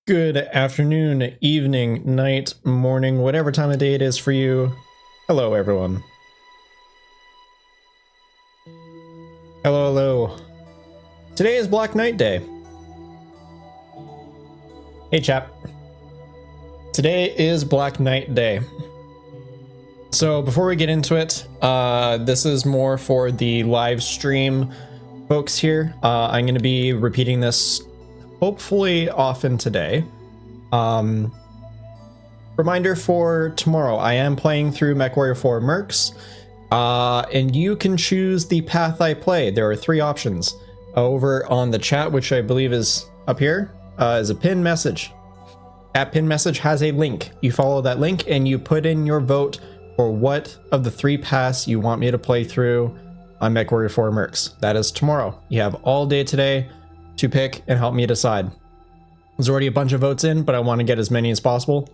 Good afternoon, evening, night, morning, whatever time of day it is for you. Hello, everyone. Hello, hello. Today is Black Knight Day. Hey, chap. Today is Black Knight Day. So before we get into it, this is more for the live stream folks here. I'm going to be repeating this hopefully often today. Reminder for tomorrow, I am playing through MechWarrior 4 Mercs, and you can choose the path I play. There are three options. Over on the chat, which I believe is up here, is a pinned message. That pinned message has a link. You follow that link and you put in your vote for what of the three paths you want me to play through on MechWarrior 4 Mercs. That is tomorrow. You have all day today to pick and help me decide. There's already a bunch of votes in, but I want to get as many as possible.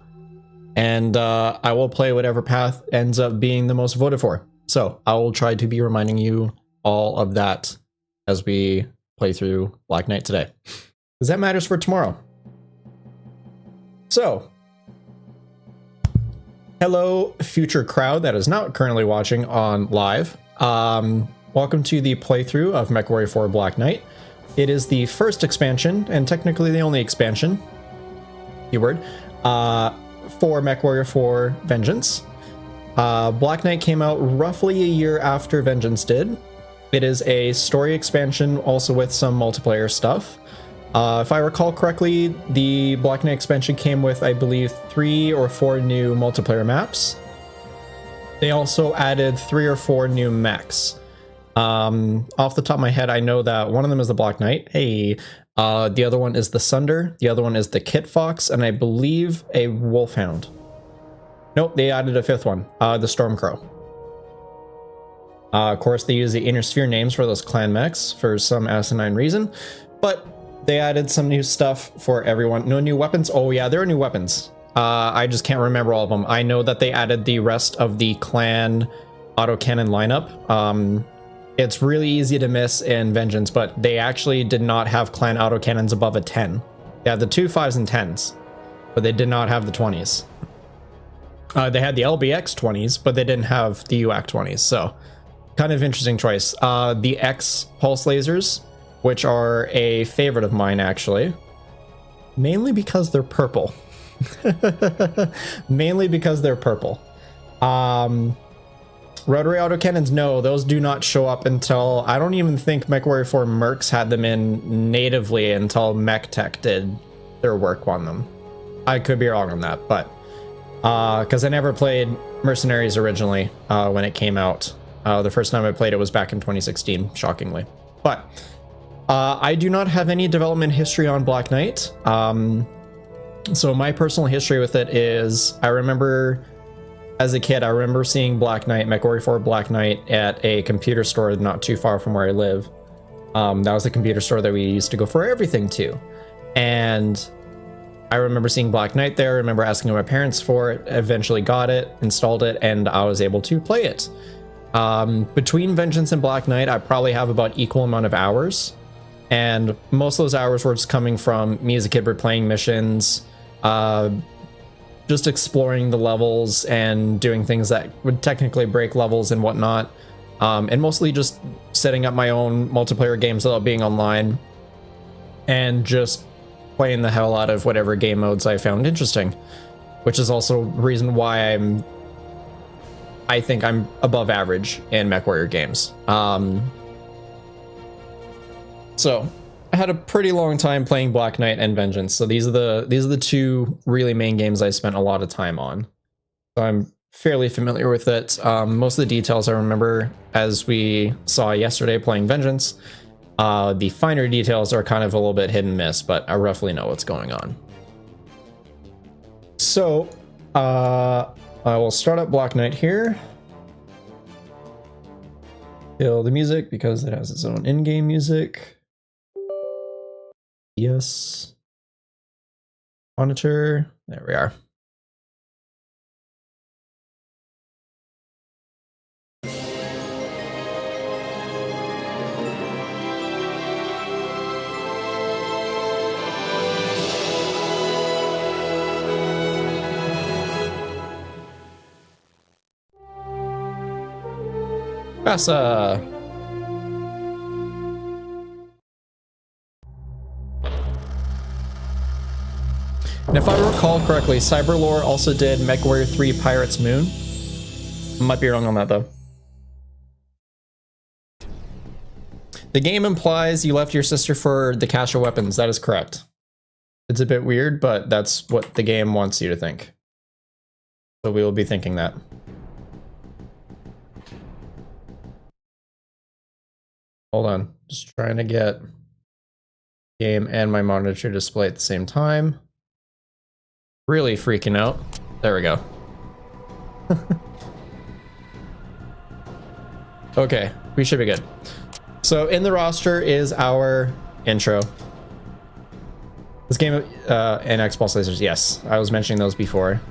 And I will play whatever path ends up being the most voted for. So I will try to be reminding you all of that as we play through Black Knight today, because that matters for tomorrow. So, hello, future crowd that is not currently watching on live. Welcome to the playthrough of MechWarrior 4 Black Knight. It is the first expansion, and technically the only expansion, keyword, for MechWarrior 4 Vengeance. Black Knight came out roughly a year after Vengeance did. It is a story expansion, also with some multiplayer stuff. If I recall correctly, the Black Knight expansion came with, I believe, 3 or 4 new multiplayer maps. They also added 3 or 4 new mechs. Off the top of my head, I know that one of them is the Black Knight. Hey, the other one is the Sunder. The other one is the Kit Fox, and I believe a Wolfhound. Nope, they added a 5th one, the Stormcrow. Of course, they use the Inner Sphere names for those clan mechs for some asinine reason, but they added some new stuff for everyone. No new weapons? Oh yeah, there are new weapons. I just can't remember all of them. I know that they added the rest of the clan autocannon lineup. It's really easy to miss in Vengeance, but they actually did not have clan autocannons above a 10. They had the 2 5s and 10s, but they did not have the 20s. They had the LBX 20s, but they didn't have the UAC 20s, so kind of interesting choice. The X pulse lasers, which are a favorite of mine, actually, mainly because they're purple. Mainly because they're purple. Rotary autocannons, no, those do not show up until, I don't even think MechWarrior 4 Mercs had them in natively until MechTech did their work on them. I could be wrong on that, but because I never played Mercenaries originally when it came out. The first time I played it was back in 2016, shockingly. But I do not have any development history on Black Knight. So my personal history with it is, I remember as a kid, I remember seeing Black Knight, MechWarrior 4 Black Knight, at a computer store not too far from where I live. That was the computer store that we used to go for everything to. And I remember seeing Black Knight there, I remember asking my parents for it, eventually got it, installed it, and I was able to play it. Between Vengeance and Black Knight, I probably have about equal amount of hours. And most of those hours were just coming from me as a kid replaying missions, just exploring the levels and doing things that would technically break levels and whatnot, and mostly just setting up my own multiplayer games without being online and just playing the hell out of whatever game modes I found interesting, which is also the reason why I think I'm above average in MechWarrior games. So I had a pretty long time playing Black Knight and Vengeance, so these are the two really main games I spent a lot of time on. So I'm fairly familiar with it. Most of the details I remember, as we saw yesterday playing Vengeance. The finer details are kind of a little bit hit and miss, but I roughly know what's going on. So I will start up Black Knight here. Kill the music because it has its own in-game music. Yes. Monitor. There we are. Bassa. And if I recall correctly, Cyberlore also did MechWarrior 3 Pirates Moon. Might be wrong on that though. The game implies you left your sister for the cache of weapons. That is correct. It's a bit weird, but that's what the game wants you to think. So we will be thinking that. Hold on, just trying to get game and my monitor display at the same time. Really freaking out. There we go. Okay, we should be good. So in the roster is our intro. This game and Xbox lasers, yes. I was mentioning those before.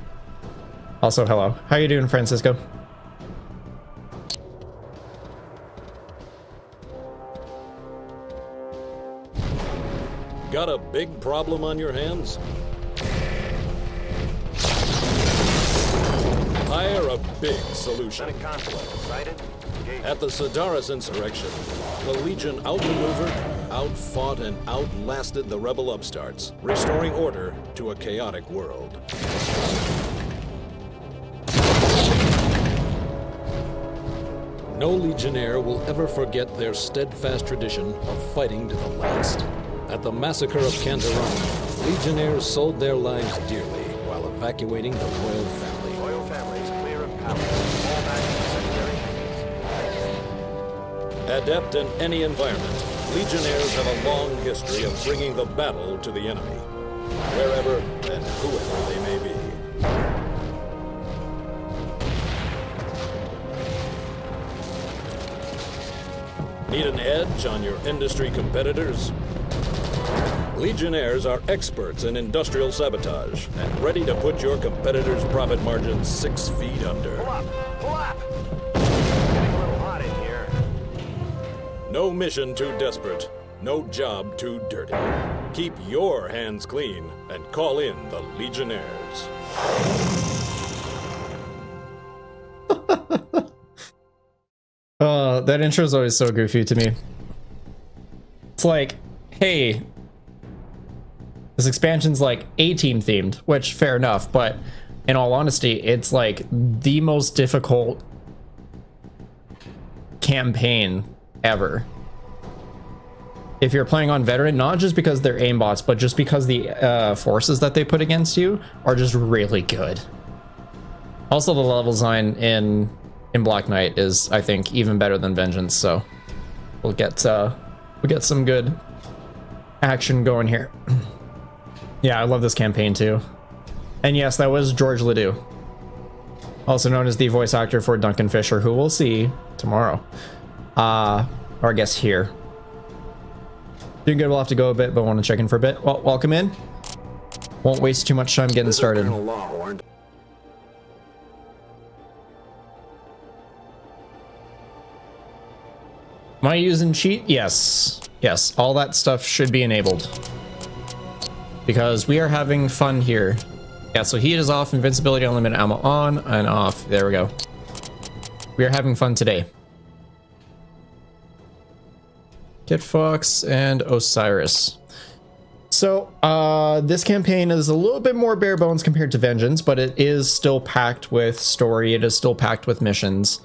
Also, hello. How you doing, Francisco? Got a big problem on your hands? Hire a big solution. At the Sidaris insurrection, the Legion outmaneuvered, outfought, and outlasted the rebel upstarts, restoring order to a chaotic world. No Legionnaire will ever forget their steadfast tradition of fighting to the last. At the massacre of Cantarana, Legionnaires sold their lives dearly while evacuating the royal family. Royal families clear of palace. All back to secondary. Adept in any environment, Legionnaires have a long history of bringing the battle to the enemy, wherever and whoever they may be. Need an edge on your industry competitors? Legionnaires are experts in industrial sabotage and ready to put your competitors' profit margins 6 feet under. Pull up! Pull up! Getting a little hot in here. No mission too desperate, no job too dirty. Keep your hands clean and call in the Legionnaires. That intro is always so goofy to me. It's like, hey, this expansion's like A-Team themed, which fair enough, but in all honesty, it's like the most difficult campaign ever. If you're playing on veteran, not just because they're aimbots, but just because the forces that they put against you are just really good. Also, the level design in Black Knight is, I think, even better than Vengeance, so we'll get some good action going here. Yeah, I love this campaign too. And yes, that was George Ledoux, also known as the voice actor for Duncan Fisher, who we'll see tomorrow. Or I guess here. Doing good, we'll have to go a bit, but want to check in for a bit. Well, welcome in. Won't waste too much time getting started. Am I using cheat? Yes. Yes, all that stuff should be enabled. Because we are having fun here. Yeah, so heat is off, invincibility, unlimited ammo on and off. There we go. We are having fun today. Kid Fox and Osiris. So, this campaign is a little bit more bare bones compared to Vengeance, but it is still packed with story. It is still packed with missions.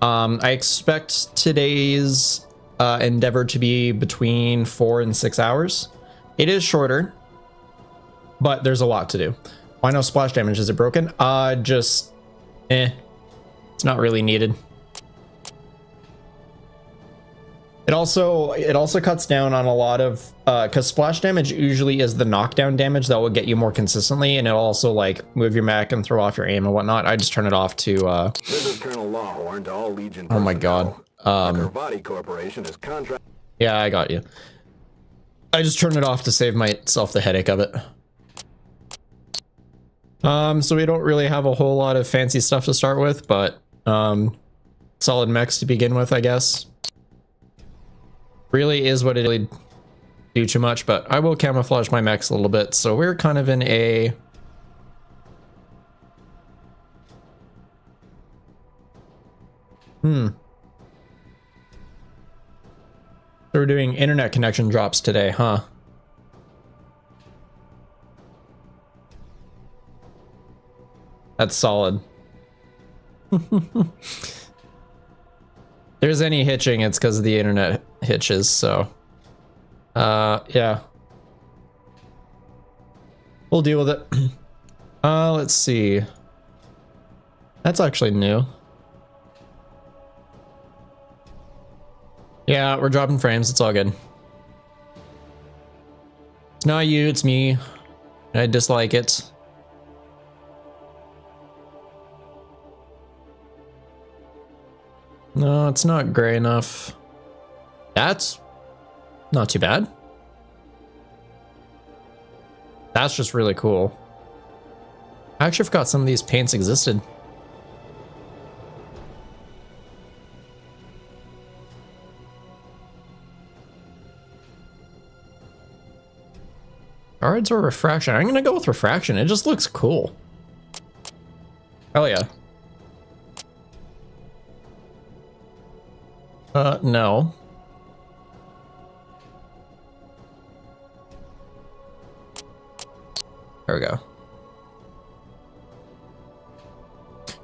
I expect today's endeavor to be between 4 and 6 hours. It is shorter, but there's a lot to do. Why no splash damage? Is it broken? It's not really needed. It also cuts down on a lot of because splash damage usually is the knockdown damage that will get you more consistently, and it'll also like move your mech and throw off your aim and whatnot. I just turn it off to This is Colonel Lawhorn to all Legion. Oh my god. Body Corporation is contract. Yeah, I got you. I just turned it off to save myself the headache of it. So we don't really have a whole lot of fancy stuff to start with, but solid mechs to begin with, I guess. Really is what it really do too much, but I will camouflage my mechs a little bit, so we're kind of in a So we're doing internet connection drops today, huh? That's solid. If there's any hitching, it's because of the internet hitches, so yeah. We'll deal with it. Let's see. That's actually new. Yeah, we're dropping frames, it's all good. It's not you, it's me. I dislike it. No, it's not gray enough. That's not too bad. That's just really cool. I actually forgot some of these paints existed. Cards or refraction? I'm gonna go with refraction. It just looks cool. Hell yeah. No. There we go.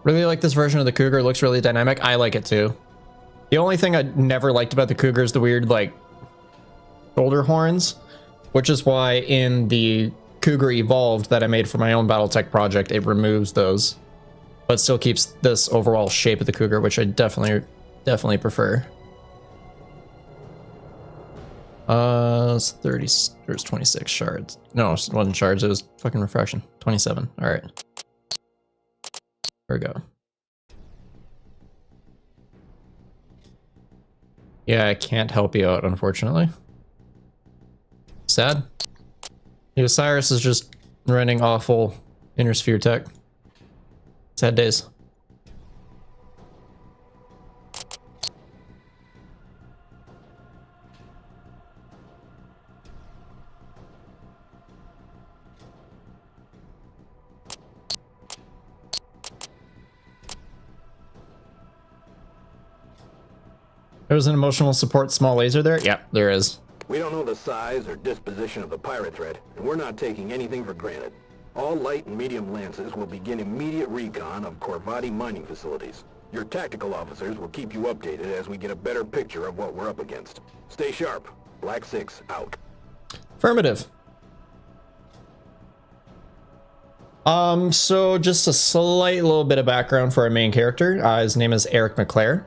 Really like this version of the Cougar. It looks really dynamic. I like it too. The only thing I never liked about the Cougar is the weird, like, shoulder horns, which is why in the Cougar Evolved that I made for my own Battletech project, it removes those, but still keeps this overall shape of the Cougar, which I definitely prefer. It's 30, there's 26 shards. No, it wasn't shards, it was fucking refraction. 27, all right. There we go. Yeah, I can't help you out, unfortunately. Sad. Osiris is just running awful inner sphere tech. Sad days. There's an emotional support small laser there? Yeah, there is. We don't know the size or disposition of the pirate threat, and we're not taking anything for granted. All light and medium lances will begin immediate recon of Corvati mining facilities. Your tactical officers will keep you updated as we get a better picture of what we're up against. Stay sharp. Black 6 out. Affirmative. So just a slight little bit of background for our main character. His name is Eric McClare.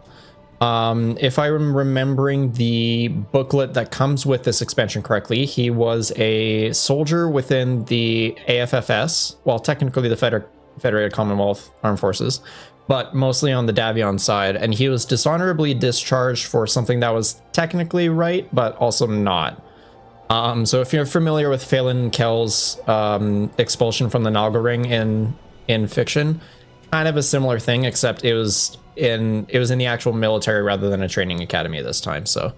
If I'm remembering the booklet that comes with this expansion correctly, he was a soldier within the AFFS, well, technically the Federated Commonwealth Armed Forces, but mostly on the Davion side, and he was dishonorably discharged for something that was technically right, but also not. So if you're familiar with Phelan Kell's expulsion from the Naga Ring in fiction, kind of a similar thing, except it was in the actual military rather than a training academy this time. So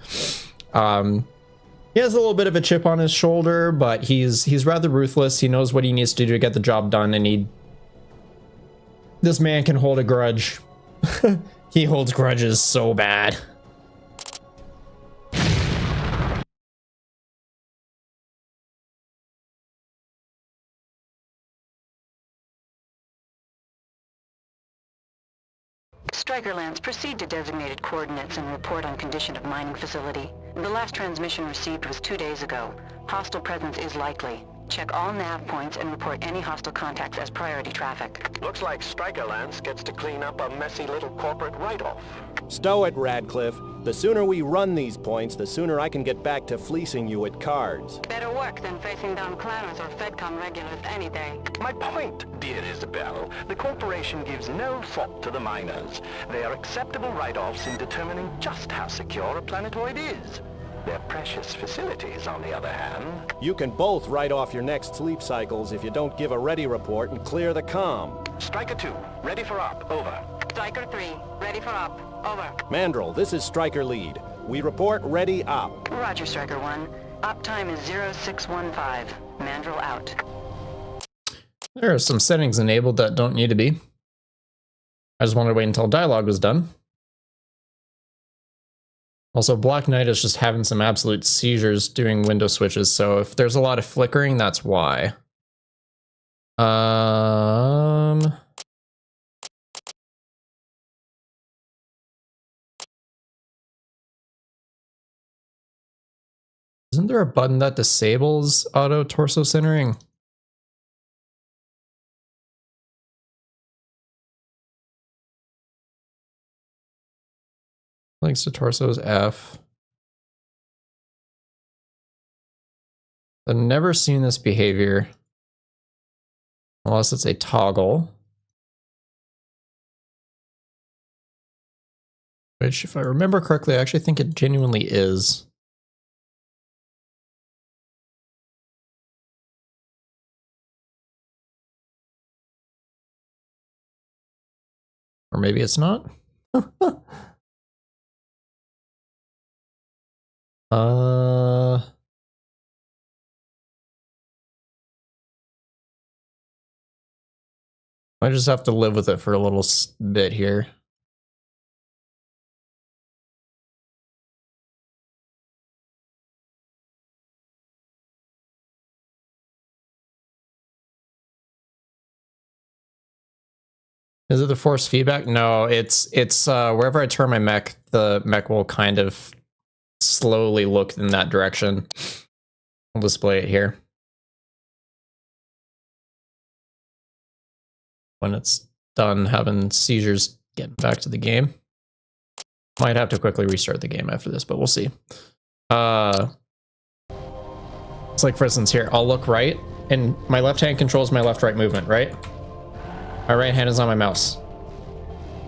he has a little bit of a chip on his shoulder, but he's rather ruthless. He knows what he needs to do to get the job done, and this man can hold a grudge. He holds grudges so bad. Striker Lance, proceed to designated coordinates and report on condition of mining facility. The last transmission received was 2 days ago. Hostile presence is likely. Check all nav points and report any hostile contacts as priority traffic. Looks like Striker Lance gets to clean up a messy little corporate write-off. Stow it, Radcliffe. The sooner we run these points, the sooner I can get back to fleecing you at cards. Better work than facing down Clarence or FedCom regulars any day. My point, dear Isabel, the corporation gives no thought to the miners. They are acceptable write-offs in determining just how secure a planetoid is. Their precious facilities, on the other hand... You can both write off your next sleep cycles if you don't give a ready report and clear the comm. Striker 2, ready for op, over. Striker 3, ready for op, over. Mandrel, this is Striker Lead. We report ready op. Roger, Striker 1. Op time is 0615. Mandrel out. There are some settings enabled that don't need to be. I just wanted to wait until dialogue was done. Also, Black Knight is just having some absolute seizures doing window switches, so if there's a lot of flickering, that's why. Isn't there a button that disables auto torso centering? Links to torso is F. I've never seen this behavior. Unless it's a toggle. Which, if I remember correctly, I actually think it genuinely is. Or maybe it's not. I just have to live with it for a little bit here. Is it the force feedback? No, it's wherever I turn my mech, the mech will kind of slowly look in that direction. I'll display it here. When it's done having seizures, getting back to the game. Might have to quickly restart the game after this, but we'll see. It's like, for instance, here, I'll look right, and my left hand controls my left-right movement, right? My right hand is on my mouse.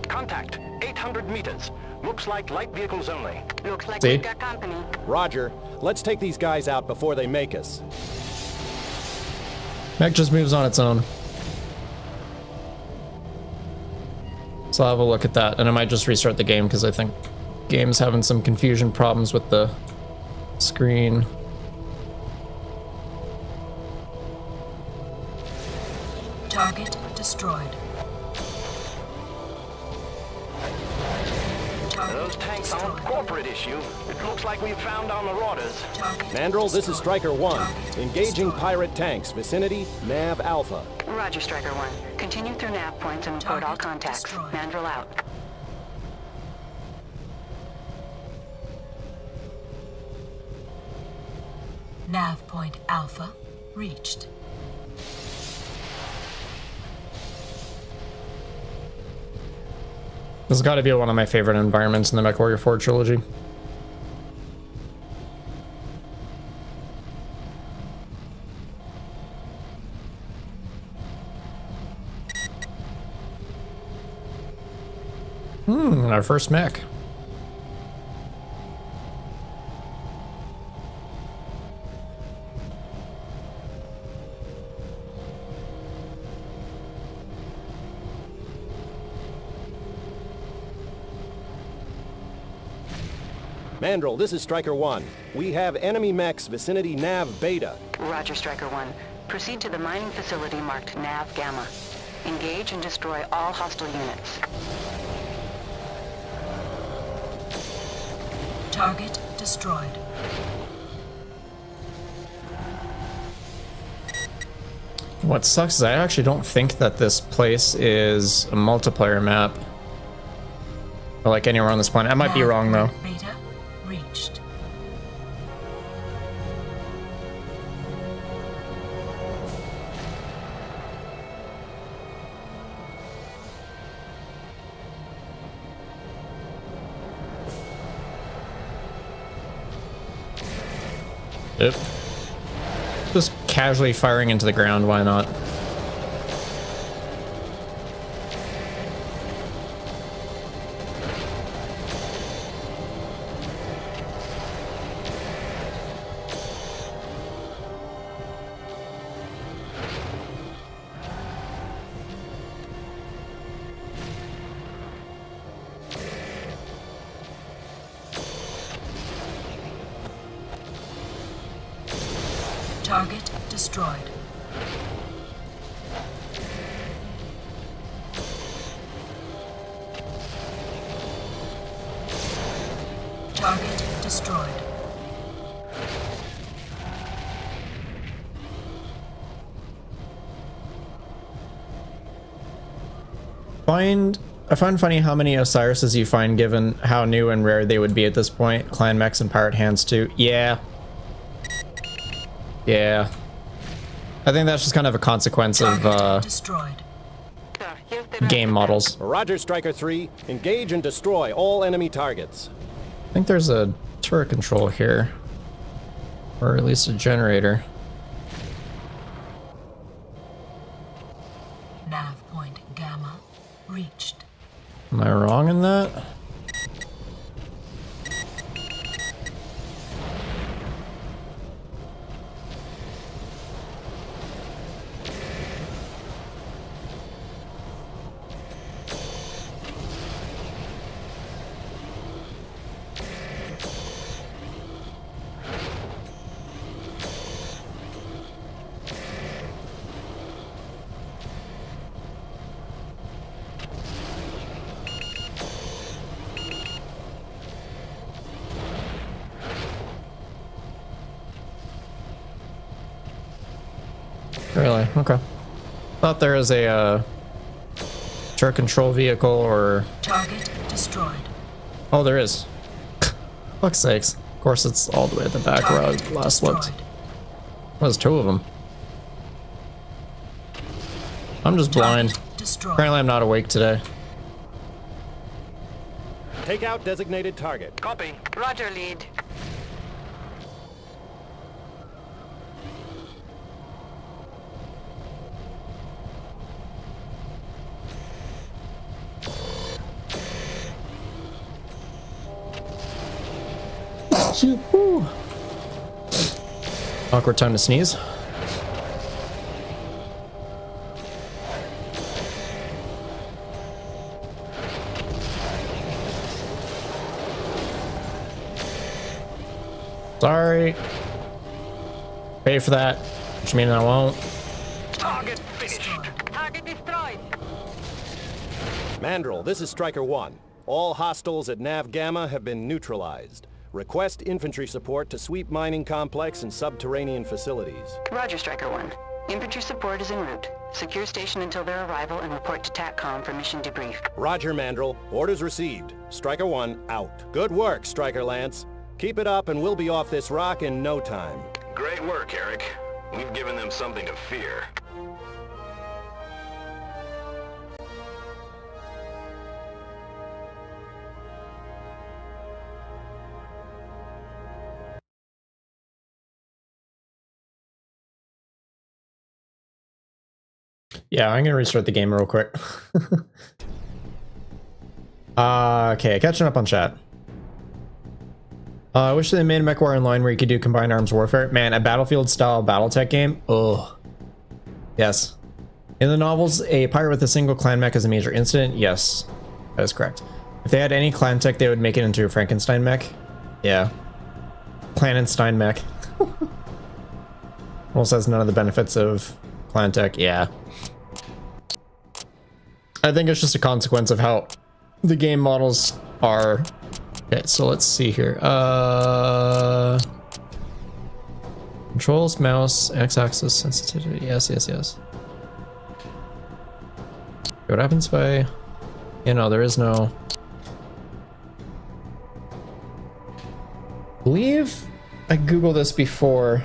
Contact, 800 meters. Looks like light vehicles only. Looks like See? we've got company. Roger. Let's take these guys out before they make us. Mech just moves on its own. So I'll have a look at that, and I might just restart the game because I think game's having some confusion problems with the screen. Target destroyed. Those tanks aren't corporate issue. It looks like we've found our marauders. Mandrill, this is Striker 1. Engaging pirate tanks. Vicinity, Nav Alpha. Roger, Striker 1. Continue through nav points and report all contacts. Mandrill out. Nav point Alpha reached. This has got to be one of my favorite environments in the MechWarrior 4 trilogy. Our first mech. Mandrill, this is Striker 1. We have enemy mechs vicinity Nav Beta. Roger, Striker 1. Proceed to the mining facility marked Nav Gamma. Engage and destroy all hostile units. Target destroyed. What sucks is I actually don't think that this place is a multiplayer map. Or like anywhere on this planet. I might be wrong though. Beta reached. Yep. Just casually firing into the ground, why not? Target destroyed. Target destroyed. I find funny how many Osiris's you find given how new and rare they would be at this point. Clan mechs and pirate hands too. Yeah. Yeah. I think that's just kind of a consequence of Destroyed. game models. Roger, Striker 3. Engage and destroy all enemy targets. I think there's a turret control here. Or at least a generator. Nav point Gamma reached. Am I wrong in that? Really? Okay. Thought there was a turret control vehicle or... Target destroyed. Oh, there is. Fuck's sakes. Of course, it's all the way at the back where I last looked. There's two of them. I'm just blind. Destroyed. Apparently I'm not awake today. Take out designated target. Copy. Roger, lead. Whew. Awkward time to sneeze. Sorry. Pay for that, which means I won't. Target finished. Target destroyed. Mandrill, this is Striker 1. All hostiles at Nav Gamma have been neutralized. Request infantry support to sweep mining complex and subterranean facilities. Roger, Striker 1. Infantry support is en route. Secure station until their arrival and report to TACCOM for mission debrief. Roger, Mandrill. Orders received. Striker 1 out. Good work, Striker Lance. Keep it up and we'll be off this rock in no time. Great work, Eric. We've given them something to fear. Yeah, I'm gonna restart the game real quick. Okay, catching up on chat. I wish they made a MechWarrior Online where you could do combined arms warfare. Man, a Battlefield-style BattleTech game? Ugh. Yes. In the novels, a pirate with a single clan mech is a major incident? Yes. That is correct. If they had any clan tech, they would make it into a Frankenstein mech? Yeah. Clanenstein mech. Also has none of the benefits of clan tech? Yeah. I think it's just a consequence of how the game models are. Okay, so let's see here. Controls, mouse, x-axis, sensitivity. Yes, yes, yes. What happens if I... You know, there is no... I believe I googled this before.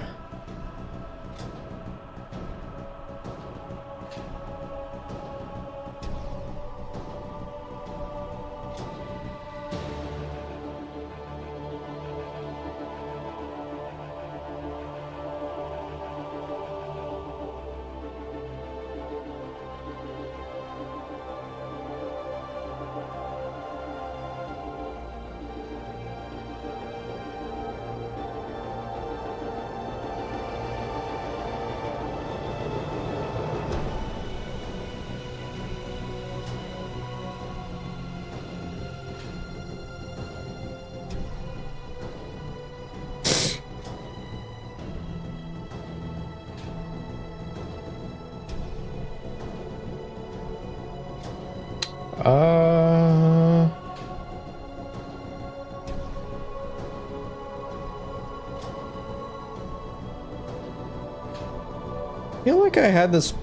feel like I had this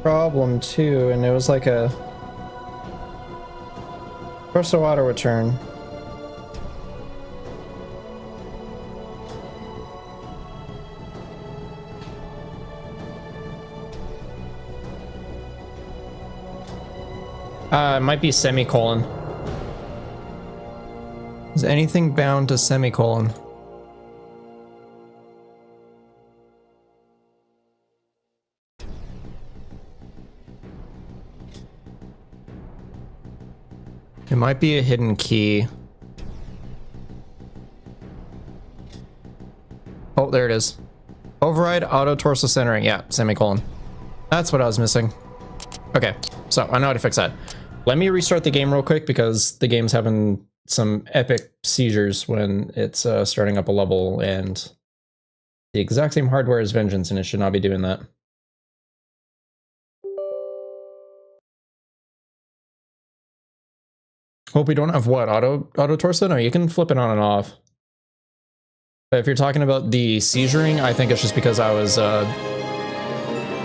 problem too, and it was like a torso auto return. It might be semicolon. Is anything bound to semicolon? It might be a hidden key. Oh, there it is. Override auto torso centering. Yeah, semicolon. That's what I was missing. Okay, so I know how to fix that. Let me restart the game real quick because the game's having some epic seizures when it's starting up a level, and the exact same hardware as Vengeance, and it should not be doing that. Hope we don't have what? Auto torso? No, you can flip it on and off. But if you're talking about the seizuring, I think it's just because I was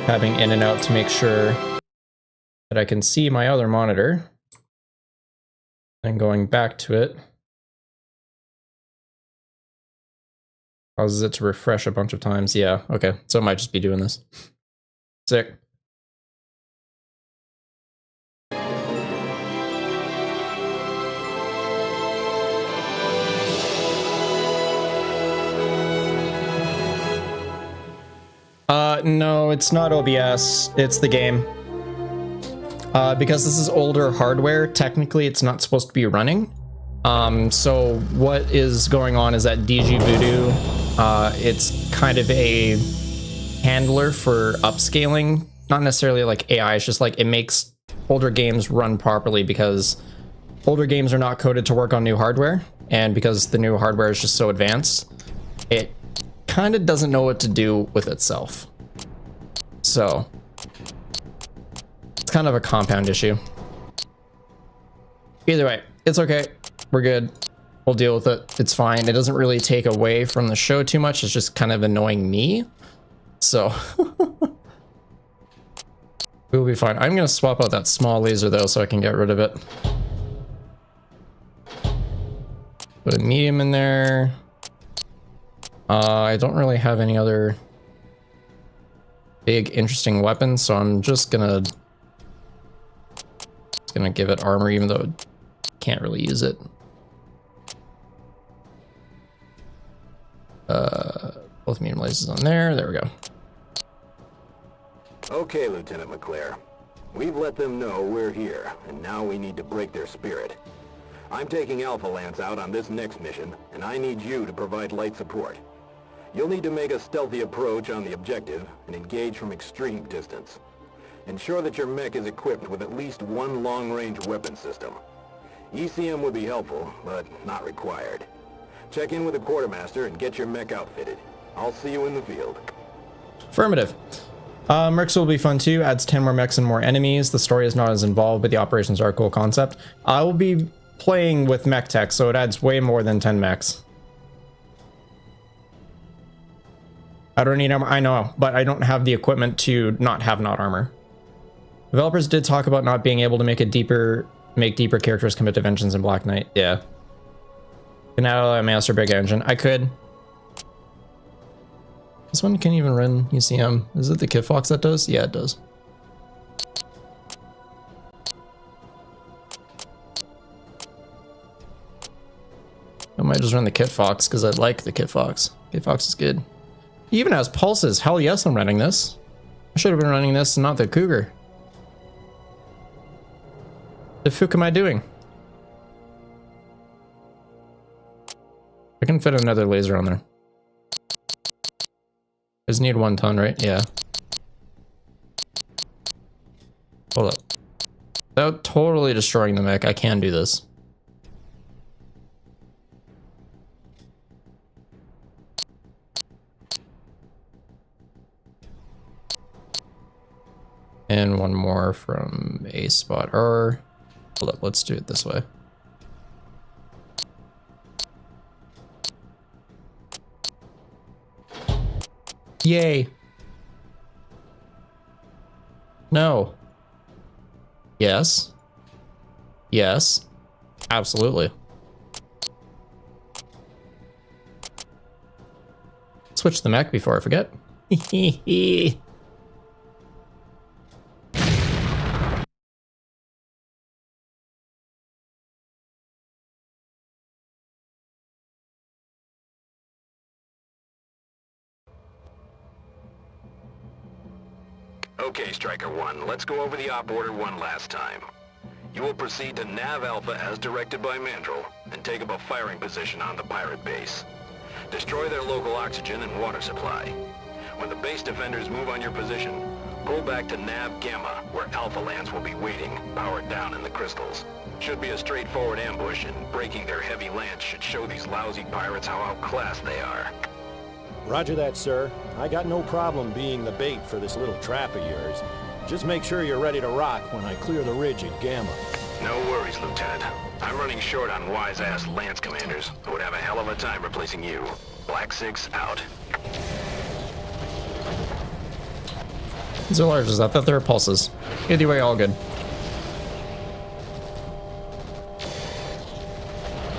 having in and out to make sure that I can see my other monitor. And going back to it causes it to refresh a bunch of times. Yeah, okay. So it might just be doing this. Sick. No, it's not OBS. It's the game. Because this is older hardware, technically it's not supposed to be running. So what is going on is that DG Voodoo, it's kind of a handler for upscaling. Not necessarily like AI, it's just like it makes older games run properly because older games are not coded to work on new hardware. And because the new hardware is just so advanced, it kind of doesn't know what to do with itself. So it's kind of a compound issue. Either way, it's okay. We're good. We'll deal with it. It's fine. It doesn't really take away from the show too much. It's just kind of annoying me. So we'll be fine. I'm going to swap out that small laser though so I can get rid of it. Put a medium in there. I don't really have any other big interesting weapons, so I'm just gonna give it armor even though it can't really use it. Both medium lasers on there. There we go. Okay, Lieutenant McClare. We've let them know we're here, and now we need to break their spirit. I'm taking Alpha Lance out on this next mission, and I need you to provide light support. You'll need to make a stealthy approach on the objective and engage from extreme distance. Ensure that your mech is equipped with at least one long-range weapon system. ECM would be helpful, but not required. Check in with the quartermaster and get your mech outfitted. I'll see you in the field. Affirmative. Mercs will be fun too. Adds 10 more mechs and more enemies. The story is not as involved, but the operations are a cool concept. I will be playing with mech tech, so it adds way more than 10 mechs. I don't need armor, I know, but I don't have the equipment to not have not armor. Developers did talk about not being able to make deeper characters commit to Vengeance and Black Knight. Yeah. Can add a master big engine. I could. This one can't even run UCM. Is it the Kit Fox that does? Yeah, it does. I might just run the Kit Fox because I like the Kit Fox. Kit Fox is good. He even has pulses. Hell yes, I'm running this. I should have been running this and not the Cougar. The fuck am I doing? I can fit another laser on there. Just need 1 ton, right? Yeah. Hold up. Without totally destroying the mech, I can do this. And one more from a spot. Or hold up, let's do it this way. Yay. No. Yes. Yes. Absolutely. Switch the mech before I forget. Okay, Striker 1, let's go over the op order one last time. You will proceed to Nav Alpha as directed by Mandrel, and take up a firing position on the pirate base. Destroy their local oxygen and water supply. When the base defenders move on your position, pull back to Nav Gamma, where Alpha Lands will be waiting, powered down in the crystals. Should be a straightforward ambush, and breaking their heavy lance should show these lousy pirates how outclassed they are. Roger that, sir. I got no problem being the bait for this little trap of yours. Just make sure you're ready to rock when I clear the ridge at Gamma. No worries, Lieutenant. I'm running short on wise-ass Lance commanders who would have a hell of a time replacing you. Black 6 out. These are larges. I thought they were pulses. Either way, all good.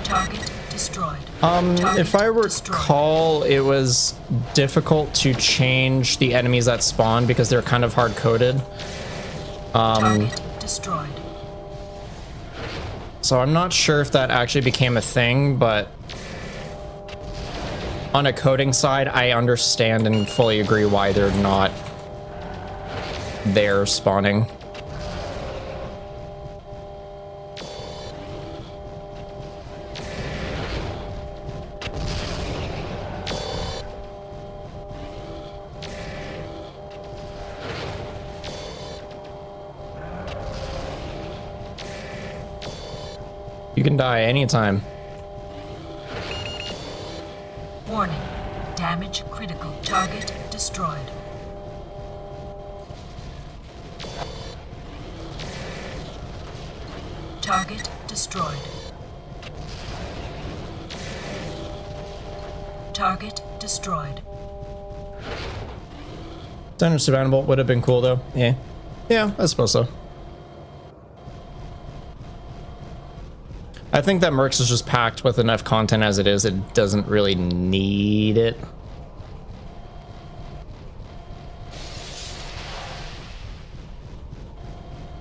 Target destroyed. If I recall, it was difficult to change the enemies that spawn because they're kind of hard-coded. Target destroyed. So I'm not sure if that actually became a thing, but on a coding side, I understand and fully agree why they're not there spawning. You can die anytime. Warning. Damage critical. Target destroyed. Target destroyed. Target destroyed. Thunder Savannah Bolt would have been cool though. Yeah. Yeah, I suppose so. I think that Mercs is just packed with enough content as it is. It doesn't really need it.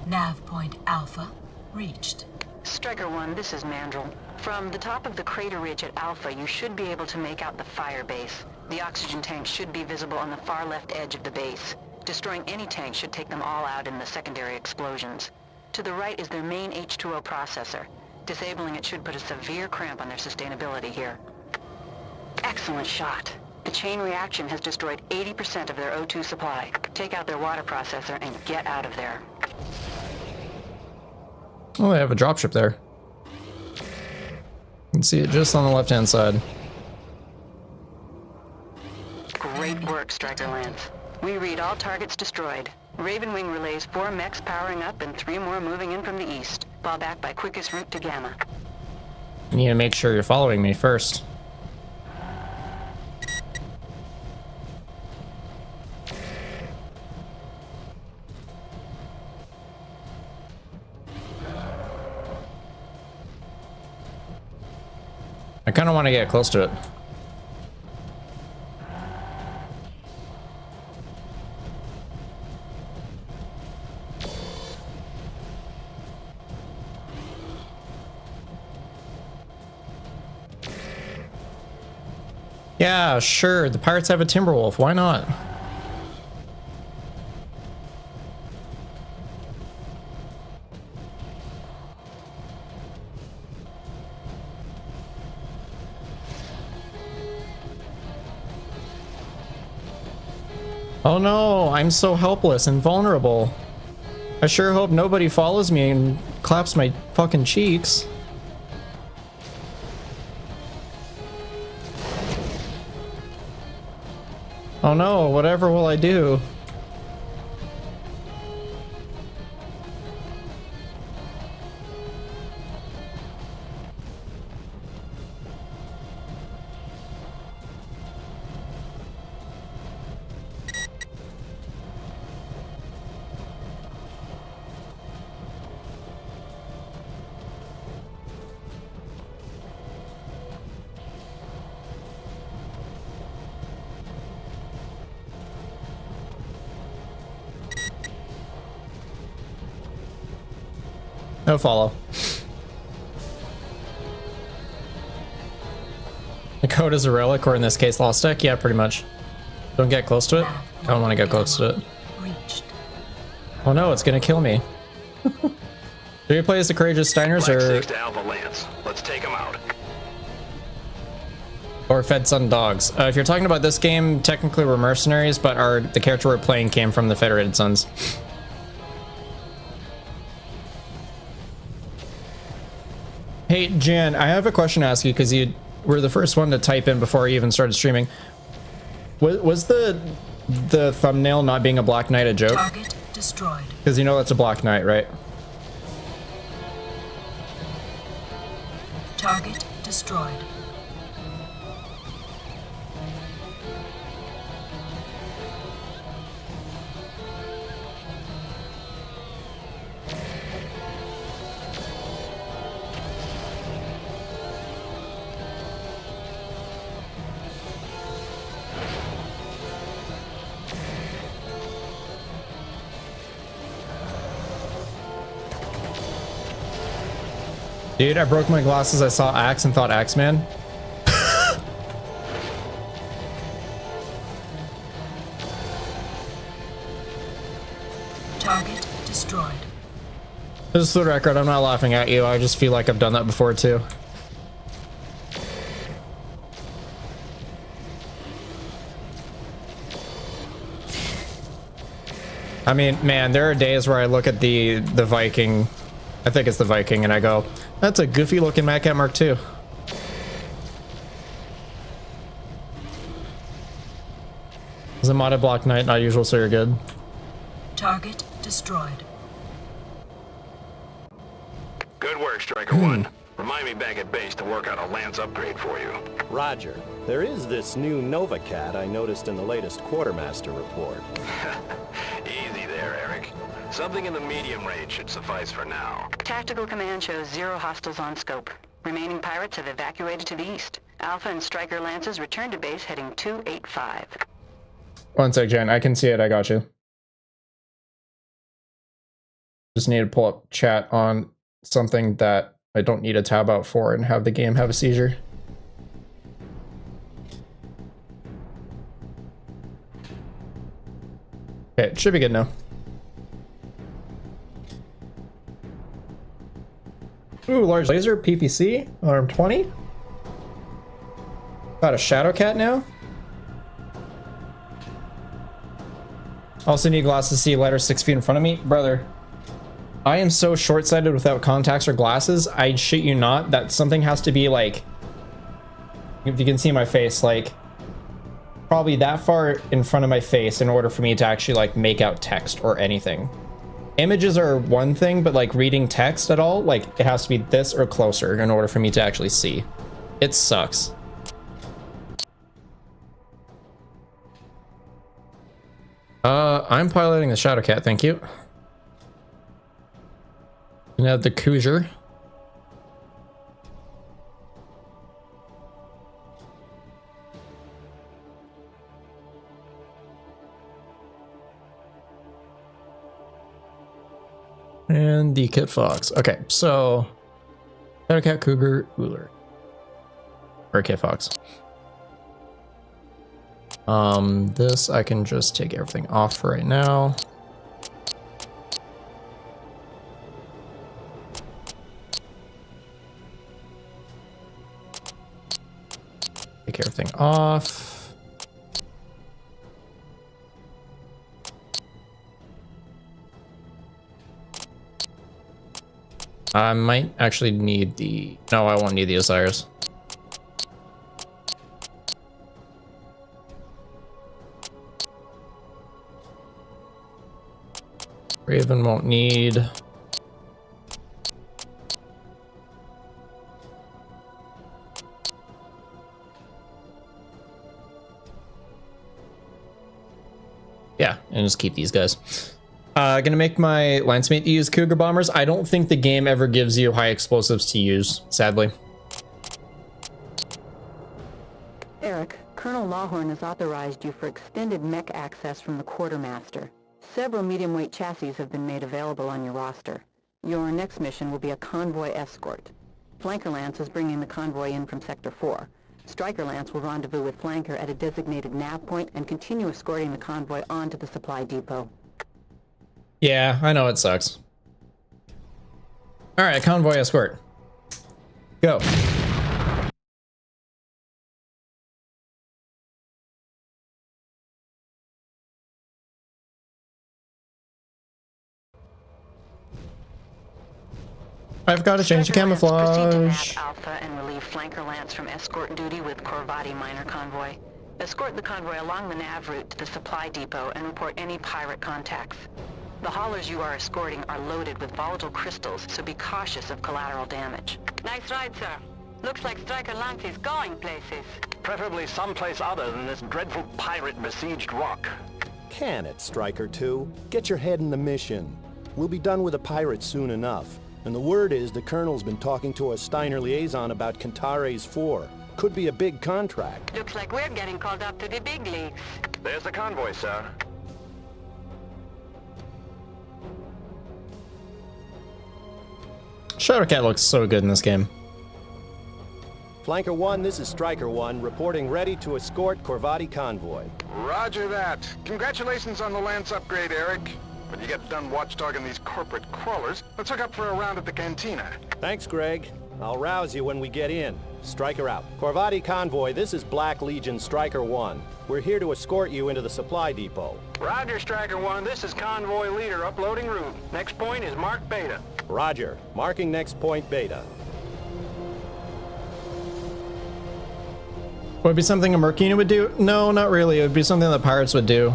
Nav point Alpha reached. Striker 1, this is Mandrel. From the top of the crater ridge at Alpha, you should be able to make out the fire base. The oxygen tanks should be visible on the far left edge of the base. Destroying any tank should take them all out in the secondary explosions. To the right is their main H2O processor. Disabling it should put a severe cramp on their sustainability here. Excellent shot. The chain reaction has destroyed 80% of their O2 supply. Take out their water processor and get out of there. Oh, they have a dropship there. You can see it just on the left-hand side. Great work, Striker Lance. We read all targets destroyed. Ravenwing relays 4 mechs powering up and 3 more moving in from the east. Fall back by quickest route to Gamma. You need to make sure you're following me first. I kind of want to get close to it. Yeah, sure. The pirates have a Timberwolf. Why not? Oh no, I'm so helpless and vulnerable. I sure hope nobody follows me and claps my fucking cheeks. Oh no, whatever will I do? No follow. The code is a relic, or in this case, lost tech. Yeah, pretty much. Don't get close to it. I don't want to get close to it. Reached. Oh no, it's gonna kill me. Do you play as the Courageous Steiners Black or 6 to Alpha Lance. Let's take them out. Fed Sun Dogs? If you're talking about this game, technically we're mercenaries, but the character we're playing came from the Federated Sons. Hey Jan, I have a question to ask you because you were the first one to type in before I even started streaming. Was the thumbnail not being a Black Knight a joke? Target destroyed. Because you know that's a Black Knight, right? Target destroyed. Dude, I broke my glasses. I saw Axe and thought Axeman. Target destroyed. Just for the record, I'm not laughing at you. I just feel like I've done that before too. I mean, man, there are days where I look at the Viking. I think it's the Viking, and I go, that's a goofy looking Mach Mark II. It's a modded Black Knight, not usual, so you're good. Target destroyed. Good work, Striker 1. Remind me back at base to work on a Lance upgrade for you. Roger. There is this new Nova Cat I noticed in the latest Quartermaster report. Easy there, Eric. Something in the medium range should suffice for now. Tactical Command shows 0 hostiles on scope. Remaining pirates have evacuated to the east. Alpha and Striker Lances return to base heading 285. One sec, Jen. I can see it. I got you. Just need to pull up chat on something that I don't need a tab out for and have the game have a seizure. Okay, it should be good now. Ooh, large laser, PPC, arm 20. Got a Shadow Cat now. Also need glasses to see letter 6 feet in front of me. Brother, I am so short-sighted without contacts or glasses. I shit you not, that something has to be like, if you can see my face, like probably that far in front of my face in order for me to actually like make out text or anything. Images are one thing, but like reading text at all, like it has to be this or closer in order for me to actually see. It sucks. I'm piloting the Shadow Cat, thank you. And have the Cougar. And the Kit Fox. Okay, so Shadow Cat, Cougar, Uller. Or Kit Fox. This I can just take everything off for right now. Take everything off. I might actually need the... No, I won't need the Osiris. Raven won't need... Yeah, and just keep these guys. Gonna make my Lancemate use Cougar Bombers. I don't think the game ever gives you high explosives to use, sadly. Eric, Colonel Lawhorn has authorized you for extended mech access from the Quartermaster. Several medium-weight chassis have been made available on your roster. Your next mission will be a convoy escort. Flanker Lance is bringing the convoy in from Sector 4. Striker Lance will rendezvous with Flanker at a designated nav point and continue escorting the convoy on to the supply depot. Yeah, I know it sucks. All right, convoy escort. Go. I've got to change the camouflage. Proceed to Nav Alpha and relieve Flanker Lance from escort duty with Corvati minor convoy. Escort the convoy along the nav route to the supply depot and report any pirate contacts. The haulers you are escorting are loaded with volatile crystals, so be cautious of collateral damage. Nice ride, sir. Looks like Striker Lance is going places. Preferably someplace other than this dreadful pirate-besieged rock. Can it, Striker 2? Get your head in the mission. We'll be done with the pirates soon enough. And the word is the Colonel's been talking to a Steiner liaison about Cantares 4. Could be a big contract. Looks like we're getting called up to the big leagues. There's the convoy, sir. Shadowcat looks so good in this game. Flanker 1, this is Striker 1, reporting ready to escort Corvati convoy. Roger that. Congratulations on the Lance upgrade, Eric. When you get done watchdogging these corporate crawlers, let's hook up for a round at the cantina. Thanks, Greg. I'll rouse you when we get in. Striker out. Corvati convoy, this is Black Legion Striker 1. We're here to escort you into the supply depot. Roger, Striker 1. This is convoy leader uploading route. Next point is marked Beta. Roger. Marking next point Beta. Would it be something a Merkina would do? No, not really. It would be something that pirates would do.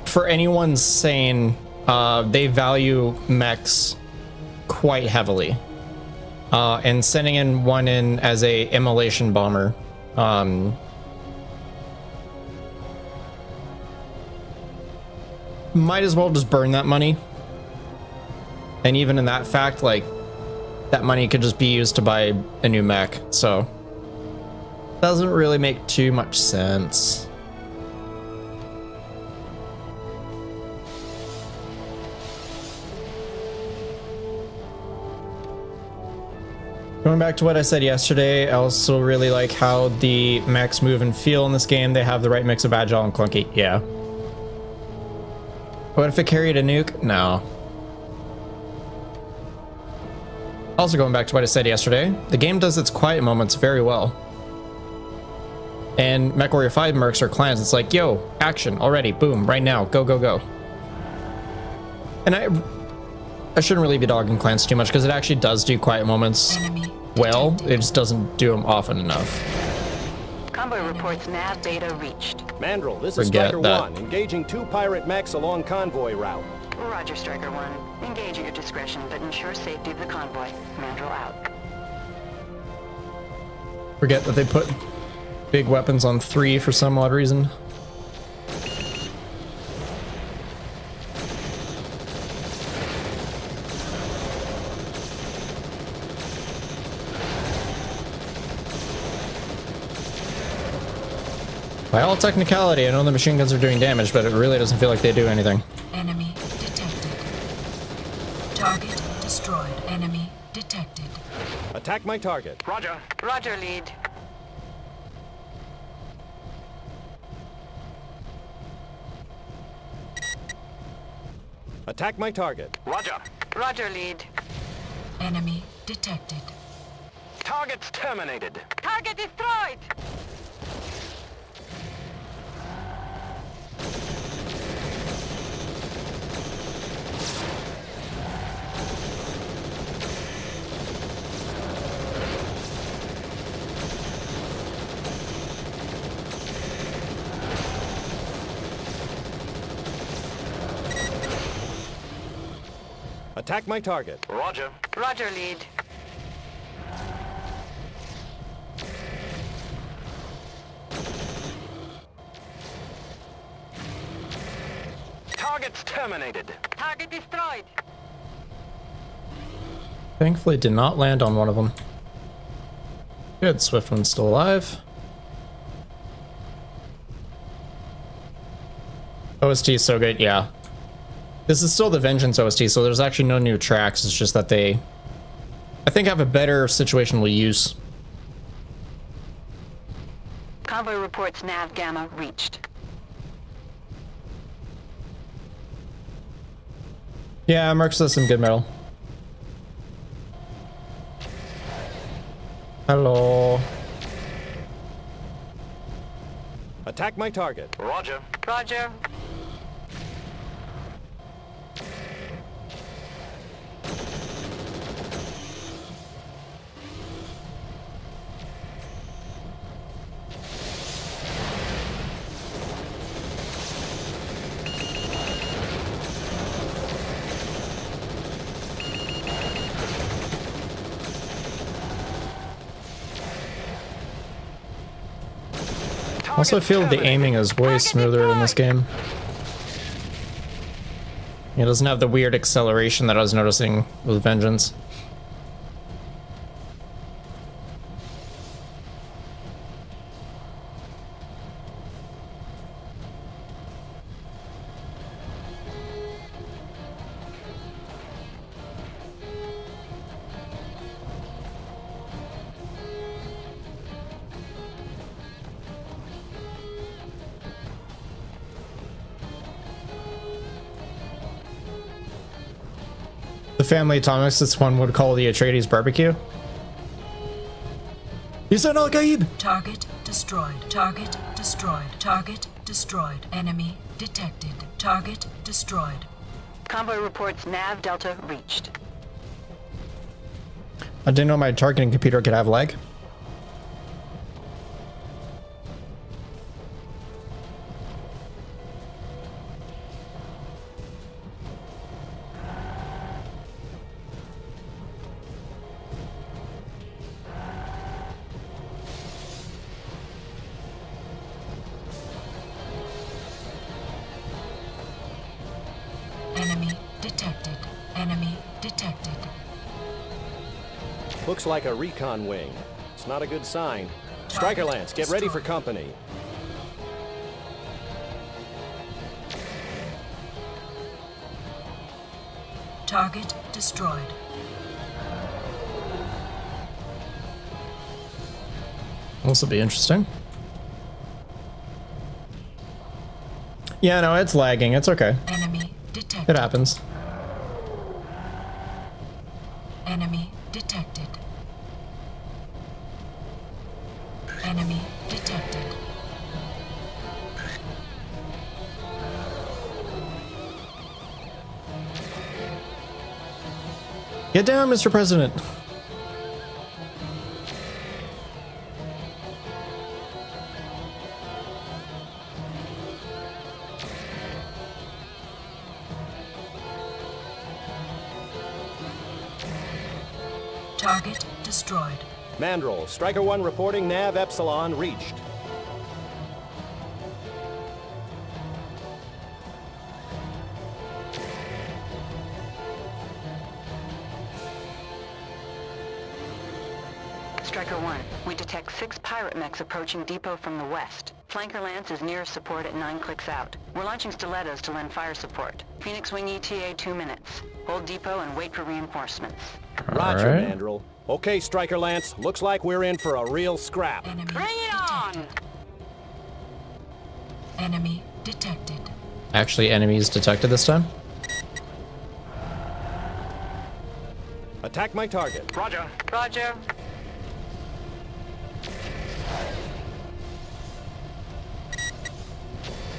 For anyone sane, they value mechs quite heavily. And sending in one in as a immolation bomber, might as well just burn that money. And even in that fact, like, that money could just be used to buy a new mech, so doesn't really make too much sense. Going back to what I said yesterday, I also really like how the mechs move and feel in this game. They have the right mix of agile and clunky. Yeah. What if it carried a nuke? No. Also going back to what I said yesterday, the game does its quiet moments very well. And MechWarrior 5 mercs or clans, it's like, yo, action already, boom, right now, go, go, go. And I shouldn't really be dogging clans too much because it actually does do quiet moments well. It just doesn't do them often enough. Convoy reports nav Beta reached. Mandrill, this is Striker 1, engaging 2 pirate mechs along convoy route. Roger, Striker 1. Engage at your discretion, but ensure safety of the convoy. Mandrill out. Forget that they put big weapons on 3 for some odd reason. By all technicality, I know the machine guns are doing damage, but it really doesn't feel like they do anything. Enemy detected. Target destroyed. Enemy detected. Attack my target. Roger. Roger, lead. Attack my target. Roger. Roger, lead. Enemy detected. Target's terminated. Target destroyed! Attack my target. Roger. Roger, lead. Target's terminated. Target destroyed. Thankfully, did not land on one of them. Good, Swift one's still alive. OST is so good, yeah. This is still the Vengeance OST, so there's actually no new tracks. It's just that they, I think, have a better situational use. Convoy reports Nav Gamma reached. Yeah, Mercs does some good metal. Hello. Attack my target. Roger. Roger. Also, I feel the aiming is way smoother in this game. It doesn't have the weird acceleration that I was noticing with Vengeance. The Family Atomics, this one would call the Atreides barbecue. Yusuf al-Gaib! Target destroyed. Target destroyed. Target destroyed. Enemy detected. Target destroyed. Convoy reports Nav Delta reached. I didn't know my targeting computer could have lag. Enemy detected. Enemy detected. Looks like a recon wing. It's not a good sign. Striker Lance, get ready for company. Target destroyed. This will be interesting. Yeah, no, it's lagging. It's okay. Enemy detected. It happens. Enemy detected. Enemy detected. Get down, Mr. President. Target destroyed. Mandrel, Striker 1 reporting Nav Epsilon reached. Striker 1, we detect 6 pirate mechs approaching depot from the west. Flanker Lance is nearest support at 9 clicks out. We're launching stilettos to lend fire support. Phoenix Wing ETA 2 minutes. Hold depot and wait for reinforcements. Roger, right. Mandrel. Okay, Striker Lance, looks like we're in for a real scrap. Enemy Bring it on! Enemy detected. Actually, enemies detected this time. Attack my target. Roger. Roger.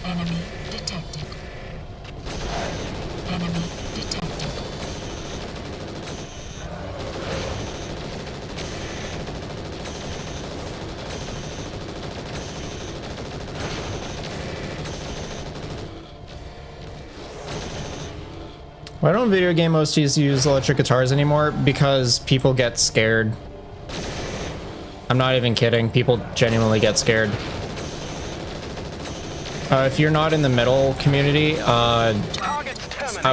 Enemy detected. Enemy detected. Why don't video game OSTs use electric guitars anymore? Because people get scared. I'm not even kidding. People genuinely get scared. If you're not in the metal community, I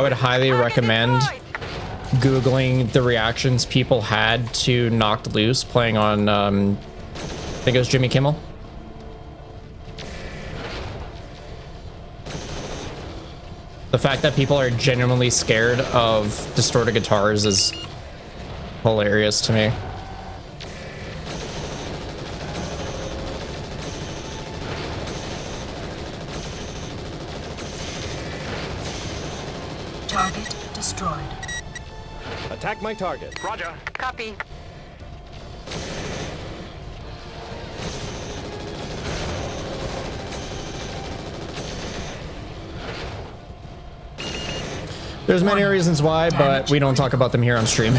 would highly recommend Googling the reactions people had to Knocked Loose playing on, I think it was Jimmy Kimmel. The fact that people are genuinely scared of distorted guitars is hilarious to me. Target destroyed. Attack my target. Roger. Copy. There's many reasons why, but we don't talk about them here on stream.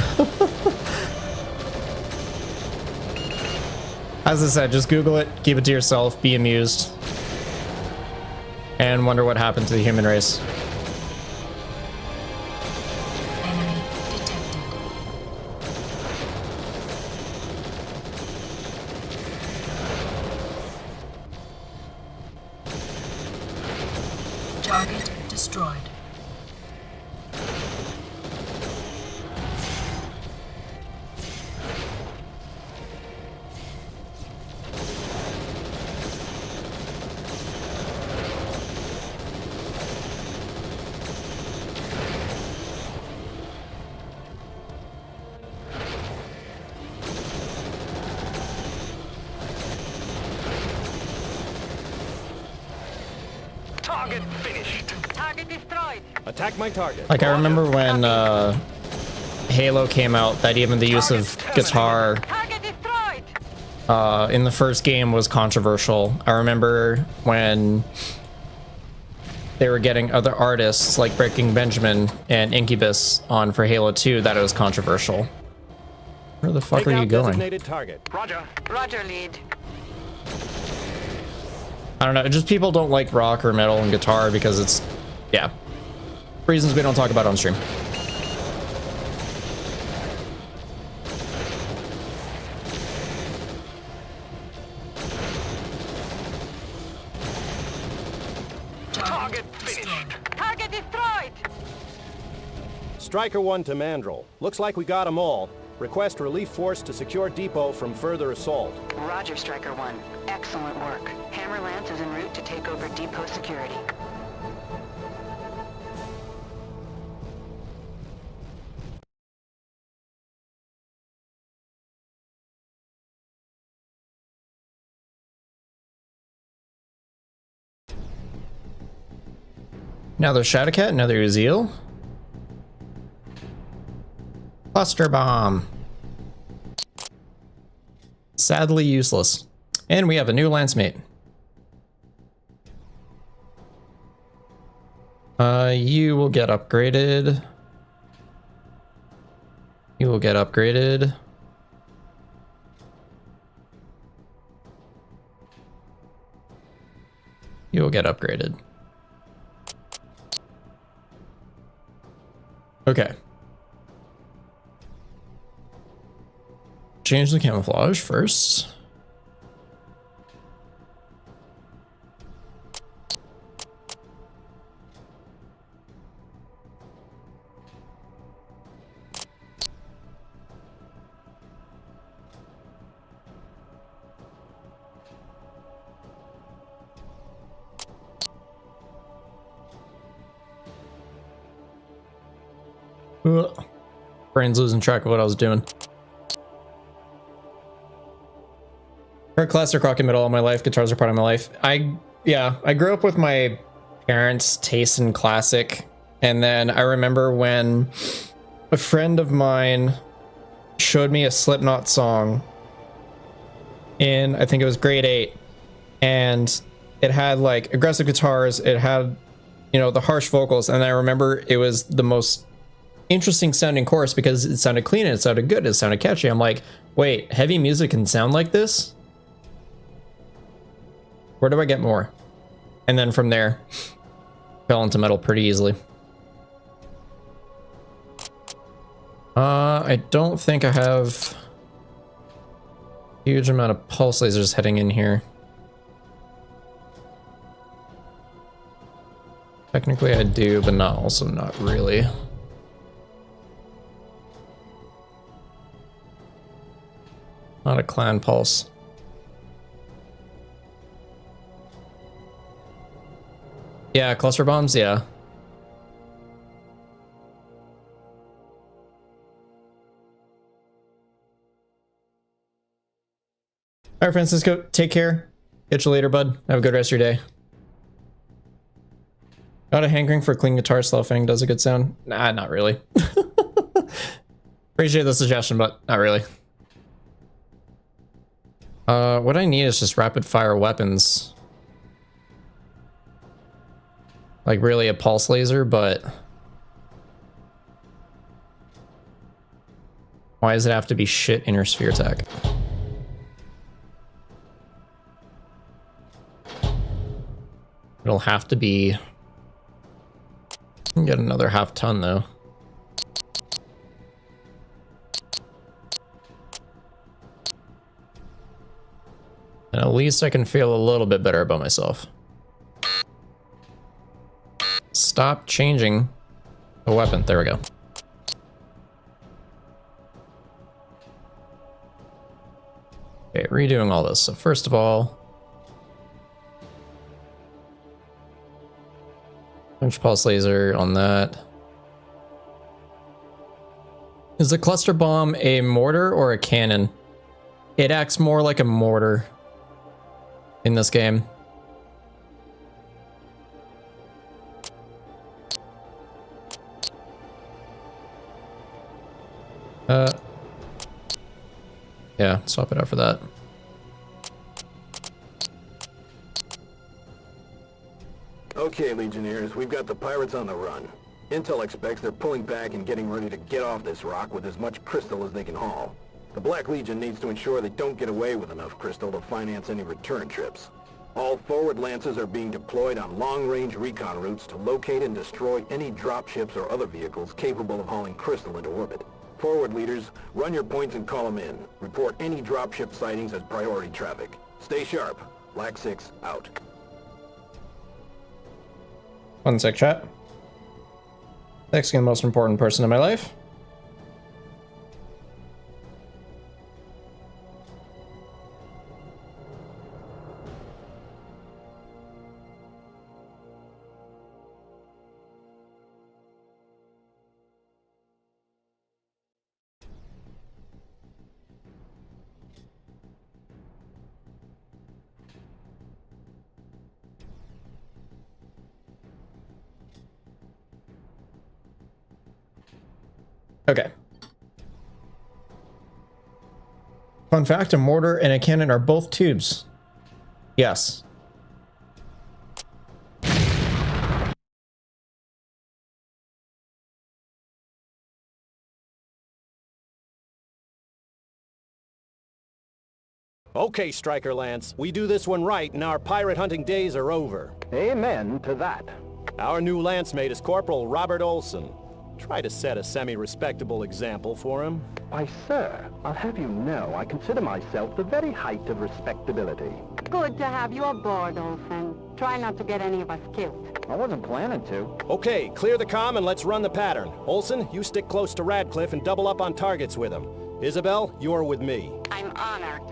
As I said, just Google it, keep it to yourself, be amused, and wonder what happened to the human race. Enemy detected. Target destroyed. Target finished. Target destroyed. Attack my target. Like, I remember when Halo came out, that even the use of guitar Target destroyed. in the first game was controversial. I remember when they were getting other artists like Breaking Benjamin and Incubus on for Halo 2 that it was controversial. Where the fuck Take are you out going? designated target. Roger. Roger, lead. I don't know, just people don't like rock or metal and guitar because it's, yeah, reasons we don't talk about on stream. Target finished. Target destroyed. Striker 1 to Mandrel. Looks like we got them all. Request relief force to secure depot from further assault. Roger, Striker 1. Excellent work. Hammer Lance is en route to take over depot security. Another Shadowcat, another Uziel. Cluster Bomb. Sadly useless. And we have a new lance mate. You will get upgraded. You will get upgraded. You will get upgraded. Okay. Change the camouflage first. Brain's losing track of what I was doing. Heard classic rock and metal all my life. Guitars are part of my life. I grew up with my parents' taste in classic, and then I remember when a friend of mine showed me a Slipknot song in, I think it was grade 8, and it had like aggressive guitars, it had, you know, the harsh vocals, and I remember it was the most interesting sounding chorus because it sounded clean and it sounded good, it sounded catchy. I'm like, wait, heavy music can sound like this? Where do I get more? And then from there, fell into metal pretty easily. I don't think I have a huge amount of pulse lasers heading in here. Technically I do, but also not really. Not a clan pulse. Yeah, cluster bombs, yeah. All right, Francisco, take care. Catch you later, bud. Have a good rest of your day. Got a hankering for clean guitar. Sloughing does a good sound. Nah, not really. Appreciate the suggestion, but not really. What I need is just rapid fire weapons. Like really a pulse laser, but why does it have to be shit inner sphere tech? It'll have to be. Get another half ton though. And at least I can feel a little bit better about myself. Stop changing the weapon. There we go. Okay, redoing all this. So first of all, punch pulse laser on that. Is the cluster bomb a mortar or a cannon? It acts more like a mortar in this game. Yeah, swap it out for that. Okay, Legionnaires, we've got the pirates on the run. Intel expects they're pulling back and getting ready to get off this rock with as much crystal as they can haul. The Black Legion needs to ensure they don't get away with enough crystal to finance any return trips. All forward lances are being deployed on long-range recon routes to locate and destroy any dropships or other vehicles capable of hauling crystal into orbit. Forward leaders, run your points and call them in. Report any dropship sightings as priority traffic. Stay sharp. Black 6 out. 1 sec, chat. Next, the most important person in my life. Okay. Fun fact, a mortar and a cannon are both tubes. Yes. Okay, Striker Lance, we do this one right and our pirate hunting days are over. Amen to that. Our new lance mate is Corporal Robert Olson. Try to set a semi-respectable example for him. Why, sir, I'll have you know I consider myself the very height of respectability. Good to have you aboard, Olsen. Try not to get any of us killed. I wasn't planning to. Okay, clear the comm and let's run the pattern. Olson, you stick close to Radcliffe and double up on targets with him. Isabel, you're with me. I'm honored.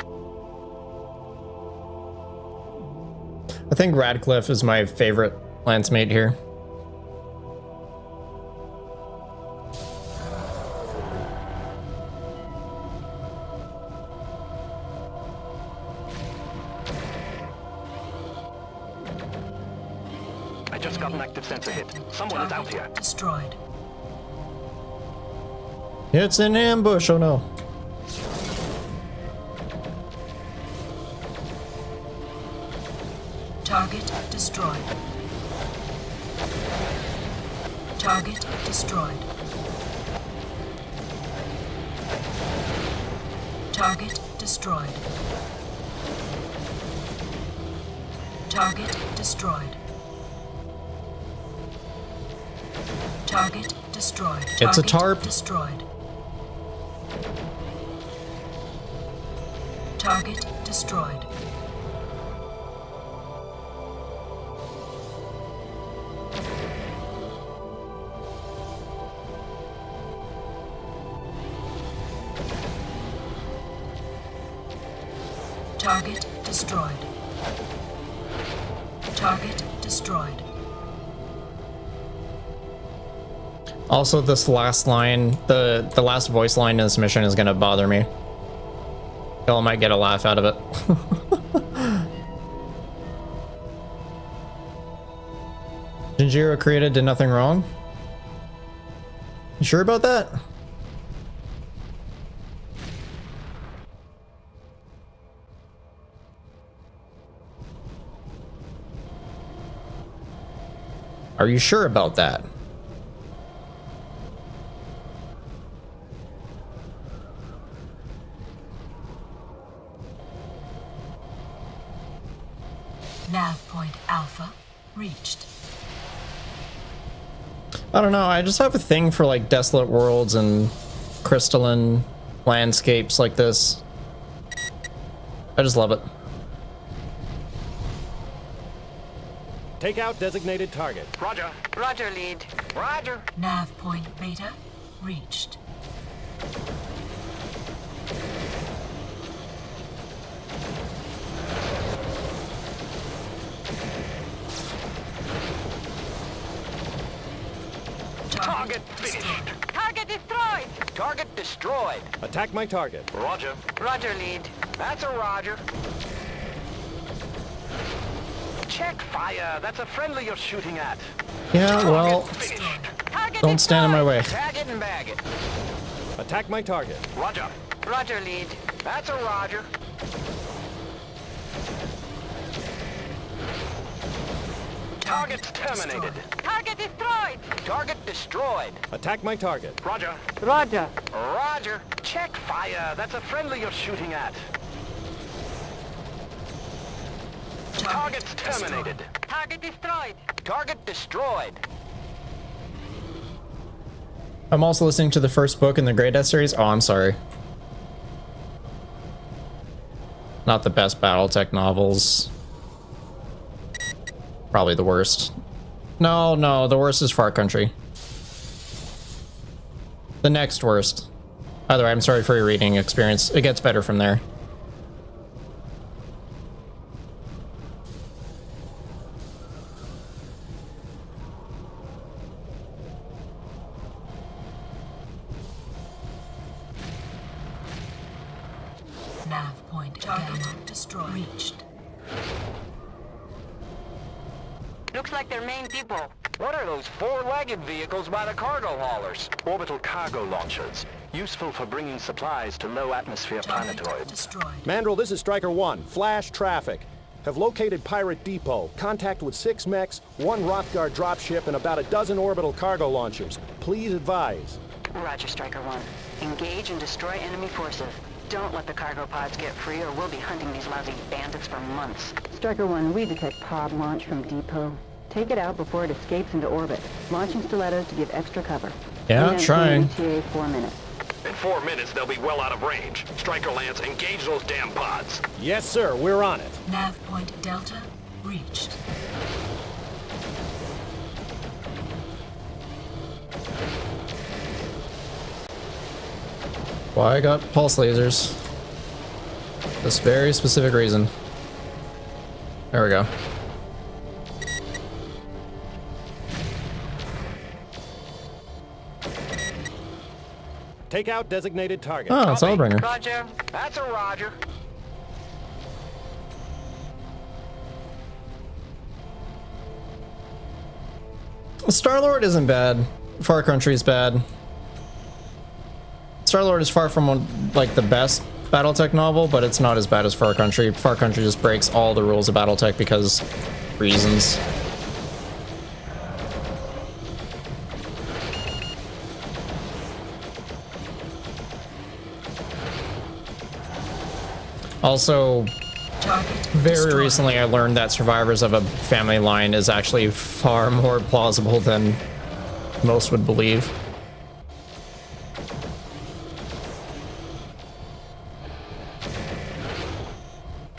I think Radcliffe is my favorite lance mate here. I just got an active sensor hit. Someone is out here. Destroyed. It's an ambush, oh no. Target destroyed. Target destroyed. Target destroyed. Target destroyed. Target destroyed. It's a tarp. Destroyed. Target destroyed. Target destroyed. Target destroyed. Also, this last line, the last voice line in this mission is gonna bother me. Y'all might get a laugh out of it. Jinjiro created did nothing wrong? You sure about that? Are you sure about that? Nav point Alpha reached. I don't know, I just have a thing for like desolate worlds and crystalline landscapes like this. I just love it. Take out designated target. Roger. Roger, lead. Roger. Nav point Beta reached. Target finished. Target destroyed. Target destroyed. Attack my target. Roger. Roger, lead. That's a Roger. Check fire. That's a friendly you're shooting at. Yeah, well, Finished. Target don't stand in my way. Tag it and bag it. Attack my target. Roger. Roger, lead. That's a Roger. Target's terminated. Target destroyed. Target destroyed. Attack my target. Roger. Roger. Roger. Check fire. That's a friendly you're shooting at. Target's terminated. Target destroyed. Target destroyed. I'm also listening to the first book in the Grey Death series. Oh, I'm sorry. Not the best Battletech novels. Probably the worst. No, the worst is Far Country. The next worst. Either way, I'm sorry for your reading experience. It gets better from there. Nav point target destroyed. Reached. Looks like their main depot. What are those four-legged vehicles by the cargo haulers? Orbital cargo launchers. Useful for bringing supplies to low-atmosphere Target planetoids. destroyed. Mandrill, this is Striker 1. Flash traffic. Have located Pirate Depot. Contact with 6 mechs, 1 Rothgar dropship, and about a dozen orbital cargo launchers. Please advise. Roger, Striker 1. Engage and destroy enemy forces. Don't let the cargo pods get free or we'll be hunting these lousy bandits for months. Striker 1, we detect pod launch from depot. Take it out before it escapes into orbit. Launching stilettos to give extra cover. Yeah, trying. ETA 4 minutes. In 4 minutes, they'll be well out of range. Striker Lance, engage those damn pods. Yes, sir. We're on it. Nav point Delta reached. Why I got pulse lasers. This very specific reason. There we go. Take out designated target. Oh, it's Allbringer. Roger. That's a Roger. Star-Lord isn't bad. Far Country is bad. Star-Lord is far from like the best Battletech novel, but it's not as bad as Far Country. Far Country just breaks all the rules of Battletech because reasons. Also, very recently I learned that survivors of a family line is actually far more plausible than most would believe.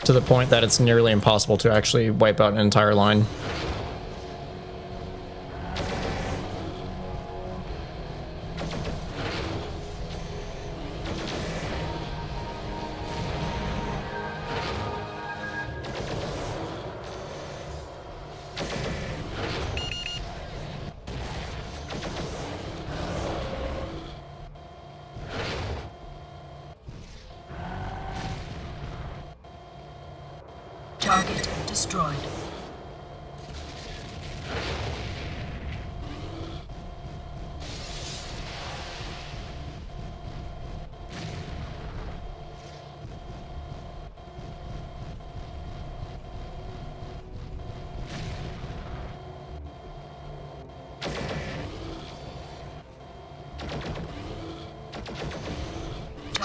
To the point that it's nearly impossible to actually wipe out an entire line. Target destroyed.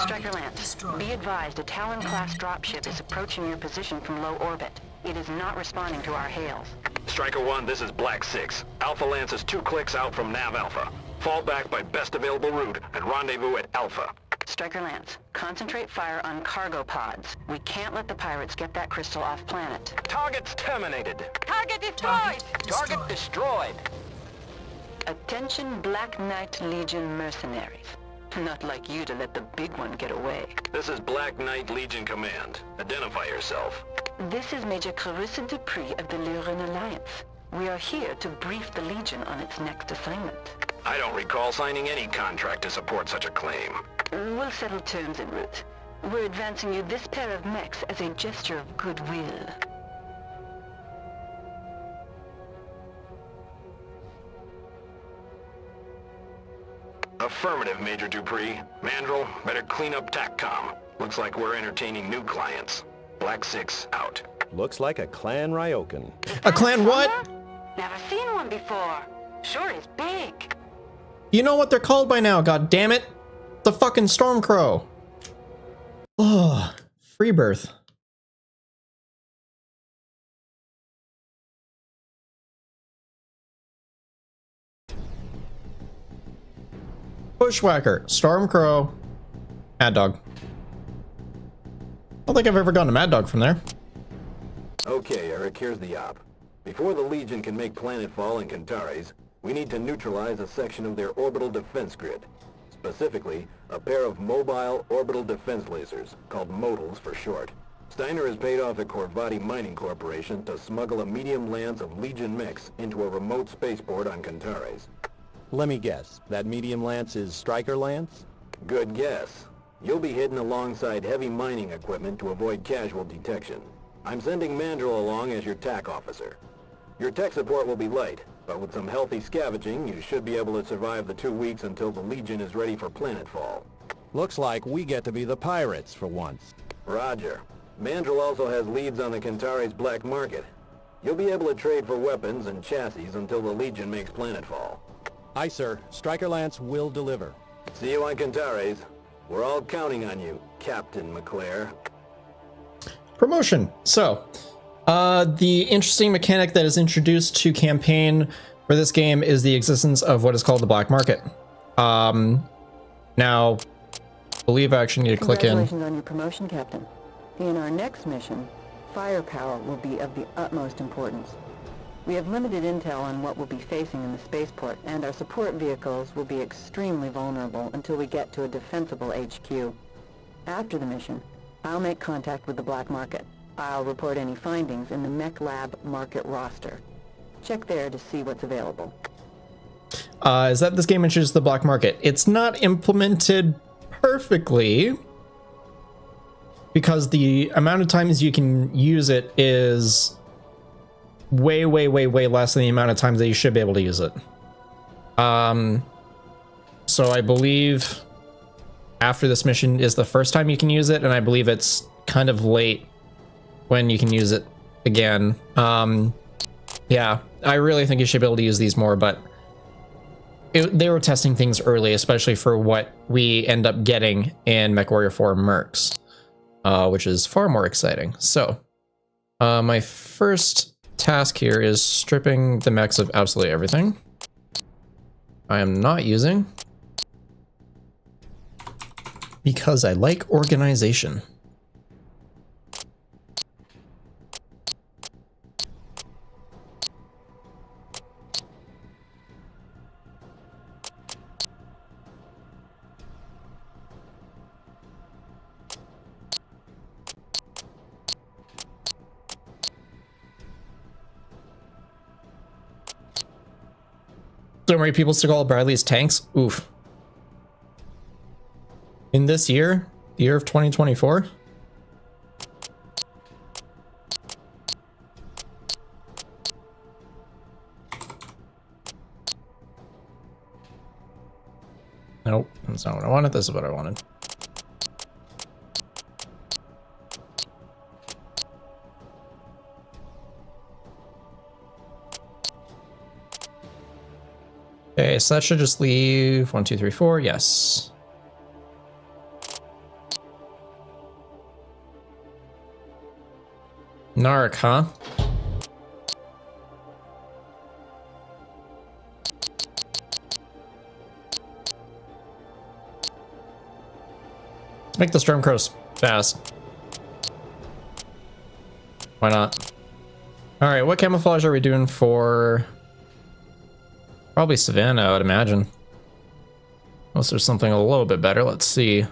Striker Lance, be advised a Talon-class dropship is approaching your position from low orbit. It is not responding to our hails. Striker 1, this is Black 6. Alpha Lance is 2 clicks out from Nav Alpha. Fall back by best available route and rendezvous at Alpha. Striker Lance, concentrate fire on cargo pods. We can't let the pirates get that crystal off planet. Target's terminated. Target destroyed! Target destroyed. Attention Black Knight Legion mercenaries. Not like you to let the big one get away. This is Black Knight Legion Command. Identify yourself. This is Major Clarissa Dupree of the Lyran Alliance. We are here to brief the Legion on its next assignment. I don't recall signing any contract to support such a claim. We'll settle terms en route. We're advancing you this pair of mechs as a gesture of goodwill. Affirmative, Major Dupree. Mandrill, better clean up TACCOM. Looks like we're entertaining new clients. Black 6 out. Looks like a clan Ryokan. A clan what? Never seen one before. Sure is big. You know what they're called by now, god damn it. The fucking Stormcrow. Ugh. Free birth. Bushwhacker, Stormcrow, Mad Dog. I don't think I've ever gone to Mad Dog from there. Okay, Eric, here's the op. Before the Legion can make planetfall in Cantares, we need to neutralize a section of their orbital defense grid. Specifically, a pair of mobile orbital defense lasers, called modals for short. Steiner has paid off the Corvati Mining Corporation to smuggle a medium lance of Legion mechs into a remote spaceport on Cantares. Let me guess, that medium lance is Striker Lance? Good guess. You'll be hidden alongside heavy mining equipment to avoid casual detection. I'm sending Mandrill along as your TAC officer. Your tech support will be light, but with some healthy scavenging, you should be able to survive the 2 weeks until the Legion is ready for planetfall. Looks like we get to be the pirates for once. Roger. Mandrill also has leads on the Cantares black market. You'll be able to trade for weapons and chassis until the Legion makes planetfall. Aye, sir. Striker Lance will deliver. See you on Cantares. We're all counting on you, Captain McClare. Promotion. So, the interesting mechanic that is introduced to campaign for this game is the existence of what is called the black market. Now, I believe I actually need to click in. Congratulations on your promotion, Captain. In our next mission, firepower will be of the utmost importance. We have limited intel on what we'll be facing in the spaceport, and our support vehicles will be extremely vulnerable until we get to a defensible HQ. After the mission, I'll make contact with the black market. I'll report any findings in the Mech Lab market roster. Check there to see what's available. Is that this game introduces the black market? It's not implemented perfectly because the amount of times you can use it is way less than the amount of times that you should be able to use it. So I believe after this mission is the first time you can use it, and I believe it's kind of late when you can use it again. Yeah, I really think you should be able to use these more, but they were testing things early, especially for what we end up getting in MechWarrior 4 Mercs, which is far more exciting. So, my first task here is stripping the mechs of absolutely everything. I am not using because I like organization. So many people still call Bradley's tanks. Oof. In this year, the year of 2024. Nope, that's not what I wanted. This is what I wanted. Okay, so that should just leave 1, 2, 3, 4. Yes. Narc, huh? Let's make the Stormcrows fast. Why not? Alright, what camouflage are we doing for... Probably Savannah, I would imagine. Unless there's something a little bit better. Let's see.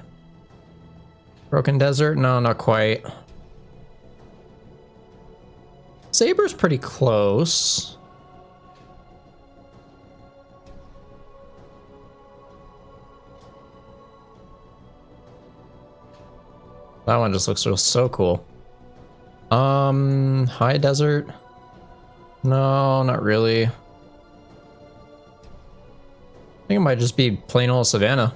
Broken Desert? No, not quite. Saber's pretty close. That one just looks so cool. High Desert? No, not really. I think it might just be plain old Savannah.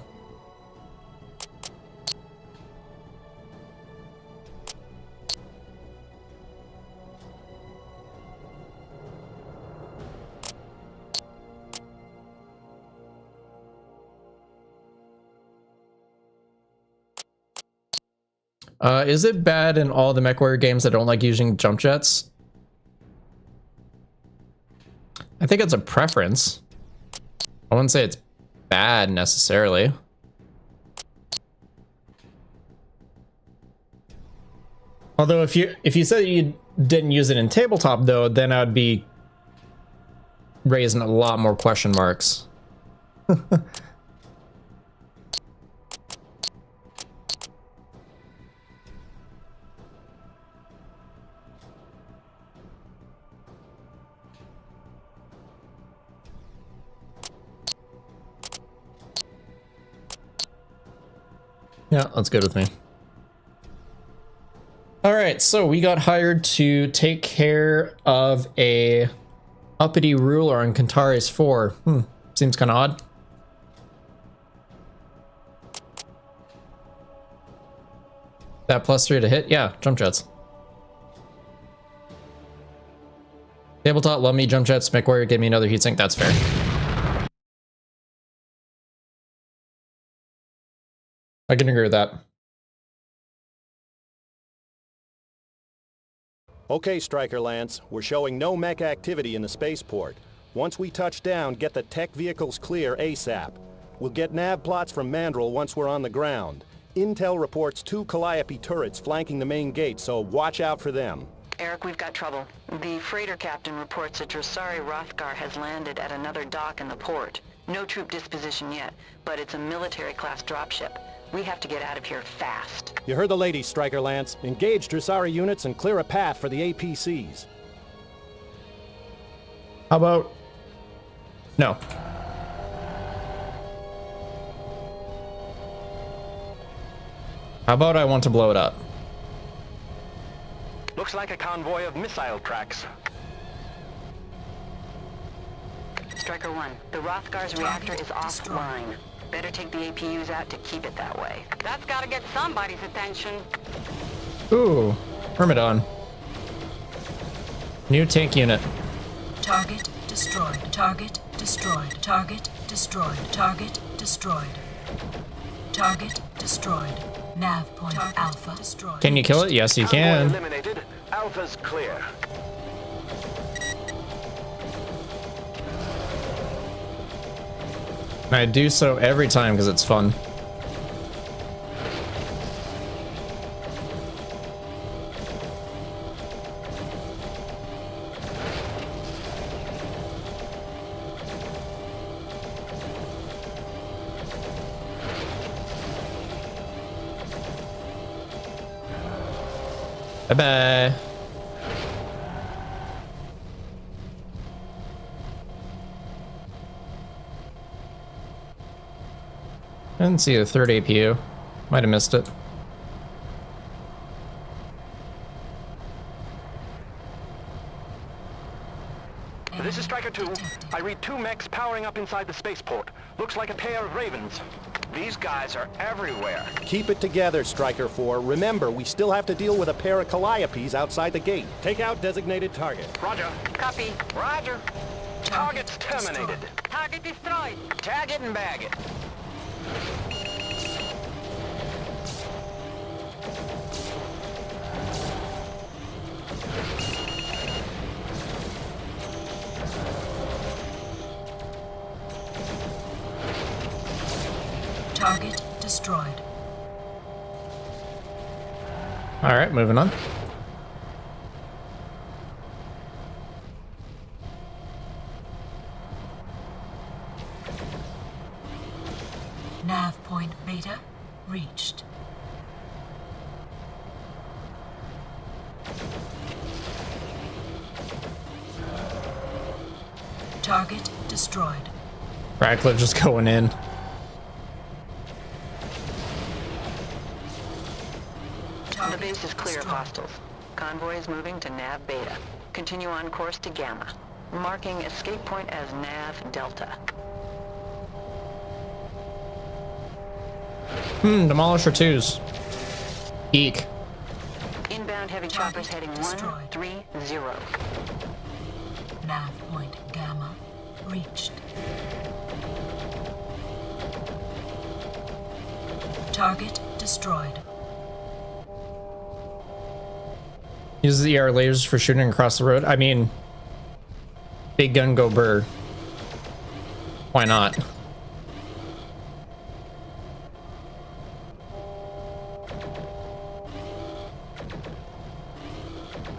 Is it bad in all the MechWarrior games that don't like using jump jets? I think it's a preference. I wouldn't say it's bad necessarily. Although if you said you didn't use it in tabletop though, then I'd be raising a lot more question marks. Yeah, that's good with me. All right, so we got hired to take care of a uppity ruler on Kantari's 4. Seems kind of odd. That +3 to hit? Yeah, jump jets. Tabletop, love me, jump jets, MechWarrior, give me another heatsink, that's fair. I can agree with that. Okay, Striker Lance, we're showing no mech activity in the spaceport. Once we touch down, get the tech vehicles clear ASAP. We'll get nav plots from Mandrill once we're on the ground. Intel reports 2 Calliope turrets flanking the main gate, so watch out for them. Eric, we've got trouble. The freighter captain reports that Drosari Rothgar has landed at another dock in the port. No troop disposition yet, but it's a military-class dropship. We have to get out of here fast. You heard the lady, Striker Lance. Engage Drosari units and clear a path for the APCs. How about... No. How about I want to blow it up? Looks like a convoy of missile tracks. Striker 1, the Rothgar's reactor is offline. Better take the APUs out to keep it that way. That's gotta get somebody's attention. Ooh, Myrmidon. New tank unit. Target destroyed. Target destroyed. Target destroyed. Target destroyed. Target destroyed. Nav point Alpha destroyed. Can you kill it? Yes, you Convoy can. eliminated. Alpha's clear. And I do so every time because it's fun. Bye-bye. I didn't see the third APU. Might have missed it. This is Striker Striker 2, I read 2 mechs powering up inside the spaceport. Looks like a pair of Ravens. These guys are everywhere. Keep it together, Striker 4. Remember, we still have to deal with a pair of Calliopes outside the gate. Take out designated target. Roger. Copy. Roger. Target's terminated. Target destroyed. Tag it and bag it. Target destroyed. All right, moving on. Nav point beta reached. Target destroyed. Radcliffe just going in. The base is clear of hostiles. Convoy is moving to Nav Beta. Continue on course to Gamma. Marking escape point as Nav Delta. Demolisher 2s. Eek. Inbound heavy choppers heading destroyed. 130. Nav point Gamma reached. Target destroyed. Use the ER lasers for shooting across the road. I mean, big gun go burr. Why not?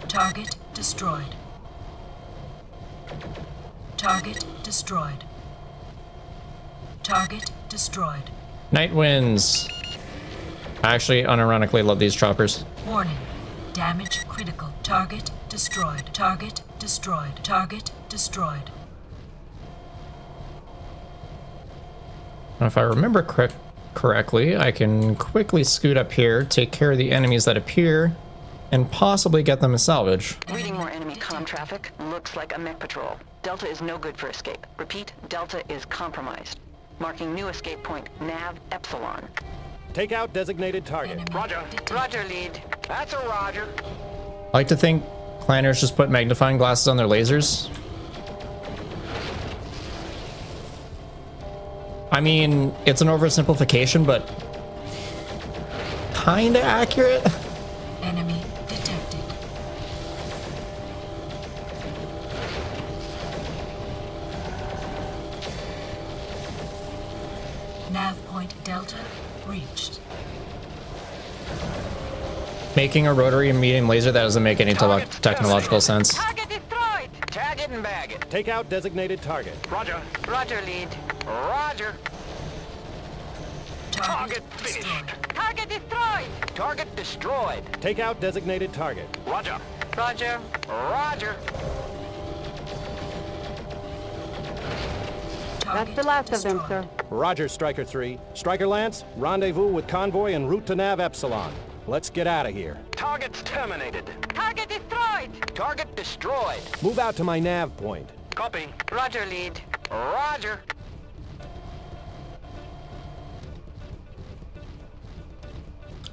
Target destroyed. Target destroyed. Target destroyed. Night winds. I actually unironically love these choppers. Warning. Damage critical. Target destroyed. Target destroyed. Target destroyed. And if I remember correctly, I can quickly scoot up here, take care of the enemies that appear, and possibly get them a salvage. Reading more enemy comm traffic. Looks like a mech patrol. Delta is no good for escape. Repeat, Delta is compromised. Marking new escape point, Nav Epsilon. Take out designated target. Enemy Roger. detected. Roger, lead. That's a Roger. I like to think planners just put magnifying glasses on their lasers. I mean, it's an oversimplification, but kinda accurate. Enemy detected. Nav point Delta reached. Making a rotary and medium laser, that doesn't make any technological sense. Target destroyed. Tag it and bag it. Take out designated target. Roger. Roger, lead. Roger. Target Target finished. destroyed. Target destroyed. Target destroyed. Take out designated target. Roger. Roger. Roger. That's the last of them, sir. Roger, Striker 3. Striker Lance, rendezvous with convoy en route to Nav Epsilon. Let's get out of here. Target's terminated. Target destroyed. Target destroyed. Move out to my nav point. Copy. Roger, lead. Roger.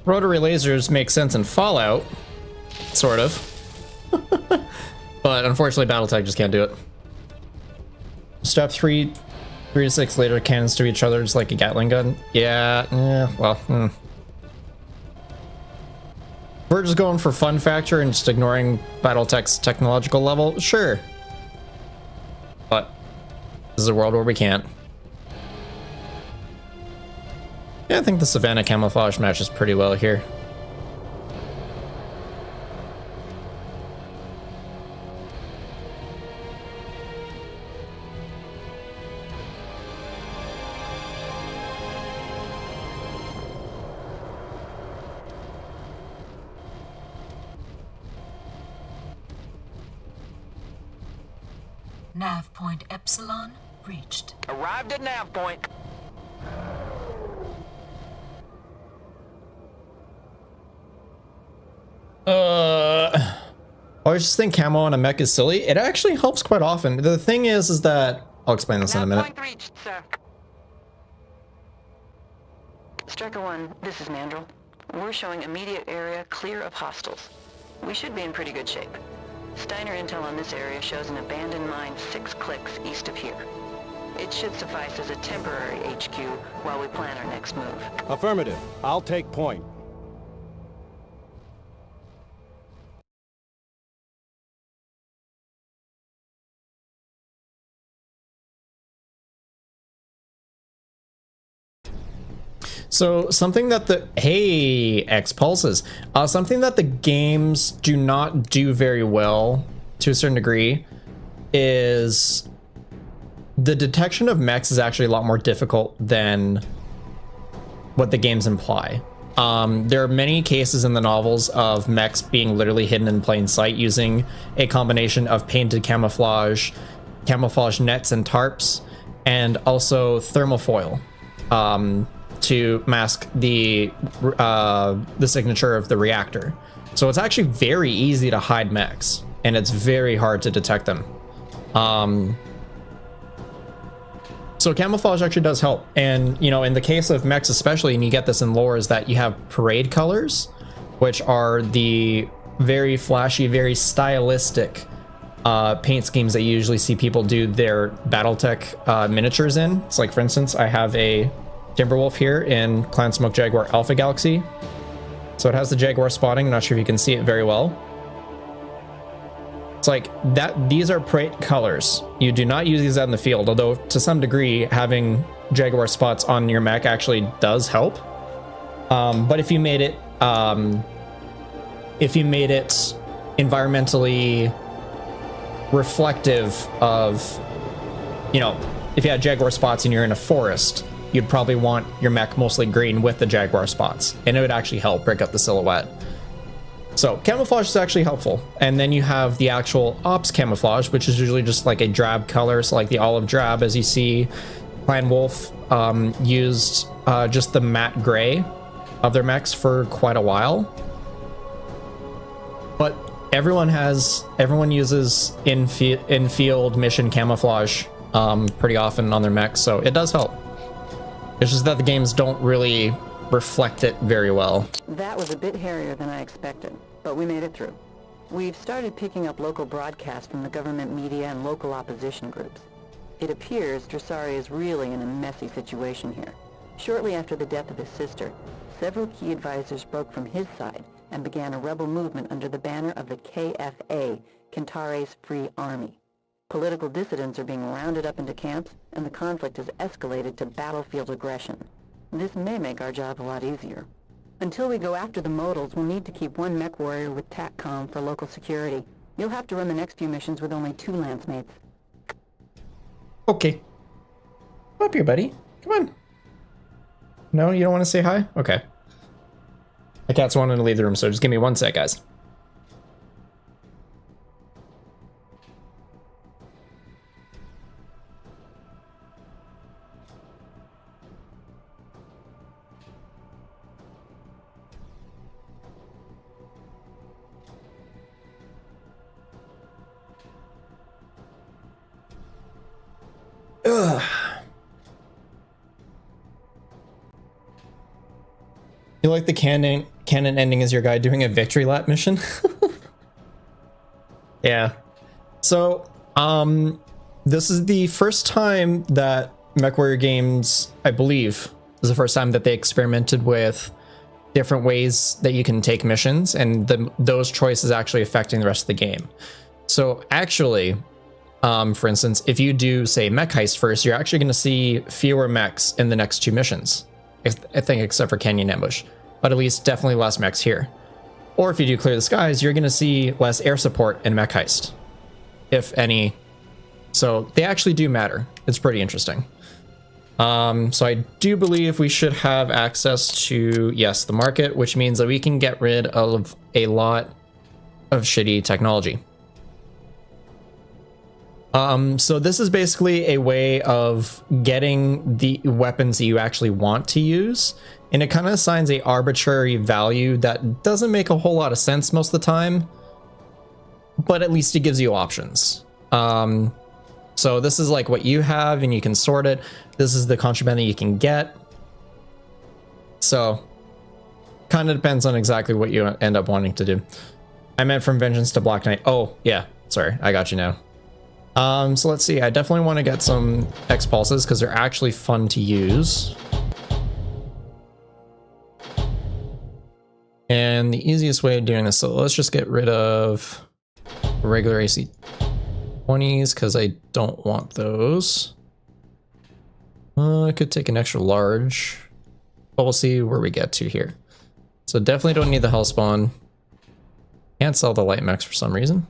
Rotary lasers make sense in Fallout, sort of. But unfortunately, Battletech just can't do it. Step 3 to 6 laser cannons to each other, just like a Gatling gun. Yeah, well, We're just going for fun factor and just ignoring Battletech's technological level? Sure. But this is a world where we can't. Yeah, I think the Savannah camouflage matches pretty well here. Nav point Epsilon reached. Arrived at nav point. Always always just think camo on a mech is silly. It actually helps quite often. The thing is that I'll explain this in a minute. Point reached, sir. Striker 1, this is Mandrel. We're showing immediate area clear of hostiles. We should be in pretty good shape. Steiner intel on this area shows an abandoned mine 6 clicks east of here. It should suffice as a temporary HQ while we plan our next move. Affirmative. I'll take point. So something that the X pulses, something that the games do not do very well to a certain degree is the detection of mechs is actually a lot more difficult than what the games imply. There are many cases in the novels of mechs being literally hidden in plain sight using a combination of painted camouflage, camouflage nets and tarps, and also thermal foil. To mask the signature of the reactor. So it's actually very easy to hide mechs, and it's very hard to detect them. So camouflage actually does help. And, you know, in the case of mechs especially, and you get this in lore, is that you have parade colors, which are the very flashy, very stylistic paint schemes that you usually see people do their Battletech miniatures in. It's like, for instance, I have a Timberwolf here in Clan Smoke Jaguar Alpha Galaxy. So it has the Jaguar spotting. I'm not sure if you can see it very well. It's like that. These are parade colors. You do not use these out in the field, although to some degree having Jaguar spots on your mech actually does help. But if you made it environmentally reflective of, you know, if you had Jaguar spots and you're in a forest, you'd probably want your mech mostly green with the Jaguar spots, and it would actually help break up the silhouette. So camouflage is actually helpful. And then you have the actual ops camouflage, which is usually just like a drab color, so like the olive drab, as you see Clan Wolf used just the matte gray of their mechs for quite a while. But everyone uses in-field mission camouflage pretty often on their mechs, so it does help. It's just that the games don't really reflect it very well. That was a bit hairier than I expected, but we made it through. We've started picking up local broadcasts from the government media and local opposition groups. It appears Dressari is really in a messy situation here. Shortly after the death of his sister, several key advisors broke from his side and began a rebel movement under the banner of the KFA, Kentare's Free Army. Political dissidents are being rounded up into camps, and the conflict has escalated to battlefield aggression. This may make our job a lot easier. Until we go after the modals, we'll need to keep one MechWarrior with TACCOM for local security. You'll have to run the next few missions with only 2 lance mates. Okay. Come up here, buddy. Come on. No, you don't want to say hi? Okay. The cat's wanting to leave the room, so just give me 1 sec, guys. Ugh. You like the canon ending as your guy doing a victory lap mission? Yeah. So, this is the first time that MechWarrior games, I believe, is the first time that they experimented with different ways that you can take missions, and those choices actually affecting the rest of the game. So actually, for instance, if you do, say, mech heist first, you're actually going to see fewer mechs in the next 2 missions. I think except for Canyon Ambush, but at least definitely less mechs here. Or if you do Clear the Skies, you're going to see less air support in mech heist, if any. So they actually do matter. It's pretty interesting. So I do believe we should have access to, yes, the market, which means that we can get rid of a lot of shitty technology. So this is basically a way of getting the weapons that you actually want to use, and it kind of assigns a arbitrary value that doesn't make a whole lot of sense most of the time. but at least it gives you options. So this is like what you have and you can sort it. This is the contraband that you can get. So kind of depends on exactly what you end up wanting to do. I meant from Vengeance to Black Knight. Oh, yeah. Sorry, I got you now. So let's see. I definitely want to get some X-Pulses because they're actually fun to use. And the easiest way of doing this, so let's just get rid of regular AC-20s because I don't want those. I could take an extra large, but we'll see where we get to here. So definitely don't need the Hellspawn. Can't sell the light mechs for some reason.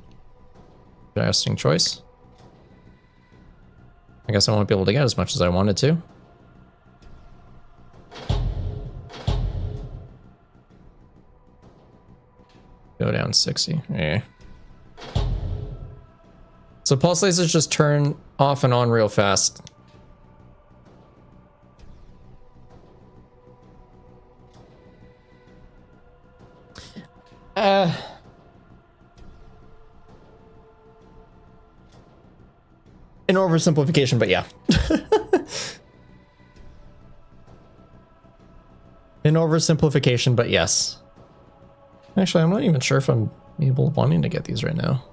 Interesting choice. I guess I won't be able to get as much as I wanted to. Go down 60. Yeah. So pulse lasers just turn off and on real fast. An oversimplification, but yeah. An oversimplification, but yes. Actually, I'm not even sure if I'm wanting to get these right now.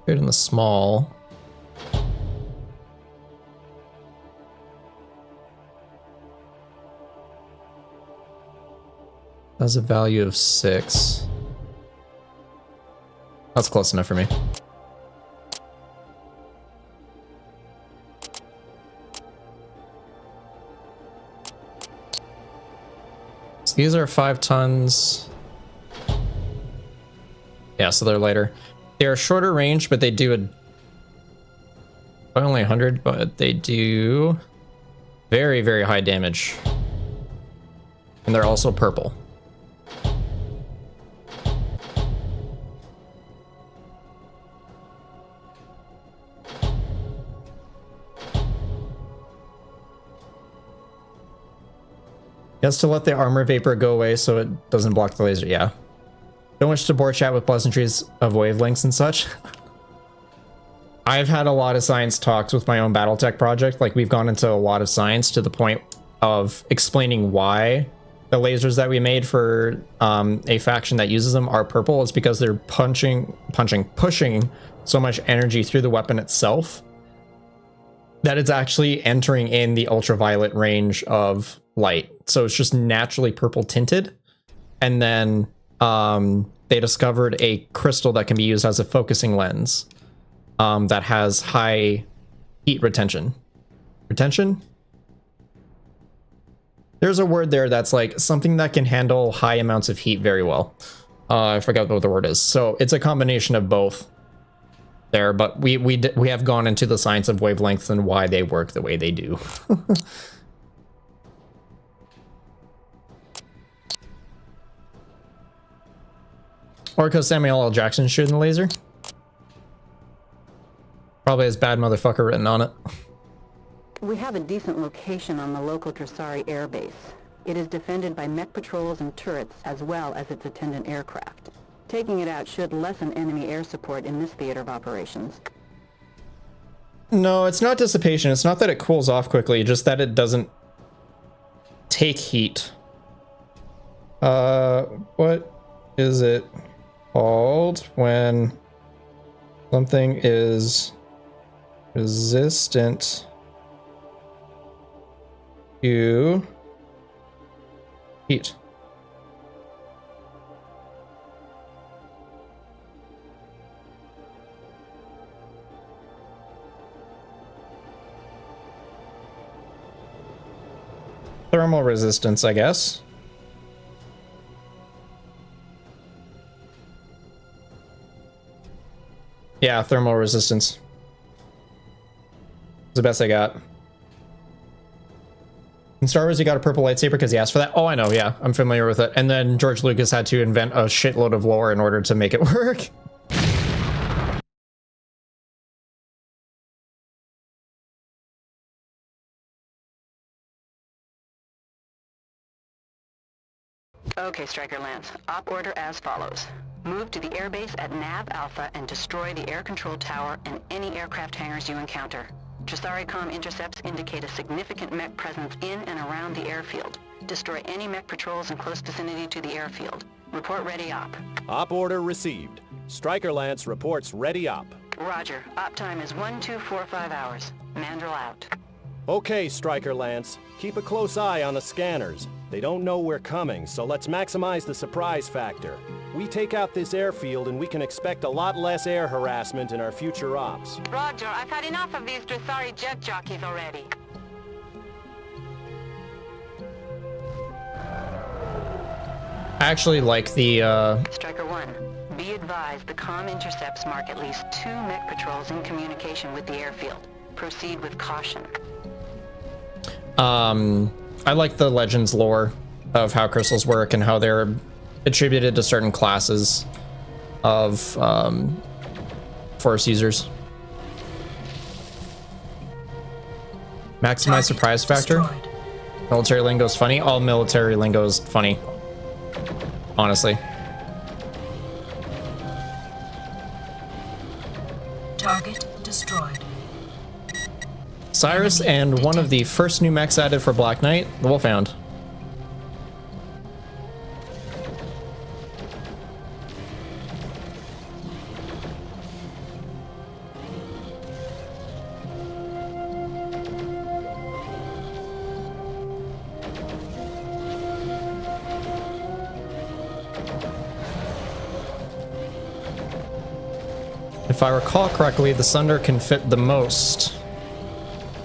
Good in the small. That's a value of 6. That's close enough for me. So these are 5 tons. Yeah, so they're lighter. They're shorter range, but they do only 100, but they do very, very high damage. And they're also purple. He has to let the armor vapor go away so it doesn't block the laser. Yeah. Don't wish to bore chat with pleasantries of wavelengths and such. I've had a lot of science talks with my own Battletech project. Like, we've gone into a lot of science to the point of explaining why the lasers that we made for a faction that uses them are purple. It's because they're pushing so much energy through the weapon itself that it's actually entering in the ultraviolet range of light. So it's just naturally purple tinted. And then they discovered a crystal that can be used as a focusing lens that has high heat retention. Retention? There's a word there that's like something that can handle high amounts of heat very well. I forgot what the word is. So it's a combination of both there, but we have gone into the science of wavelengths and why they work the way they do. Or because Samuel L. Jackson's shooting the laser. Probably has bad motherfucker written on it. We have a decent location on the local Dressari airbase. It is defended by mech patrols and turrets, as well as its attendant aircraft. Taking it out should lessen enemy air support in this theater of operations. No, it's not dissipation. It's not that it cools off quickly, just that it doesn't take heat. What is it called when something is resistant to heat? Thermal resistance, I guess. Yeah, thermal resistance. It's the best I got. In Star Wars, you got a purple lightsaber because he asked for that. Oh, I know, yeah. I'm familiar with it. And then George Lucas had to invent a shitload of lore in order to make it work. Okay, Striker Lance. Op order as follows. Move to the airbase at Nav Alpha and destroy the air control tower and any aircraft hangars you encounter. Trisaricom intercepts indicate a significant mech presence in and around the airfield. Destroy any mech patrols in close vicinity to the airfield. Report ready op. Op order received. Striker Lance reports ready op. Roger. Op time is 1245 hours. Mandrill out. Okay, Striker Lance. Keep a close eye on the scanners. They don't know we're coming, so let's maximize the surprise factor. We take out this airfield and we can expect a lot less air harassment in our future ops. Roger. I've had enough of these Dressari jet jockeys already. I actually like the, Striker 1, be advised the comm intercepts mark at least 2 mech patrols in communication with the airfield. Proceed with caution. I like the Legends lore of how crystals work and how they're attributed to certain classes of Force users. Maximize surprise factor. Military lingo is funny. All military lingo is funny. Honestly. Target destroyed. Cyrus and one of the first new mechs added for Black Knight, the Wolfhound. If I recall correctly, the Sunder can fit the most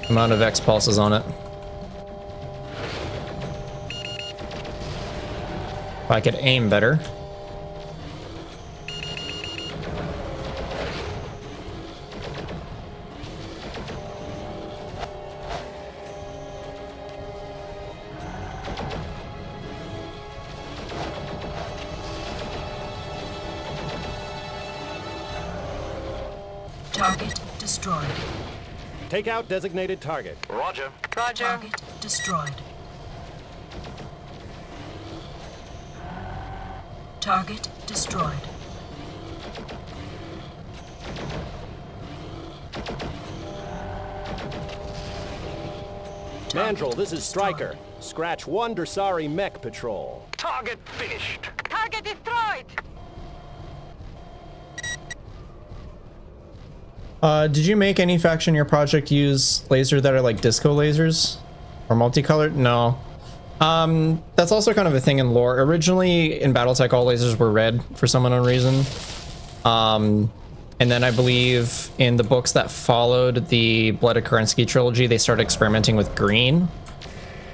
amount of X pulses on it. If I could aim better. Target destroyed. Take out designated target. Roger. Roger. Target destroyed. Target destroyed. Mandrill, this is Striker. Scratch 1 Dressari mech patrol. Target finished. Target destroyed! Did you make any faction in your project use lasers that are like disco lasers? Or multicolored? No. That's also kind of a thing in lore. Originally, in Battletech, all lasers were red for some unknown reason. And then I believe in the books that followed the Blooded Kerensky trilogy, they started experimenting with green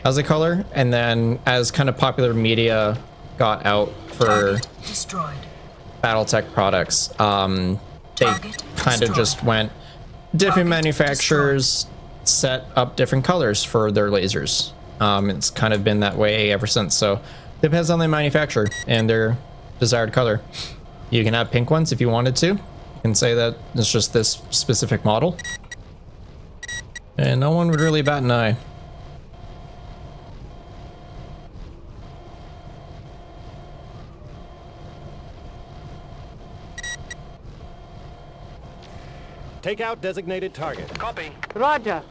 as a color. And then as kind of popular media got out for Battletech products, they kind of just went, different manufacturers set up different colors for their lasers. It's kind of been that way ever since. So depends on the manufacturer and their desired color. You can have pink ones if you wanted to. You can say that it's just this specific model. And no one would really bat an eye. Take out designated target. Copy. Roger.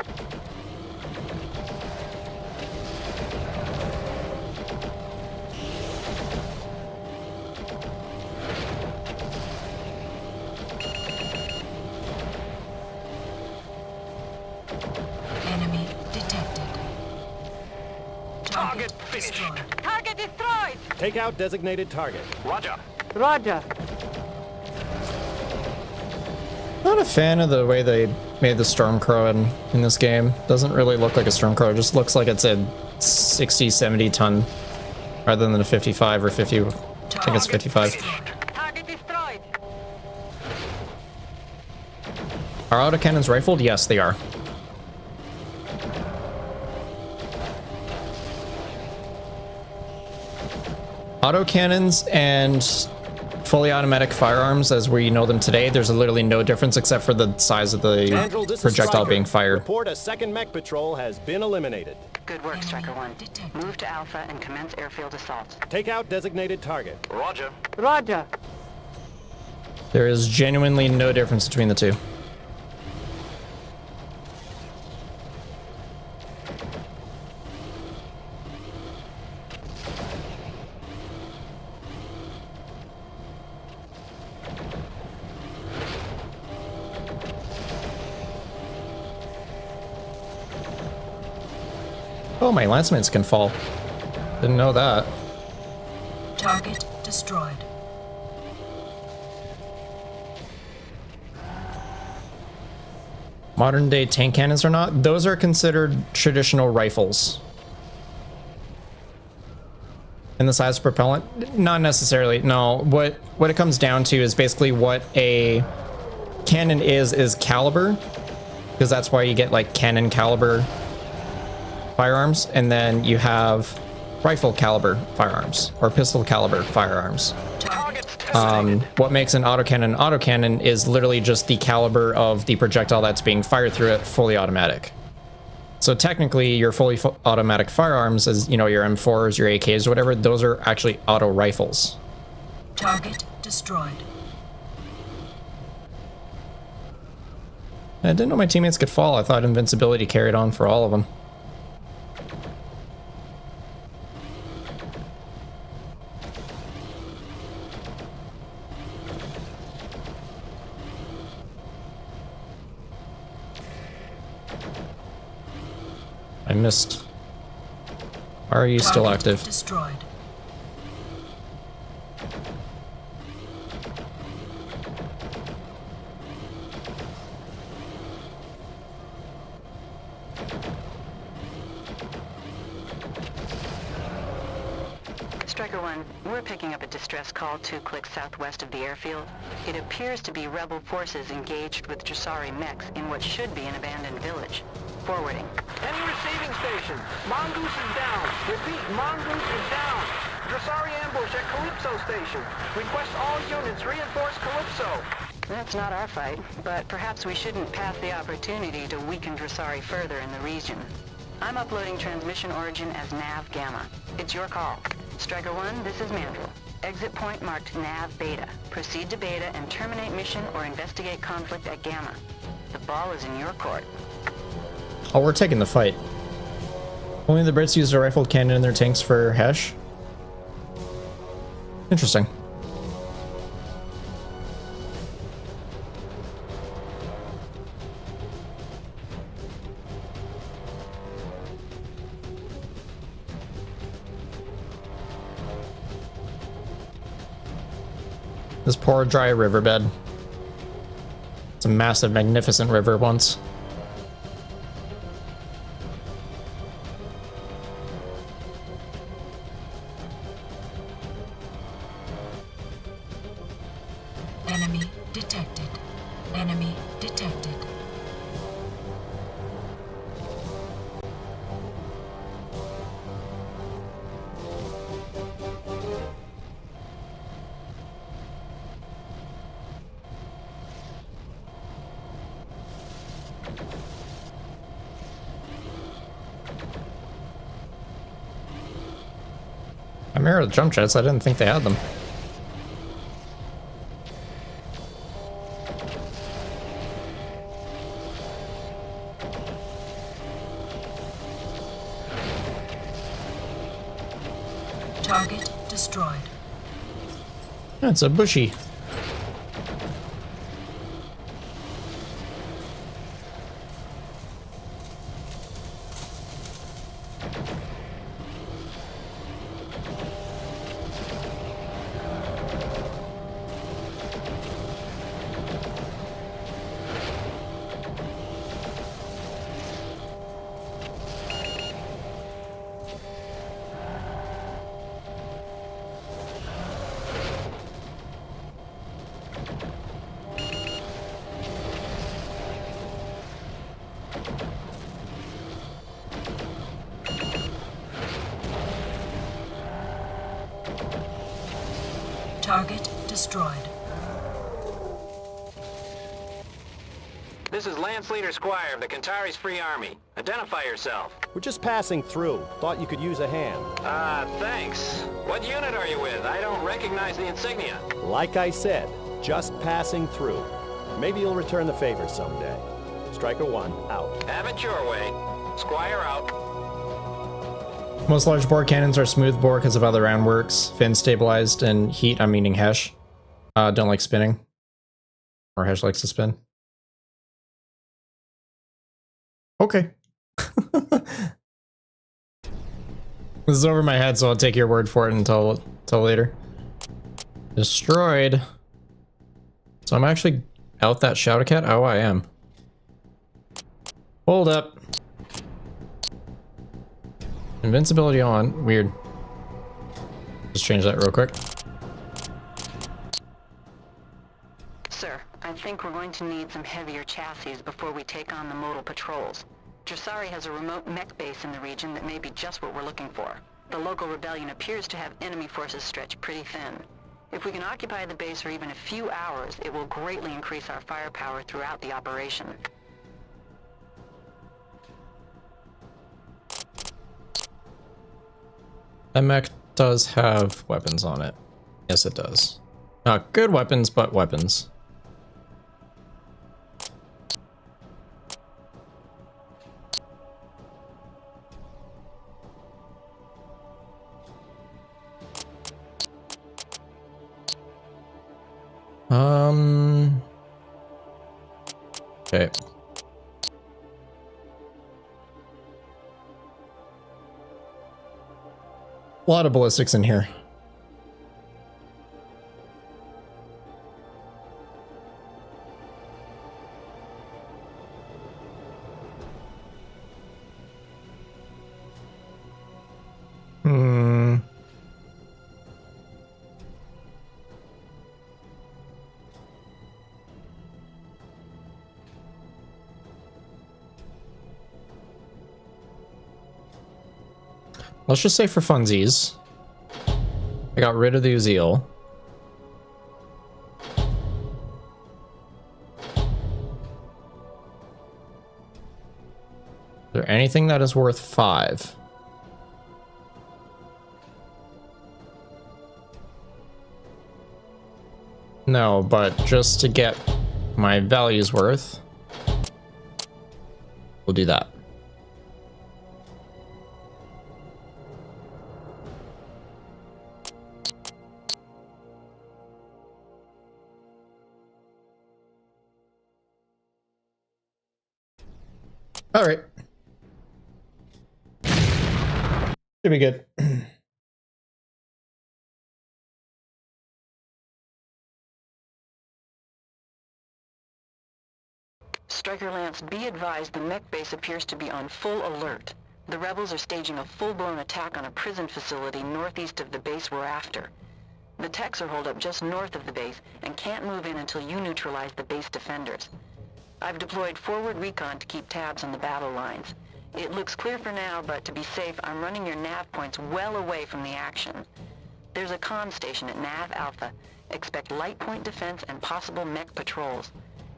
Enemy detected. Target finished. Target destroyed! Take out designated target. Roger. Roger. Not a fan of the way they made the Stormcrow in this game. Doesn't really look like a Stormcrow. It just looks like it's a 60, 70 ton rather than a 55 or 50. I think it's 55. Target destroyed! Are autocannons rifled? Yes, they are. Autocannons and fully automatic firearms as we know them today, there's literally no difference except for the size of the projectile being fired. Report a second mech patrol has been eliminated. Good work, Striker 1. Move to Alpha and commence airfield assault. Take out designated target. Roger. Roger. There is genuinely no difference between the two. Oh, my lancemates can fall. Didn't know that. Target destroyed. Modern day tank cannons or not, those are considered traditional rifles. In the size of propellant? Not necessarily, no. What it comes down to is basically what a cannon is caliber, because that's why you get like cannon caliber firearms, and then you have rifle caliber firearms or pistol caliber firearms. What makes an autocannon is literally just the caliber of the projectile that's being fired through it, fully automatic. So technically your fully automatic firearms, as you know, your M4s, your AKs, or whatever, those are actually auto rifles. Target destroyed. I didn't know my teammates could fall. I thought invincibility carried on for all of them. I missed. Why are you still active? Destroyed. Striker 1, we're picking up a distress call 2 clicks southwest of the airfield. It appears to be rebel forces engaged with Dressari mechs in what should be an abandoned village. Forwarding. Any receiving station. Mongoose is down. Repeat, Mongoose is down. Dressari ambush at Calypso station. Request all units reinforce Calypso. That's not our fight, but perhaps we shouldn't pass the opportunity to weaken Dressari further in the region. I'm uploading transmission origin as Nav Gamma. It's your call. Striker 1, this is Mandrill. Exit point marked Nav Beta. Proceed to Beta and terminate mission or investigate conflict at Gamma. The ball is in your court. Oh, we're taking the fight. Only the Brits used a rifled cannon in their tanks for Hesh. Interesting. This poor dry riverbed. It's a massive, magnificent river once. Enemy detected. Enemy detected. I mirrored the jump jets. I didn't think they had them. Target destroyed. That's a bushy. Target destroyed. This is Lance Leader Squire of the Kantari's Free Army. Identify yourself. We're just passing through. Thought you could use a hand. Thanks. What unit are you with? I don't recognize the insignia. Like I said, Just passing through. Maybe you'll return the favor someday. Striker 1, out. Have it your way. Squire out. Most large bore cannons are smooth bore because of how the round works. Fin stabilized, and heat, I'm meaning Hesh. Don't like spinning. Or Hesh likes to spin. Okay. This is over my head, so I'll take your word for it until later. Destroyed. So I'm actually out that Shadow Cat? Oh, I am. Hold up. Invincibility on. Weird. Just change that real quick. Sir, I think we're going to need some heavier chassis before we take on the modal patrols. Drosari has a remote mech base in the region that may be just what we're looking for. The local rebellion appears to have enemy forces stretched pretty thin. If we can occupy the base for even a few hours, it will greatly increase our firepower throughout the operation. That mech does have weapons on it. Yes, it does. Not good weapons, but weapons. Okay. A lot of ballistics in here. Let's just say for funsies, I got rid of the Uziel. Is there anything that is worth 5? No, but just to get my values worth, we'll do that. All right. Should be good. Striker Lance, be advised the mech base appears to be on full alert. The rebels are staging a full-blown attack on a prison facility northeast of the base we're after. The techs are holed up just north of the base and can't move in until you neutralize the base defenders. I've deployed forward recon to keep tabs on the battle lines. It looks clear for now, but to be safe, I'm running your nav points well away from the action. There's a comm station at Nav Alpha. Expect light point defense and possible mech patrols.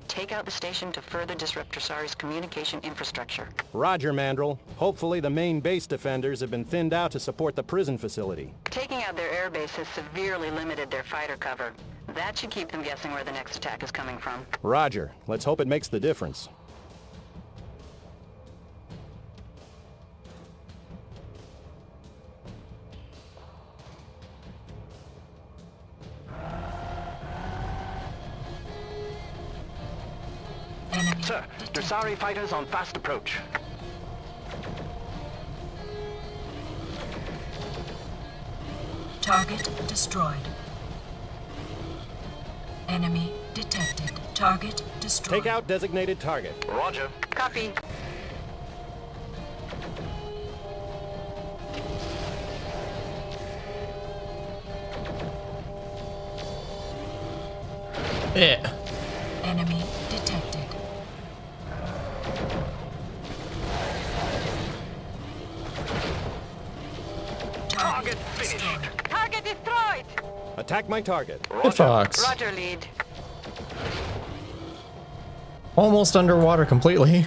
Take out the station to further disrupt Drosari's communication infrastructure. Roger, Mandrel. Hopefully the main base defenders have been thinned out to support the prison facility. Taking out their airbase has severely limited their fighter cover. That should keep them guessing where the next attack is coming from. Roger. Let's hope it makes the difference. Sir, Drosari fighters on fast approach. Target destroyed. Enemy detected. Target destroyed. Take out designated target. Roger. Copy. Yeah. Enemy detected. Target finished. Target destroyed! Attack my target. Good fox. Roger, lead. Almost underwater completely.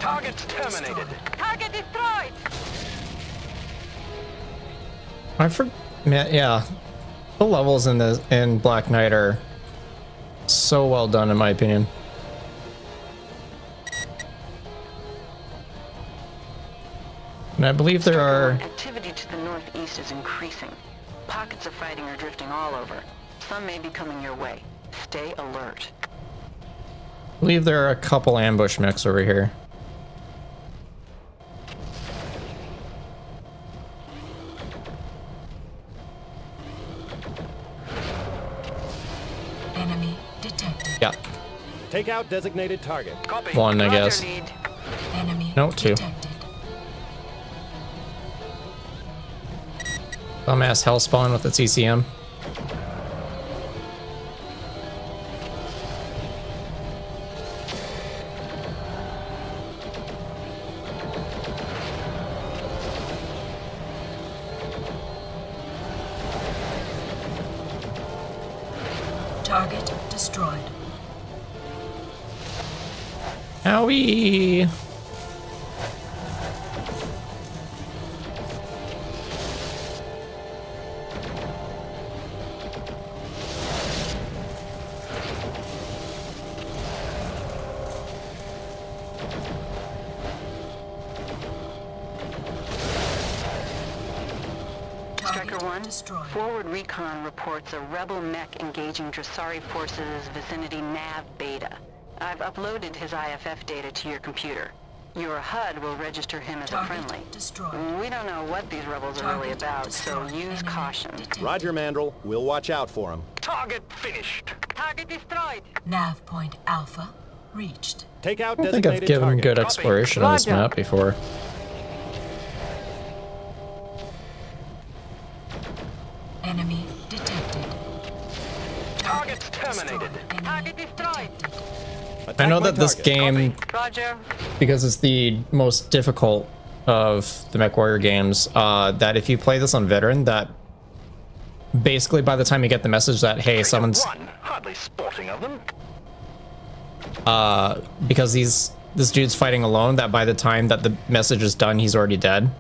Target's terminated. Target destroyed! Yeah. The levels in Black Knight are so well done, in my opinion. And I believe there are... Activity to the northeast is increasing. Pockets of fighting are drifting all over. Some may be coming your way. Stay alert. I believe there are a couple ambush mechs over here. Enemy detected. Yeah. Take out designated target. Copy. One, I guess. Lead. Enemy No, two. detected. Dumbass Hellspawn with its ECM. Target destroyed. Owie! Striker 1, destroyed. forward recon reports a rebel mech engaging Dressari forces vicinity nav beta. I've uploaded his IFF data to your computer. Your HUD will register him as a Target friendly. destroyed. We don't know what these rebels are really Target about, so destroyed. use Enemy caution. detected. Roger, Mandrel. We'll watch out for him. Target finished. Target destroyed! Nav point Alpha reached. Take out I don't think I've designated given target. good exploration on this map before. Enemy detected. Target's terminated. Enemy Target destroyed! detected. Attack I know my that this target. game, Roger. because it's the most difficult of the MechWarrior games, that if you play this on veteran, that basically by the time you get the message that, hey, someone's... One. Hardly sporting of them. because this dude's fighting alone, that by the time that the message is done, he's already dead.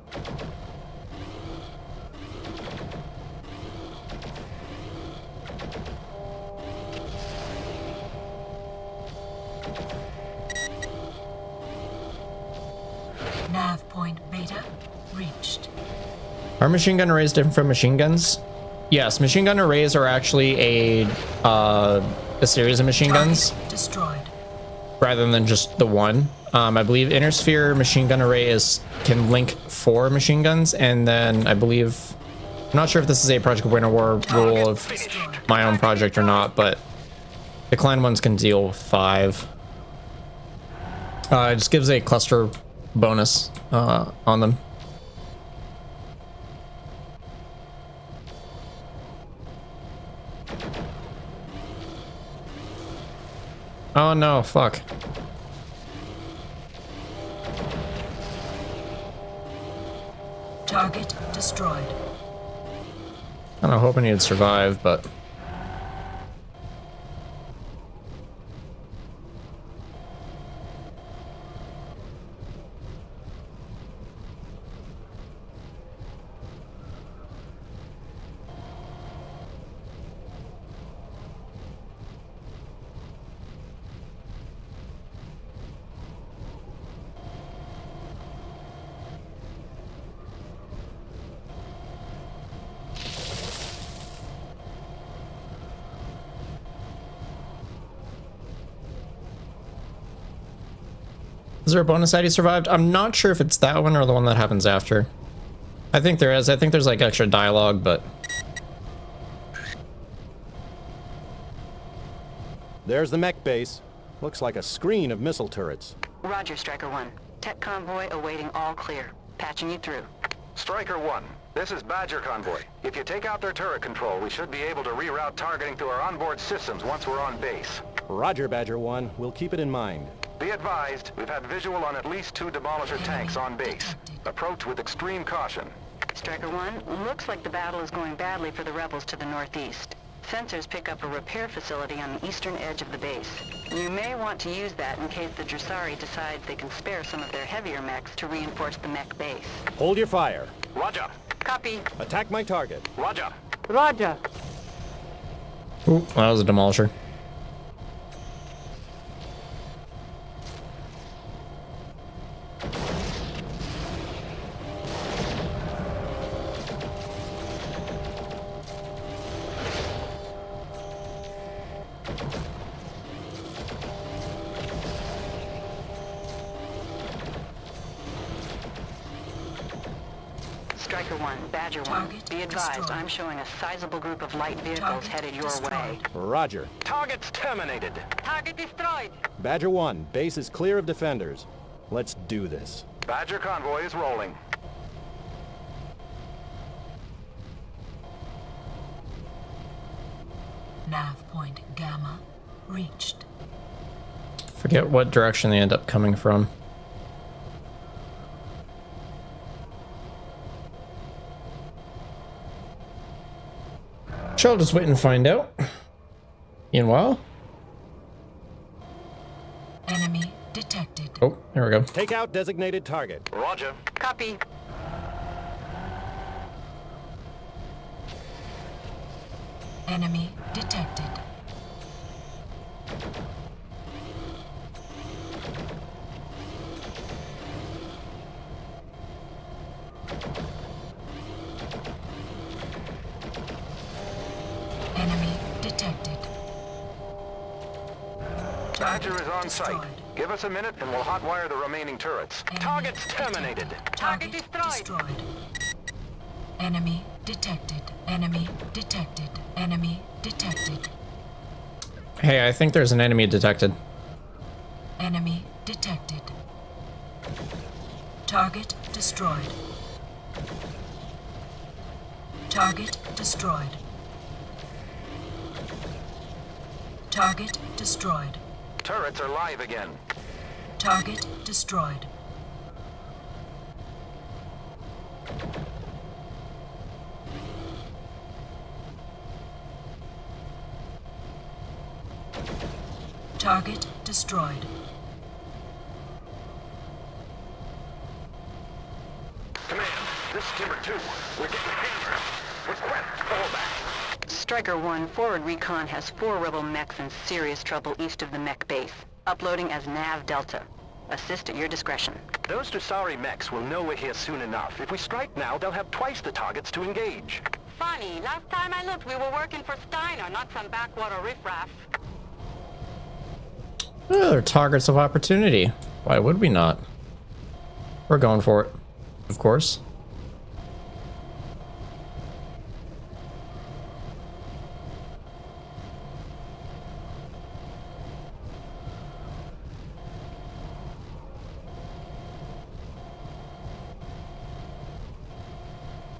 Nav point Beta reached. Are machine gun arrays different from machine guns? Yes, machine gun arrays are actually a series of machine guns Target destroyed. rather than just the one. I believe Inner Sphere machine gun array can link 4 machine guns, and then I believe, I'm not sure if this is a Project Winter War rule of my own project or not, but the clan ones can deal with 5. It just gives a cluster bonus on them. Oh no, fuck. Target destroyed. I'm hoping he'd survive, but... Is there a bonus that he survived? I'm not sure if it's that one or the one that happens after. I think there is. I think there's like extra dialogue, but... There's the mech base. Looks like a screen of missile turrets. Roger, Striker 1. Tech convoy awaiting all clear. Patching you through. Striker 1, this is Badger Convoy. If you take out their turret control, we should be able to reroute targeting through our onboard systems once we're on base. Roger, Badger 1. We'll keep it in mind. Be advised, we've had visual on at least 2 Demolisher tanks on base. Approach with extreme caution. Striker 1, looks like the battle is going badly for the rebels to the northeast. Sensors pick up a repair facility on the eastern edge of the base. You may want to use that in case the Drusari decide they can spare some of their heavier mechs to reinforce the mech base. Hold your fire. Roger. Copy. Attack my target. Roger. Roger. Ooh, that was a demolisher. Striker 1, Badger 1. Target Be advised, destroyed. I'm showing a sizable group of light vehicles Target headed your destroyed. way. Roger. Target's terminated. Target destroyed. Badger 1, base is clear of defenders. Let's do this. Badger convoy is rolling. Nav point Gamma reached. Forget what direction they end up coming from. Shall just wait and find out. Meanwhile. Enemy detected. Oh, there we go. Take out designated target. Roger. Copy. Enemy detected. Enemy detected. Badger is on Destroyed. site. Give us a minute and we'll hotwire the remaining turrets. Enemy Target's detected. terminated. Target destroyed. Enemy detected. Enemy detected. Enemy detected. Hey, I think there's an enemy detected. Enemy detected. Target destroyed. Target destroyed. Target destroyed. Turrets are live again. Target destroyed. Target destroyed. Command, this is Timber 2. We're getting hammered. Request fallback. Striker 1, forward recon has 4 rebel mechs in serious trouble east of the mech base. Uploading as Nav Delta. Assist at your discretion. Those Drusari mechs will know we're here soon enough. If we strike now, they'll have twice the targets to engage. Funny, last time I looked, we were working for Steiner, not some backwater riffraff. Oh, they're targets of opportunity. Why would we not? We're going for it, of course.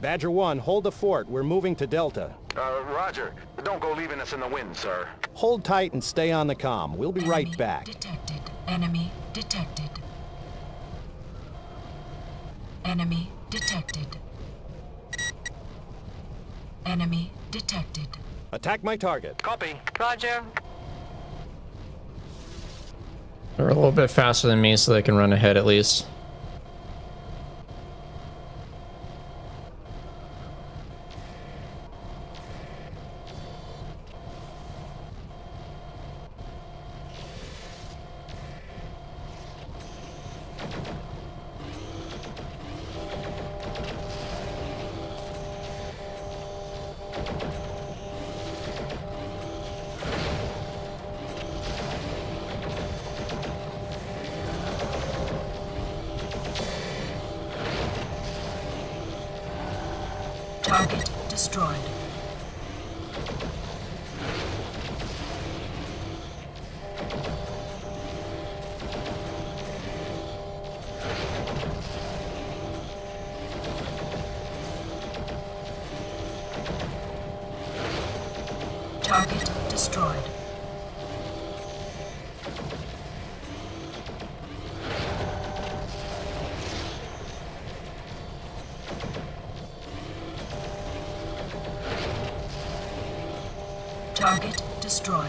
Badger 1, hold the fort. We're moving to Delta. Roger. Don't go leaving us in the wind, sir. Hold tight and stay on the comm. We'll be right Enemy back. Detected. Enemy detected. Enemy detected. Enemy detected. Attack my target. Copy. Roger. They're a little bit faster than me, so they can run ahead at least. Target destroyed. Target destroyed. Target destroyed.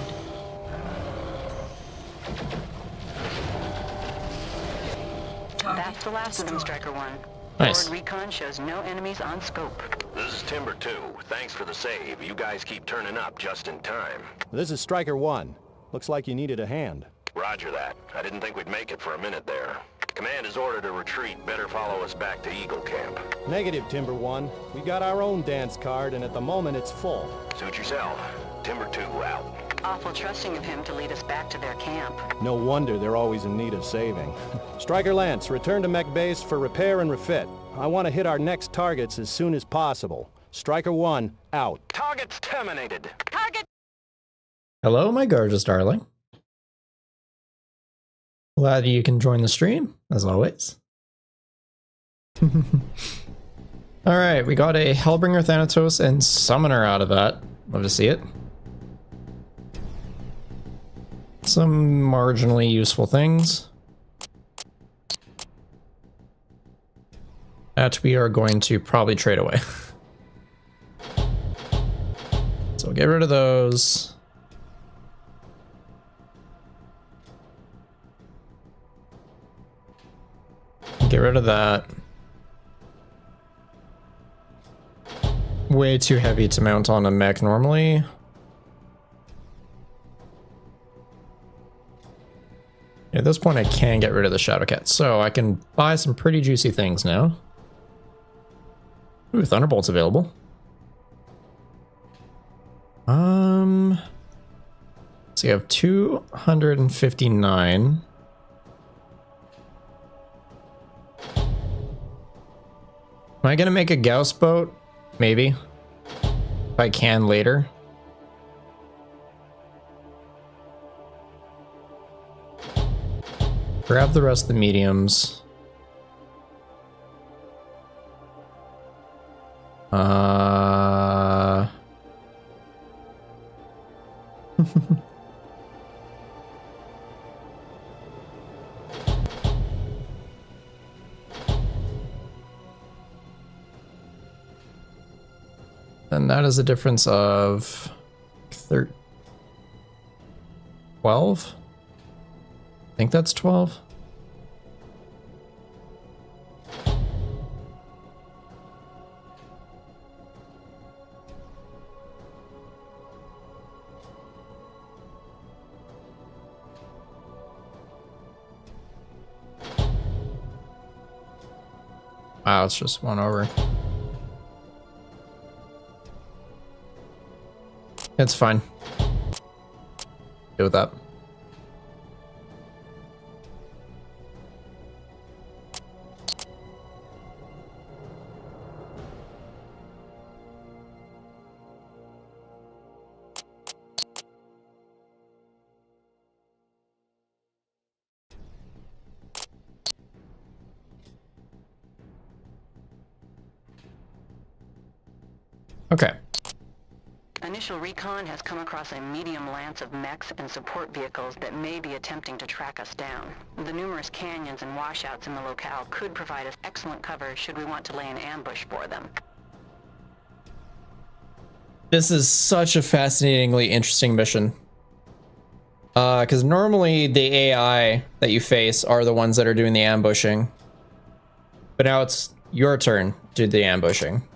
That's the last of them, Striker 1. Nice. Forward recon shows no enemies on scope. This is Timber 2. Thanks for the save. You guys keep turning up just in time. This is Striker 1. Looks like you needed a hand. Roger that. I didn't think we'd make it for a minute there. Command has ordered a retreat. Better follow us back to Eagle Camp. Negative, Timber 1. We got our own dance card, and at the moment it's full. Suit yourself. Timber 2 out. Awful trusting of him to lead us back to their camp. No wonder they're always in need of saving. Striker Lance, return to mech base for repair and refit. I want to hit our next targets as soon as possible. Striker 1, out. Target's terminated. Target! Hello, my gorgeous darling. Glad you can join the stream, as always. Alright, we got a Hellbringer Thanatos and Summoner out of that. Love to see it. Some marginally useful things that we are going to probably trade away. So get rid of those. Get rid of that. Way too heavy to mount on a mech normally. At this point I can get rid of the Shadowcat, so I can buy some pretty juicy things now. Ooh, Thunderbolt's available. So you have 259. Am I gonna make a Gauss boat? Maybe. If I can later. Grab the rest of the mediums. And that is a difference of 12? I think that's 12. Wow, it's just one over. It's fine. Deal with that. Okay. Initial recon has come across a medium lance of mechs and support vehicles that may be attempting to track us down. The numerous canyons and washouts in the locale could provide us excellent cover should we want to lay an ambush for them. This is such a fascinatingly interesting mission. Because normally the AI that you face are the ones that are doing the ambushing. But now it's your turn to do the ambushing.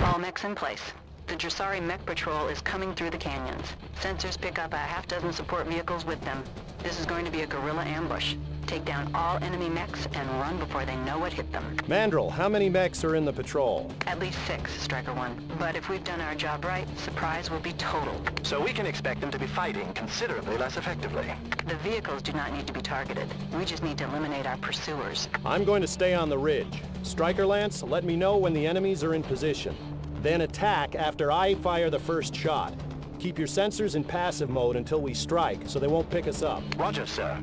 All mechs in place. The Dressari mech patrol is coming through the canyons. Sensors pick up a half-dozen support vehicles with them. This is going to be a guerrilla ambush. Take down all enemy mechs and run before they know what hit them. Mandrill, how many mechs are in the patrol? At least 6, Striker 1. But if we've done our job right, surprise will be total. So we can expect them to be fighting considerably less effectively. The vehicles do not need to be targeted. We just need to eliminate our pursuers. I'm going to stay on the ridge. Striker Lance, let me know when the enemies are in position. Then attack after I fire the first shot. Keep your sensors in passive mode until we strike, so they won't pick us up. Roger, sir.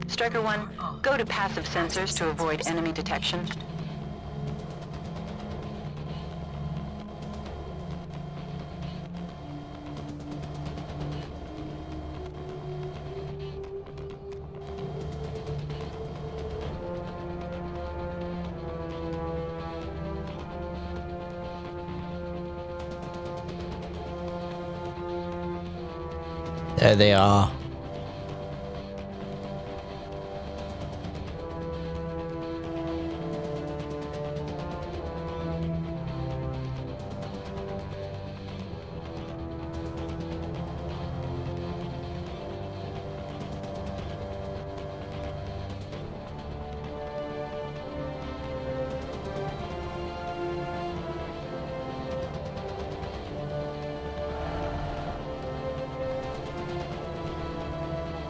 Striker 1, go to passive sensors to avoid enemy detection. There they are.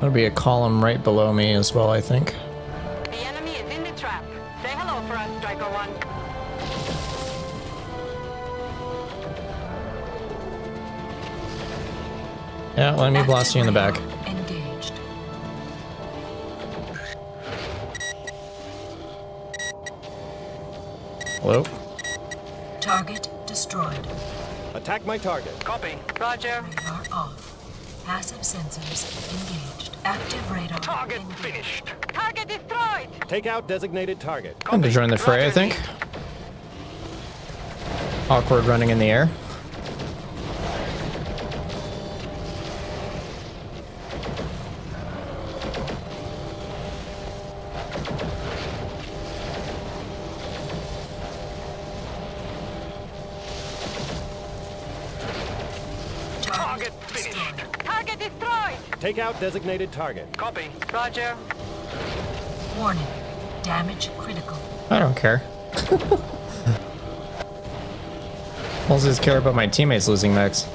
There'll be a column right below me as well, I think. The enemy is in the trap. Say hello for us, Striker 1. Yeah, let me blast you in the back. Engaged. Hello? Target destroyed. Attack my target. Copy. Roger. Radar off. Passive sensors engaged. Active radar. Target engaged. finished. Target destroyed. Take out designated target. Time to join the fray, I think. Awkward running in the air. Target finished. Target destroyed. Take out designated target. Copy. Roger. Warning. Damage critical. I don't care. Mostly just care about my teammates losing mechs.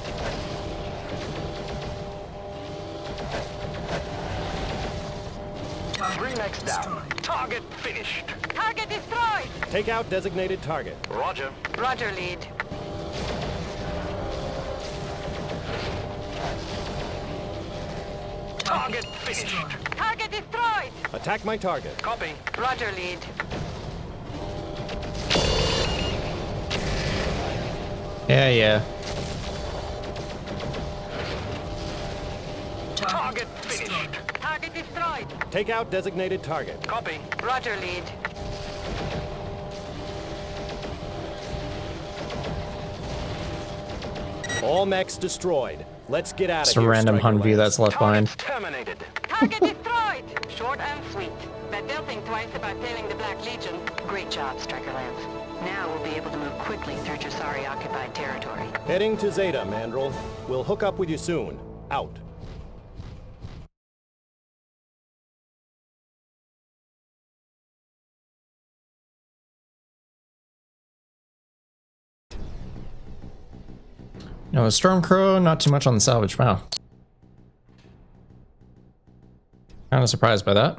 Three mechs down. Target finished. Target destroyed. Take out designated target. Roger. Roger, lead. Target finished. Target destroyed. Attack my target. Copy. Roger, lead. Yeah. Target finished. Target destroyed. Take out designated target. Copy. Roger, lead. All mechs destroyed. Let's get out of It's here. a random Striker Humvee Lance. that's left behind. Target's terminated. Target destroyed. Short and sweet. Bet they'll think twice about tailing the Black Legion. Great job, Striker Lance. Now we'll be able to move quickly through Dressari-occupied territory. Heading to Zeta, Mandrel. We'll hook up with you soon. Out. No, Stormcrow, not too much on the salvage. Wow. Kind of surprised by that.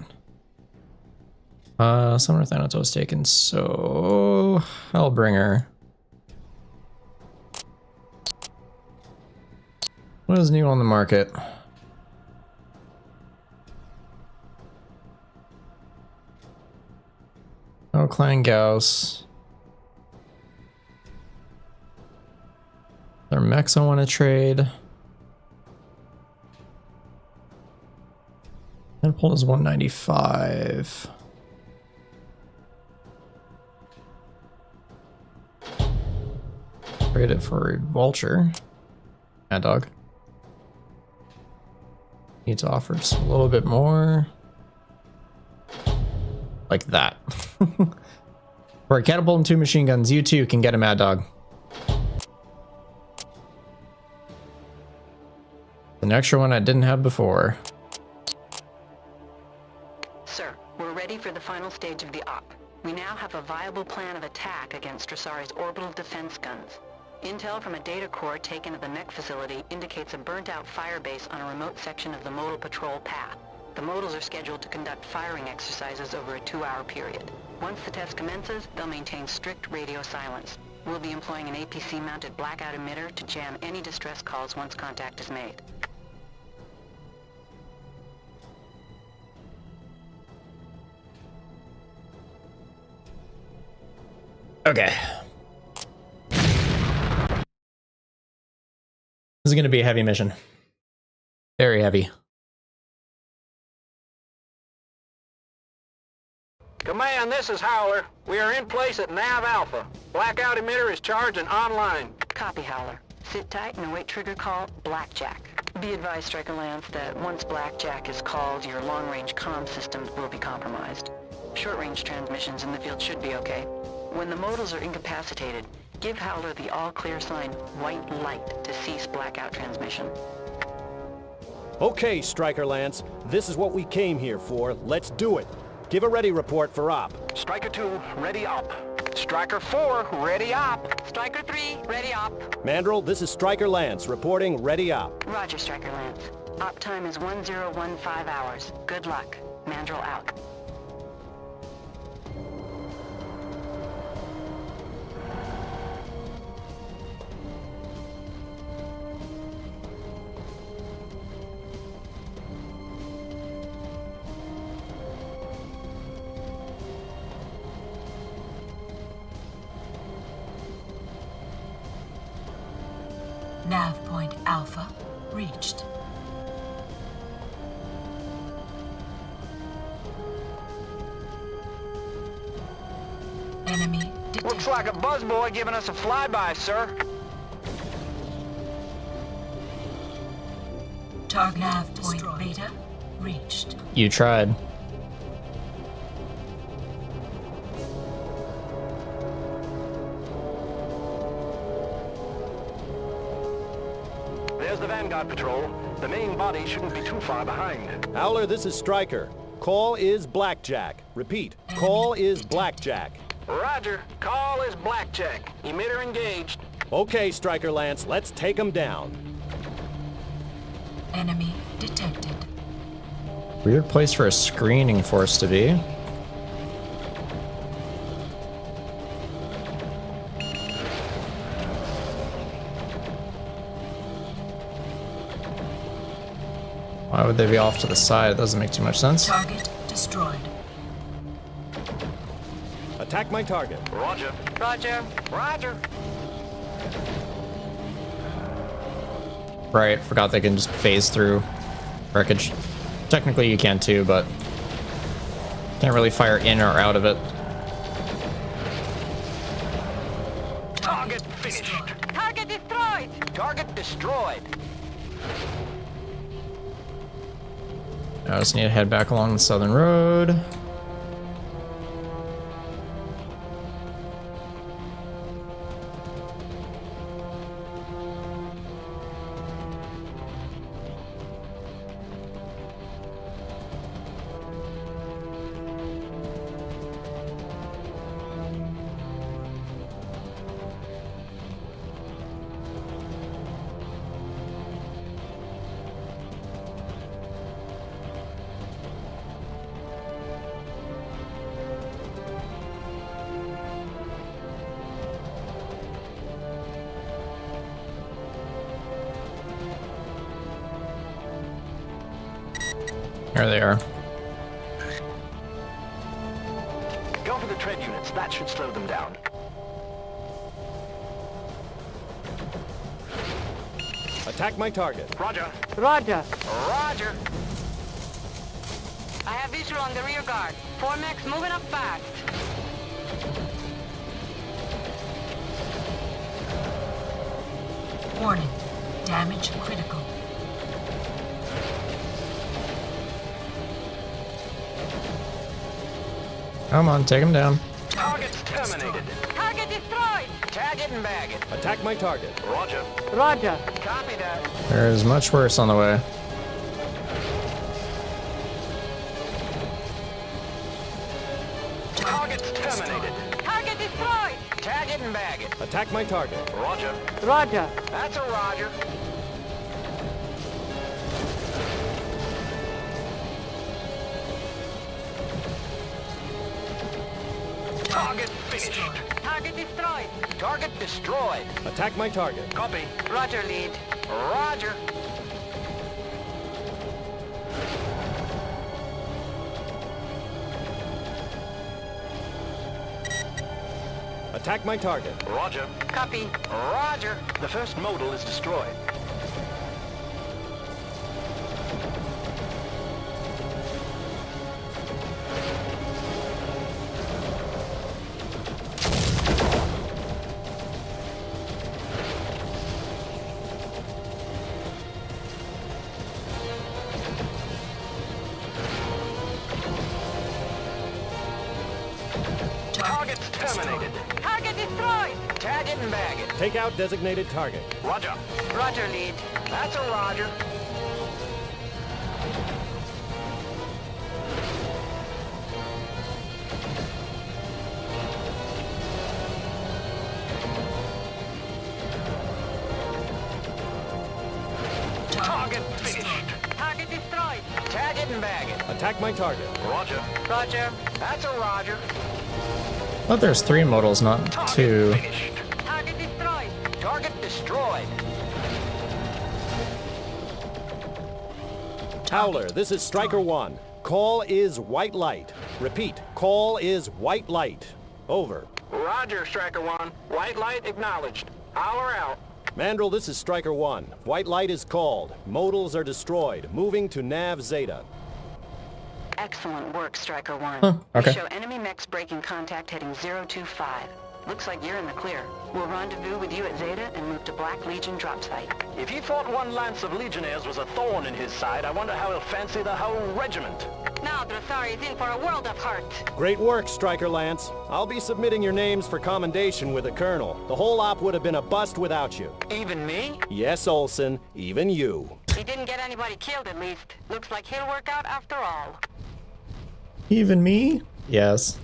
Summoner Thanatos taken, so Hellbringer. What is new on the market? Oh, Clan Gauss. There are mechs I want to trade. Catapult is 195. Trade it for a vulture. Mad Dog. Needs to offer just a little bit more. Like that. For a catapult and 2 machine guns, you too can get a Mad Dog. An extra one I didn't have before. Sir, we're ready for the final stage of the op. We now have a viable plan of attack against Dressari's orbital defense guns. Intel from a data core taken at the mech facility indicates a burnt-out fire base on a remote section of the modal patrol path. The modals are scheduled to conduct firing exercises over a 2-hour period. Once the test commences, they'll maintain strict radio silence. We'll be employing an APC-mounted blackout emitter to jam any distress calls once contact is made. Okay. This is going to be a heavy mission. Very heavy. Command, this is Howler. We are in place at Nav Alpha. Blackout emitter is charged and online. Copy, Howler. Sit tight and await trigger call, Blackjack. Be advised, Striker Lance, that once Blackjack is called, your long-range comm systems will be compromised. Short-range transmissions in the field should be okay. When the modals are incapacitated, give Howler the all-clear sign, white light, to cease blackout transmission. Okay, Striker Lance. This is what we came here for. Let's do it. Give a ready report for op. Striker 2, ready up. Striker 4, ready up. Striker 3, ready op. Mandrill, this is Striker Lance, reporting ready op. Roger, Striker Lance. Op time is 1015 hours. Good luck. Mandrill out. Nav point Alpha reached. Enemy detected. Looks like a buzzboy giving us a flyby, sir. Target nav point Beta reached. You tried. There's the Vanguard patrol. The main body shouldn't be too far behind. Howler, this is Striker. Call is Blackjack. Repeat, call is Blackjack. Roger. Call is Blackjack. Emitter engaged. Okay, Striker Lance, let's take him down. Enemy detected. Weird place for a screening force to be. Why would they be off to the side? It doesn't make too much sense. Target destroyed. Attack my target. Roger. Roger. Roger. Right, forgot they can just phase through wreckage. Technically you can too, but can't really fire in or out of it. Target finished. Target destroyed! Target destroyed. I just need to head back along the southern road. There they are. Go for the tread units. That should slow them down. Attack my target. Roger. Roger. Roger. I have visual on the rear guard. 4 mechs moving up fast. Warning. Damage critical. Come on, take him down. Target's terminated. Target destroyed! Tag it and bag it. Attack my target. Roger. Roger. Copy that. There's much worse on the way. Target's terminated. Target destroyed! Tag it and bag it. Attack my target. Roger. Roger. That's a Roger. Target finished. Target destroyed! Target destroyed. Attack my target. Copy. Roger, lead. Roger. Attack my target. Roger. Copy. Roger. The first modal is destroyed. Target's terminated. Target destroyed! Tag it and bag it. Take out designated target. Roger. Roger, lead. That's a roger. Target finished. Target destroyed! Tag it and bag it. Attack my target. Roger. Roger. That's a roger. Oh, there's 3 modals, not 2. Target finished. Target destroyed! Target destroyed. Howler, this is Striker 1. Call is white light. Repeat, call is white light. Over. Roger, Striker 1. White light acknowledged. Hour out. Mandrill, this is Striker 1. White light is called. Modals are destroyed. Moving to Nav Zeta. Excellent work, Striker 1. okay. We show enemy mechs breaking contact heading 025. Looks like you're in the clear. We'll rendezvous with you at Zeta and move to Black Legion drop site. If he thought one lance of Legionnaires was a thorn in his side, I wonder how he'll fancy the whole regiment. Now Dressari is in for a world of hurt. Great work, Striker Lance. I'll be submitting your names for commendation with the Colonel. The whole op would have been a bust without you. Even me? Yes, Olson, even you. He didn't get anybody killed, at least. Looks like he'll work out after all. Even me? Yes.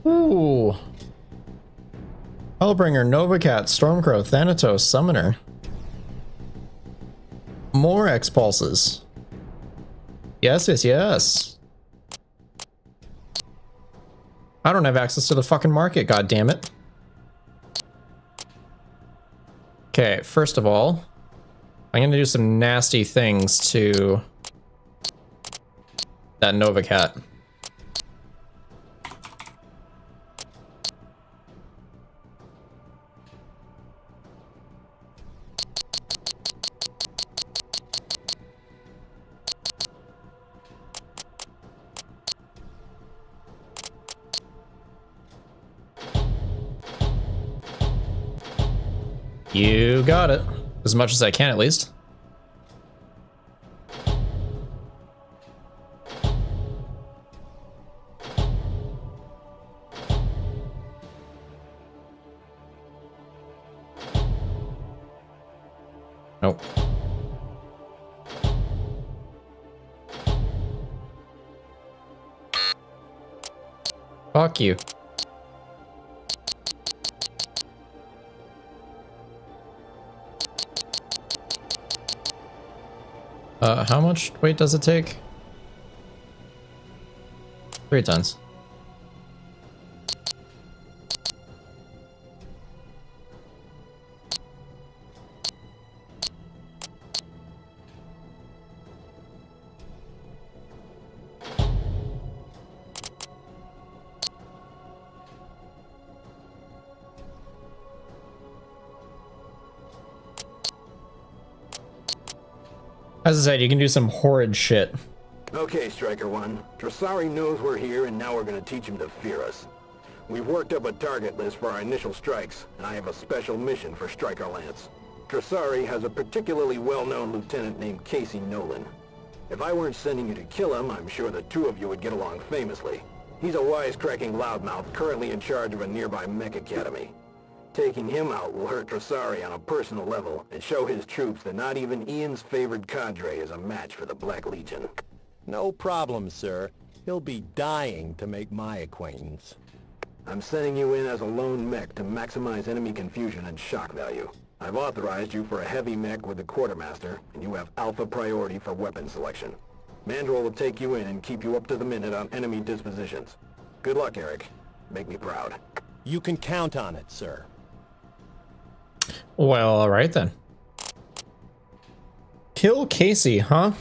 Ooh. Hellbringer, Novacat, Stormcrow, Thanatos, Summoner. More X-Pulses. Yes, yes, yes. I don't have access to the fucking market, goddammit. Okay, first of all, I'm gonna do some nasty things to that Novacat. You got it. As much as I can, at least. Nope. Fuck you. How much weight does it take? 3 tons. As I said, you can do some horrid shit. Okay, Striker 1. Dressari knows we're here, and now we're gonna teach him to fear us. We've worked up a target list for our initial strikes, and I have a special mission for Striker Lance. Dressari has a particularly well-known lieutenant named Casey Nolan. If I weren't sending you to kill him, I'm sure the 2 of you would get along famously. He's a wisecracking loudmouth currently in charge of a nearby mech academy. Taking him out will hurt Dressari on a personal level and show his troops that not even Ian's favored cadre is a match for the Black Legion. No problem, sir. He'll be dying to make my acquaintance. I'm sending you in as a lone mech to maximize enemy confusion and shock value. I've authorized you for a heavy mech with the quartermaster, and you have alpha priority for weapon selection. Mandrill will take you in and keep you up to the minute on enemy dispositions. Good luck, Eric. Make me proud. You can count on it, sir. Well, alright then. Kill Casey, huh?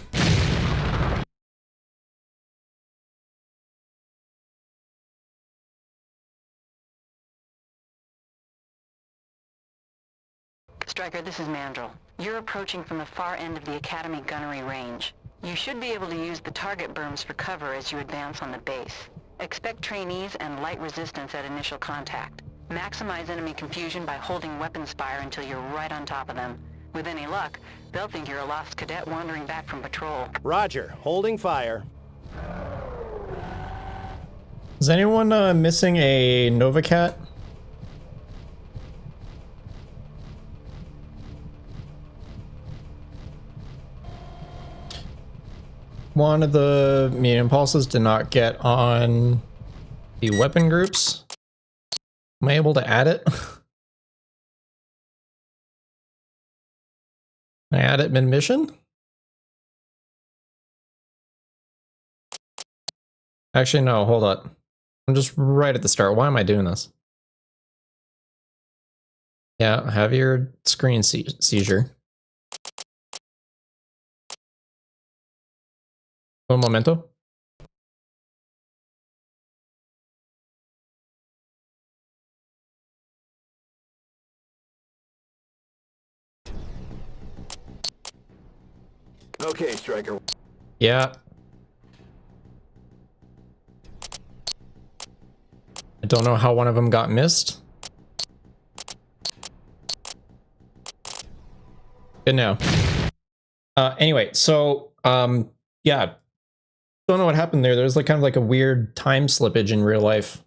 Striker, this is Mandrill. You're approaching from the far end of the Academy gunnery range. You should be able to use the target berms for cover as you advance on the base. Expect trainees and light resistance at initial contact. Maximize enemy confusion by holding weapons fire until you're right on top of them. With any luck, they'll think you're a lost cadet wandering back from patrol. Roger, holding fire. Is anyone missing a Novacat? One of the medium pulses did not get on the weapon groups. Am I able to add it? Can I add it mid-mission? Actually, no, hold up. I'm just right at the start. Why am I doing this? Yeah, have your screen seizure. Un momento. Okay, Striker. Yeah. I don't know how one of them got missed. Good now. Anyway, so, yeah. Don't know what happened there. There's like kind of like a weird time slippage in real life.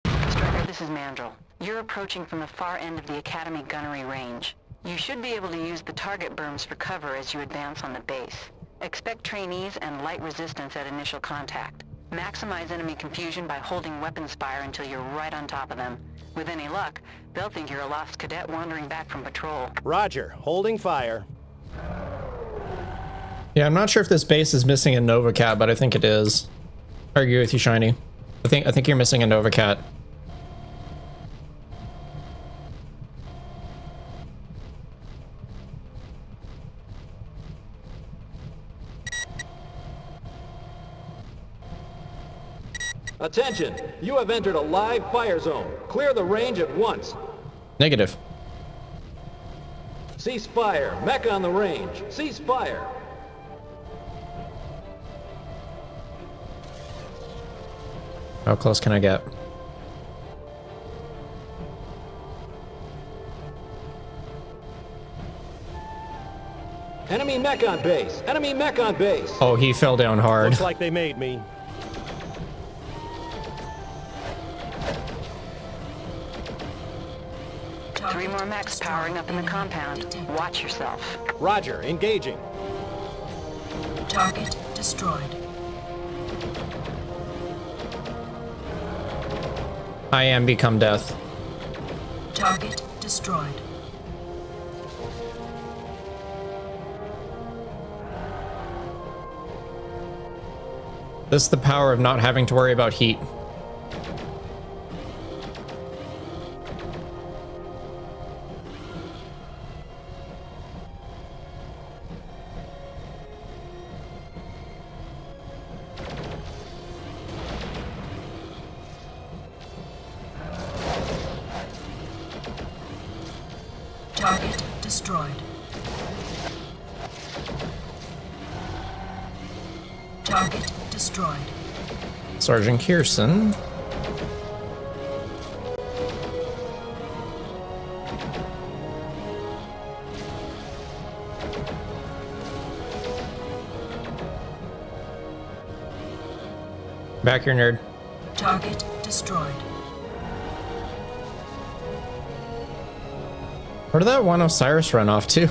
Striker, this is Mandrel. You're approaching from the far end of the Academy gunnery range. You should be able to use the target berms for cover as you advance on the base. Expect trainees and light resistance at initial contact. Maximize enemy confusion by holding weapons fire until you're right on top of them. With any luck, they'll think you're a lost cadet wandering back from patrol. Roger, holding fire. Yeah, I'm not sure if this base is missing a Novacat, but I think it is. I agree with you, Shiny. I think you're missing a Novacat. Attention! You have entered a live fire zone. Clear the range at once. Negative. Cease fire. Mech on the range. Cease fire. How close can I get? Enemy mech on base. Enemy mech on base. Oh, he fell down hard. Looks like they made me. Three more mechs powering up in the compound. Watch yourself. Roger, engaging. Target destroyed. I am become death. Target destroyed. This is the power of not having to worry about heat. Target destroyed. Target destroyed. Sergeant Kirsten. Back here, nerd. Target destroyed. Where did that one Osiris run off to?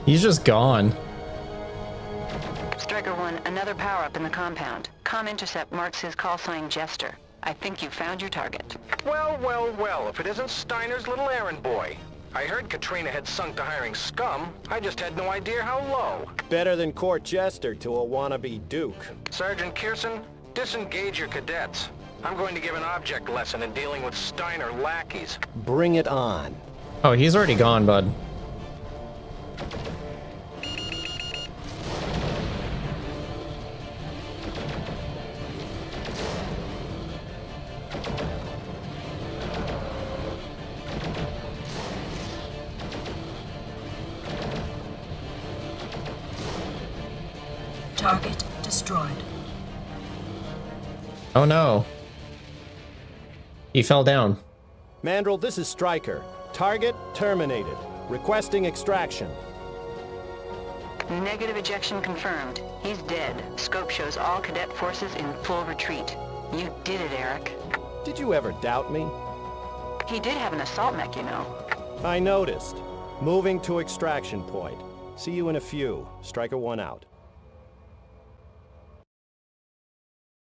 He's just gone. Striker 1, another power-up in the compound. Com intercept marks his call sign Jester. I think you found your target. Well, well, well, if it isn't Steiner's little errand boy. I heard Katrina had sunk to hiring scum. I just had no idea how low. Better than court jester to a wannabe duke. Sergeant Kirsten, disengage your cadets. I'm going to give an object lesson in dealing with Steiner lackeys. Bring it on. Oh, he's already gone, bud. Target destroyed. Oh no. He fell down. Mandrill, this is Stryker. Target terminated. Requesting extraction. Negative ejection confirmed. He's dead. Scope shows all cadet forces in full retreat. You did it, Eric. Did you ever doubt me? He did have an assault mech, you know. I noticed. Moving to extraction point. See you in a few. Stryker 1 out.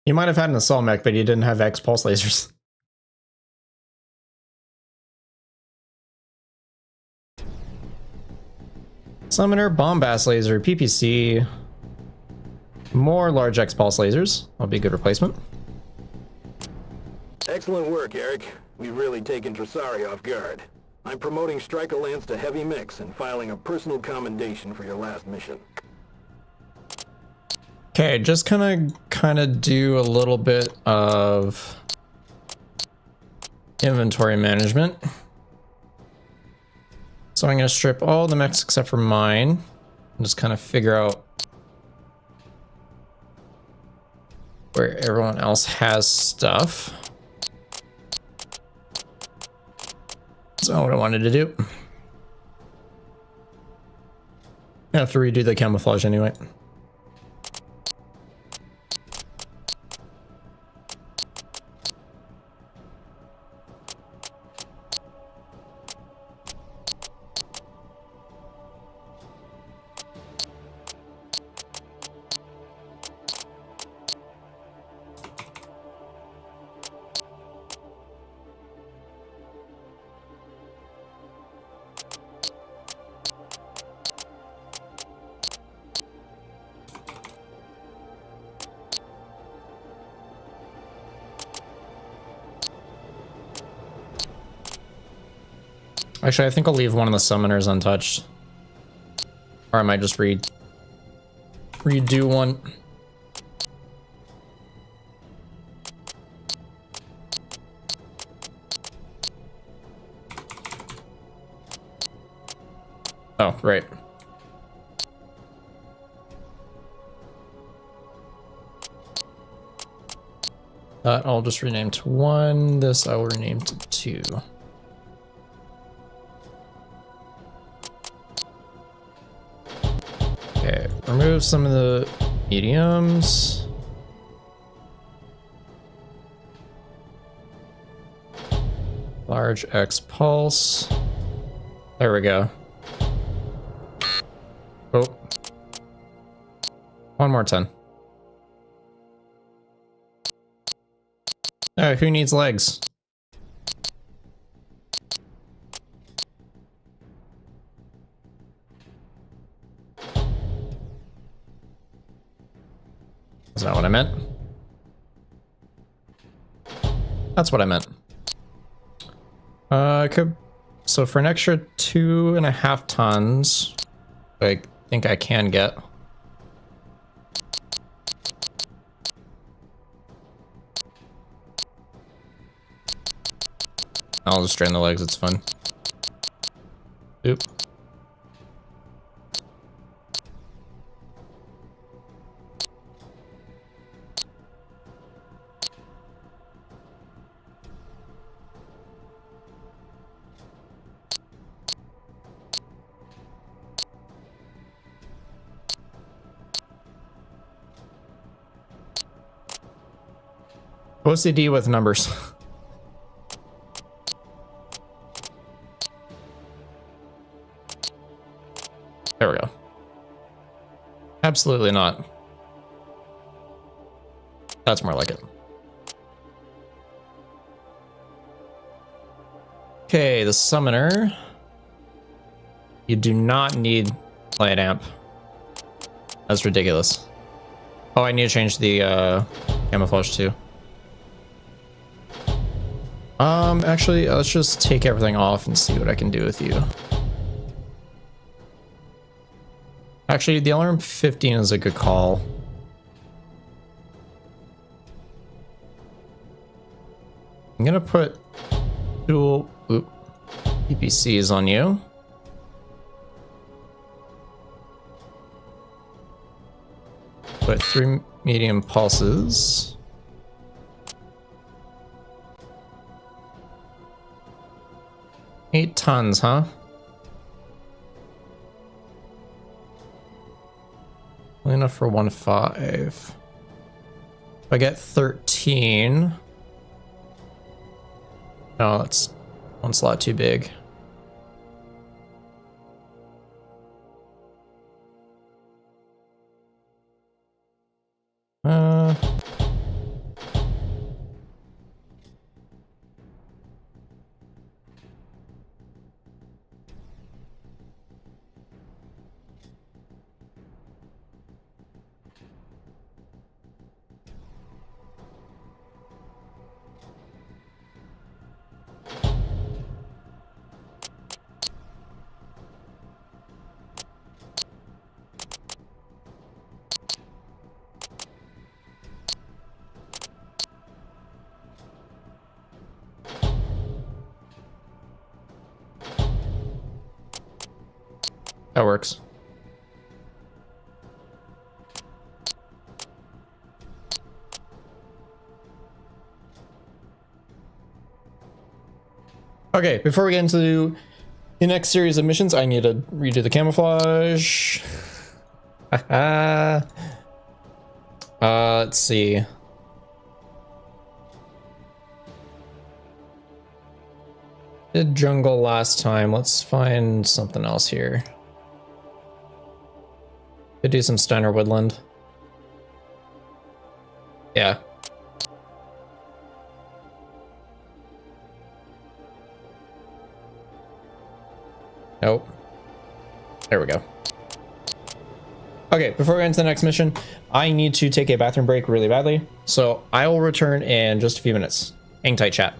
You might have had an assault mech, but you didn't have X pulse lasers. Summoner, Bombast Laser, PPC. More large X pulse lasers. That'll be a good replacement. Excellent work, Eric. We've really taken Trasari off guard. I'm promoting Stryker Lance to heavy mix and filing a personal commendation for your last mission. Okay, just kind of do a little bit of inventory management. So I'm going to strip all the mechs except for mine and just kind of figure out where everyone else has stuff. That's not what I wanted to do. I have to redo the camouflage anyway. Actually, I think I'll leave one of the summoners untouched. Or I might just redo one. Oh, right. That I'll just rename to 1. This I will rename to 2. Okay, remove some of the mediums. Large X pulse. There we go. Oh. One more 10. Alright, who needs legs? Is that what I meant? That's what I meant. I could, so for an extra 2.5 tons, I think I can get. I'll just drain the legs, it's fun. Oop. OCD with numbers. There we go. Absolutely not. That's more like it. Okay, the summoner. You do not need light amp. That's ridiculous. Oh, I need to change the camouflage too. Actually, let's just take everything off and see what I can do with you. Actually, the alarm 15 is a good call. I'm gonna put dual PPCs on you. Put 3 medium pulses. 8 tons, huh? Only enough for 1.5. If I get 13... No, that's one slot too big. That works. Okay, before we get into the next series of missions, I need to redo the camouflage. Let's see. Did jungle last time. Let's find something else here. Could do some Steiner woodland. Yeah. Nope. There we go. Okay, before we get into the next mission, I need to take a bathroom break really badly, so I will return in just a few minutes. Hang tight, chat.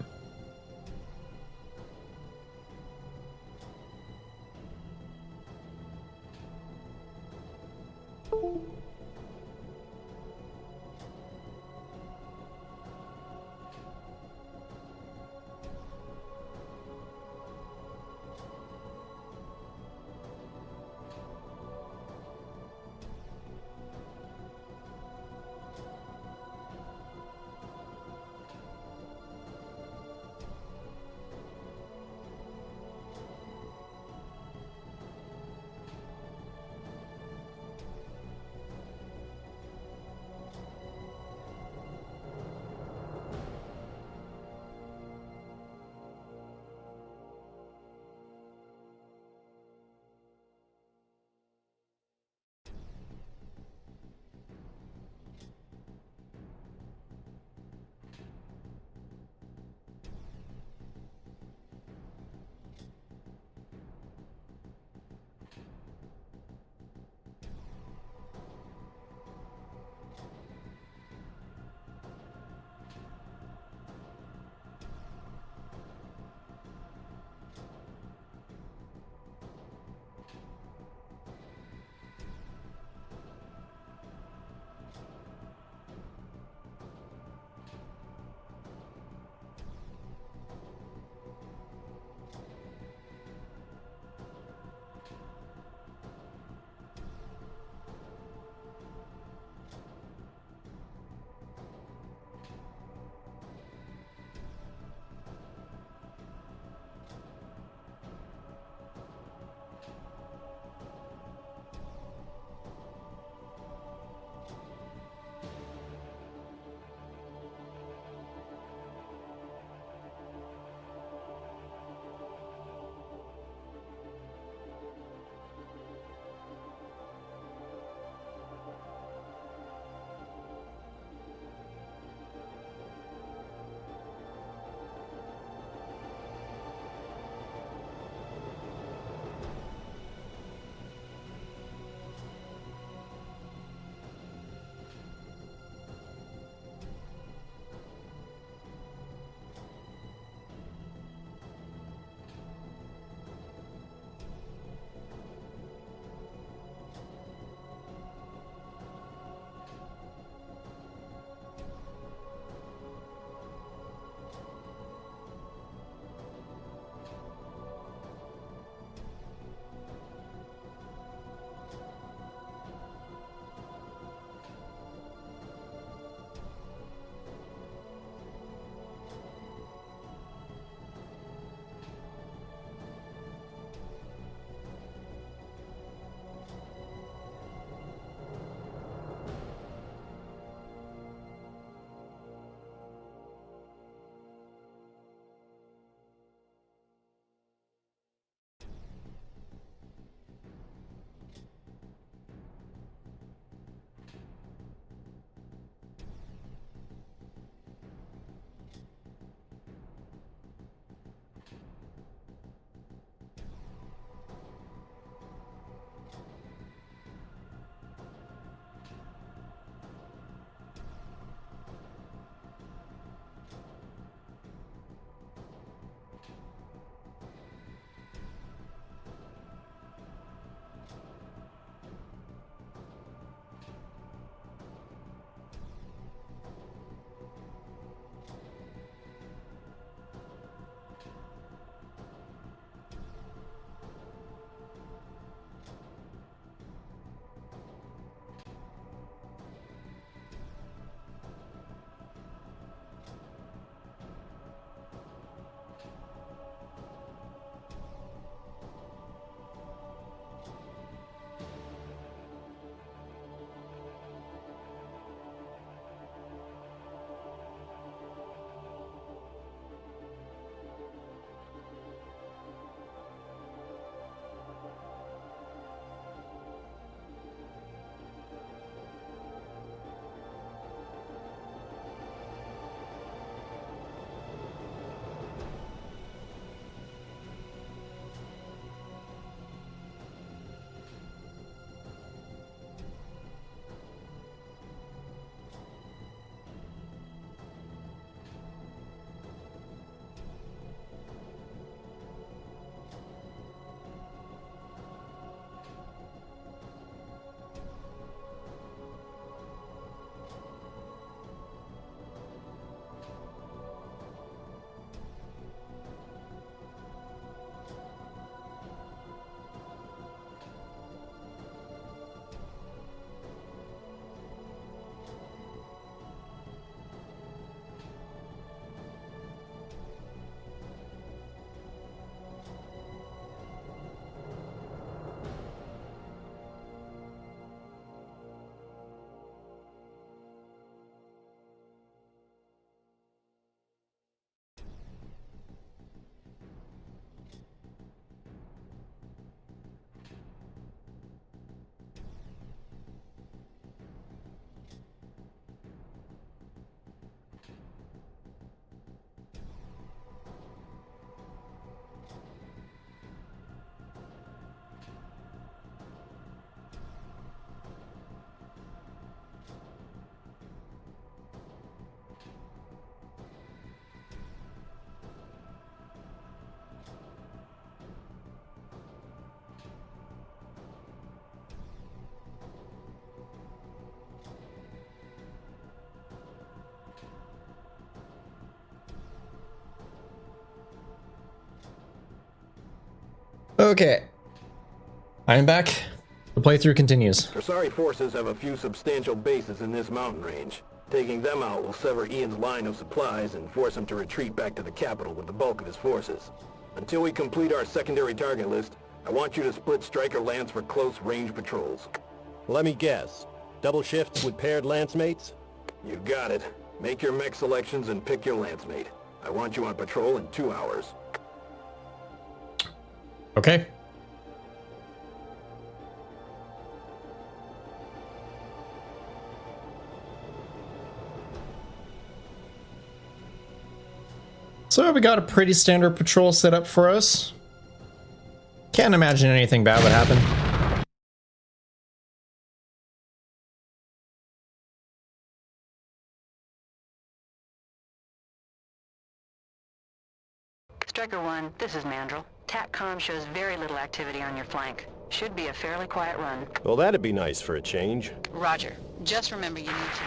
Okay. I'm back. The playthrough continues. Corsari forces have a few substantial bases in this mountain range. Taking them out will sever Ian's line of supplies and force him to retreat back to the capital with the bulk of his forces. Until we complete our secondary target list, I want you to split Stryker Lance for close range patrols. Let me guess. Double shifts with paired lance mates? You got it. Make your mech selections and pick your lance mate. I want you on patrol in 2 hours. Okay. So we got a pretty standard patrol set up for us. Can't imagine anything bad would happen. Striker 1, this is Mandrel. TACCOM shows very little activity on your flank. Should be a fairly quiet run. Well, that'd be nice for a change. Roger. Just remember you need to...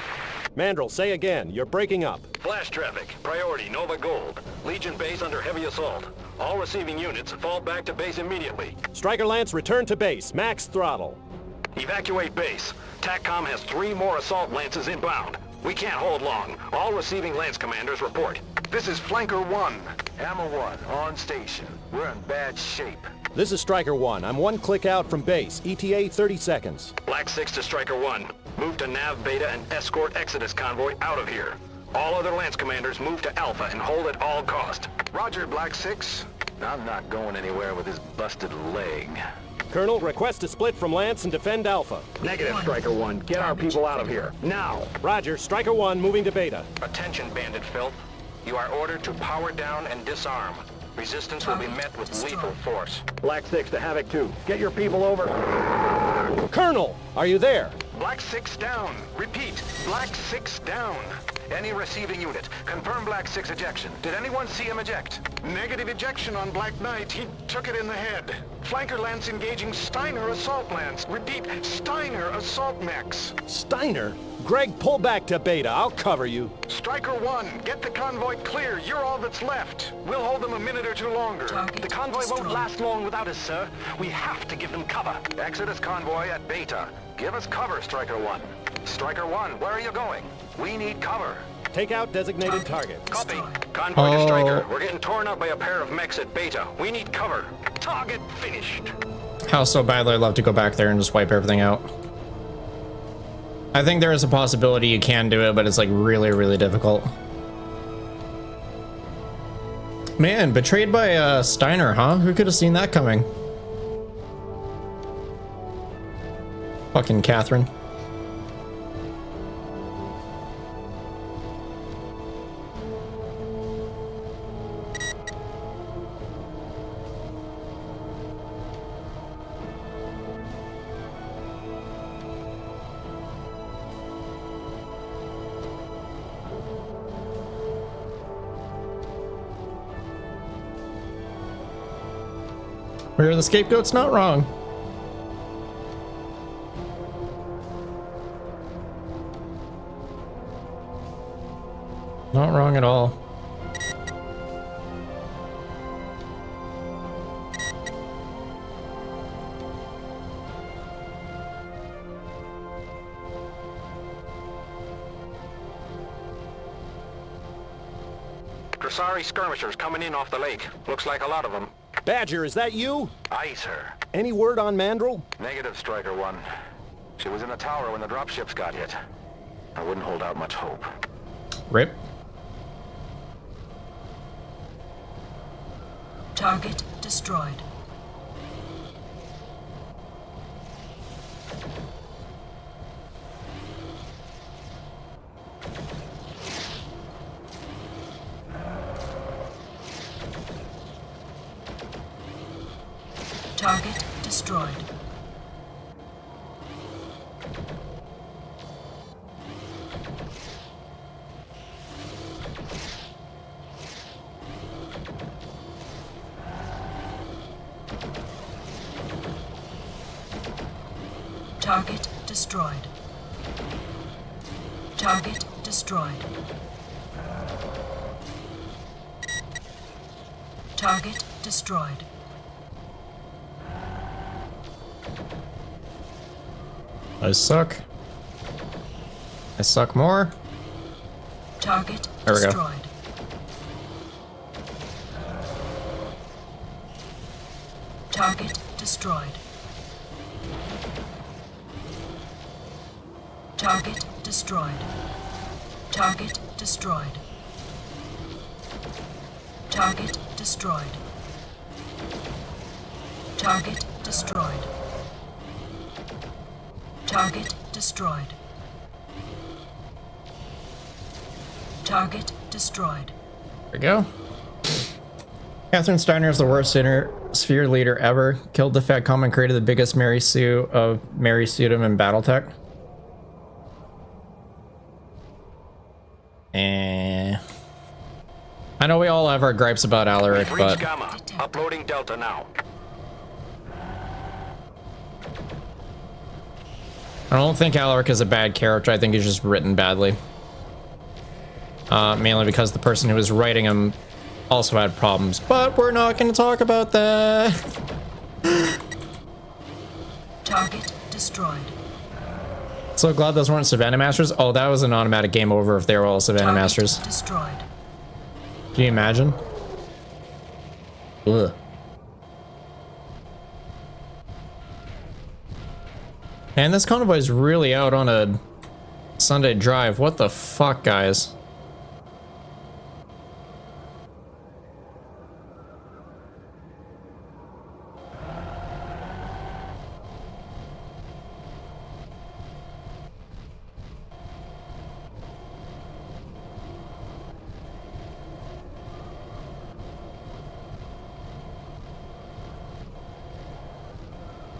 Mandrel, say again. You're breaking up. Flash traffic. Priority Nova Gold. Legion base under heavy assault. All receiving units fall back to base immediately. Stryker Lance, return to base. Max throttle. Evacuate base. TACCOM has 3 more assault lances inbound. We can't hold long. All receiving lance commanders report. This is Flanker 1. Hammer 1, on station. We're in bad shape. This is Stryker 1. I'm 1 click out from base. ETA 30 seconds. Black 6 to Stryker 1. Move to Nav Beta and escort Exodus convoy out of here. All other lance commanders move to Alpha and hold at all cost. Roger, Black 6. I'm not going anywhere with this busted leg. Colonel, request a split from Lance and defend Alpha. Negative, Stryker 1. Get our people out of here. Now! Roger. Stryker 1 moving to Beta. Attention, Bandit Filth. You are ordered to power down and disarm. Resistance will be met with lethal force. Black 6 to Havoc 2. Get your people over. Colonel, are you there? Black 6 down. Repeat, Black 6 down. Any receiving unit, confirm Black 6 ejection. Did anyone see him eject? Negative ejection on Black Knight. He took it in the head. Flanker Lance engaging Steiner Assault Lance. Repeat, Steiner Assault Mechs. Steiner? Greg, pull back to Beta. I'll cover you. Stryker 1, get the convoy clear. You're all that's left. We'll hold them a minute or two longer. The convoy won't last long without us, sir. We have to give them cover. Exodus convoy at Beta. Give us cover, Stryker 1. Stryker 1, where are you going? We need cover. Take out designated target. Copy. Convoy to Stryker. We're getting torn up by a pair of mechs at Beta. We need cover. Target finished. How so badly I'd love to go back there and just wipe everything out. I think there is a possibility you can do it, but it's like really, really difficult. Man, betrayed by Steiner, huh? Who could have seen that coming? Fucking Catherine. Where the scapegoat's not wrong. Not wrong at all. Corsari skirmishers coming in off the lake. Looks like a lot of them. Badger, is that you? Aye, sir. Any word on Mandrel? Negative, Stryker 1. She was in the tower when the dropships got hit. I wouldn't hold out much hope. Rip. Target destroyed. Target destroyed. Target destroyed. Target destroyed. Target destroyed. I suck. I suck more. Target There we go. destroyed. Target destroyed. Target destroyed. Target destroyed. Target destroyed. Target destroyed. Target destroyed. Target destroyed. There we go. Catherine Steiner is the worst inner sphere leader ever. Killed the Fed Com and created the biggest Mary Sue of Mary Sudum in Battletech. I know we all have our gripes about Alaric, We've but reached Gamma. Uploading Delta now. I don't think Alaric is a bad character. I think he's just written badly. Mainly because the person who was writing him also had problems. But we're not going to talk about that. Target destroyed. So glad those weren't Savannah Masters. Oh, that was an automatic game over if they were all Savannah Target Masters. destroyed. Can you imagine? Ugh. Man, this convoy is really out on a Sunday drive. What the fuck, guys?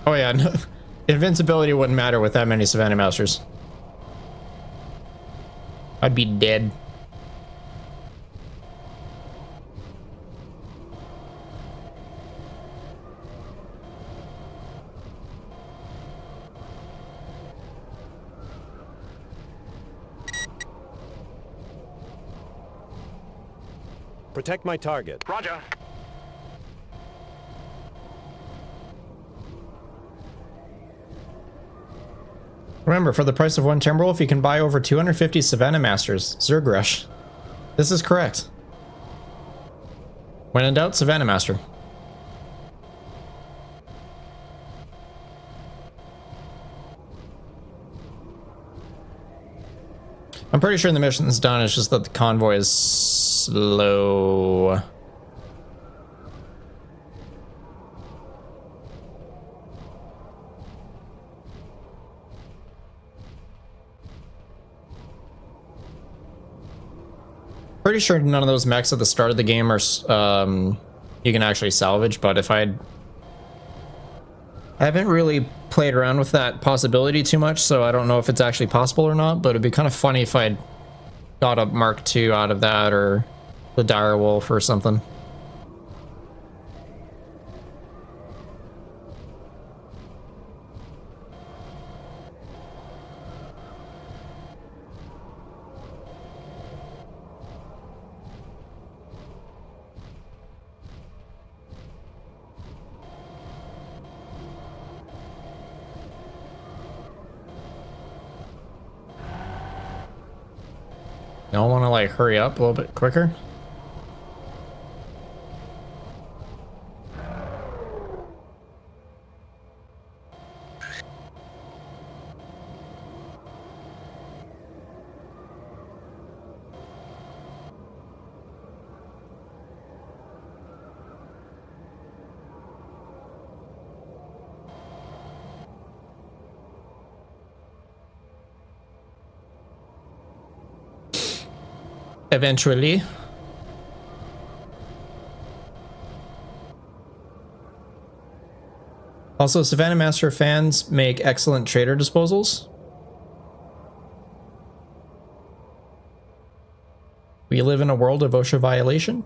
Oh yeah, no, invincibility wouldn't matter with that many Savannah Masters. I'd be dead. Protect my target. Roger. Remember, for the price of one Timberwolf, you can buy over 250 Savannah Masters. Zergrush. This is correct. When in doubt, Savannah Master. I'm pretty sure the mission's done, it's just that the convoy is slow. Pretty sure none of those mechs at the start of the game are you can actually salvage, but if I haven't really played around with that possibility too much, so I don't know if it's actually possible or not, but it'd be kind of funny if I got a Mark II out of that, or the Dire Wolf or something. Y'all want to like hurry up a little bit quicker? Eventually. Also, Savannah Master fans make excellent trader disposals. We live in a world of OSHA violation.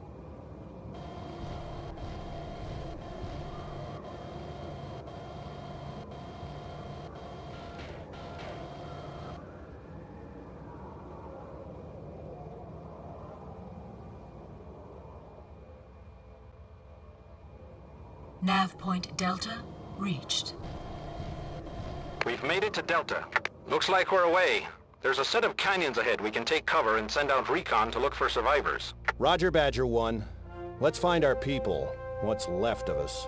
Nav point Delta reached. We've made it to Delta. Looks like we're away. There's a set of canyons ahead. We can take cover and send out recon to look for survivors. Roger, Badger 1. Let's find our people. What's left of us.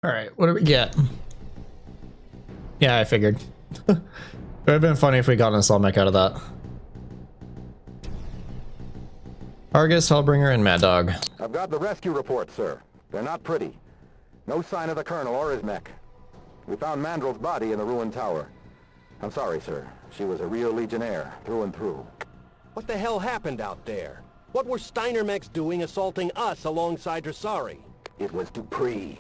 All right, what do we get? Yeah, I figured. It would have been funny if we got an assault mech out of that. Argus, Hellbringer, and Mad Dog. I've got the rescue reports, sir. They're not pretty. No sign of the Colonel or his mech. We found Mandrel's body in the ruined tower. I'm sorry, sir. She was a real Legionnaire, through and through. What the hell happened out there? What were Steiner mechs doing assaulting us alongside Dressari? It was Dupree.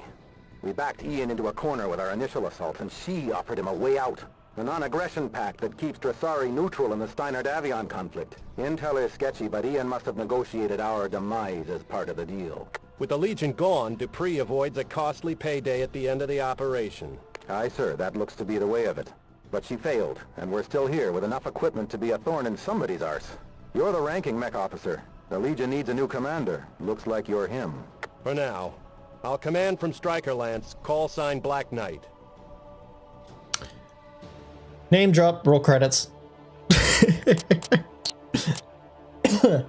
We backed Ian into a corner with our initial assault, and she offered him a way out. The non-aggression pact that keeps Dressari neutral in the Steiner-Davion conflict. Intel is sketchy, but Ian must have negotiated our demise as part of the deal. With the Legion gone, Dupree avoids a costly payday at the end of the operation. Aye, sir, that looks to be the way of it. But she failed, and we're still here with enough equipment to be a thorn in somebody's arse. You're the ranking mech officer. The Legion needs a new commander. Looks like you're him. For now. I'll command from Stryker Lance, call sign Black Knight. Name drop, roll credits. Oh,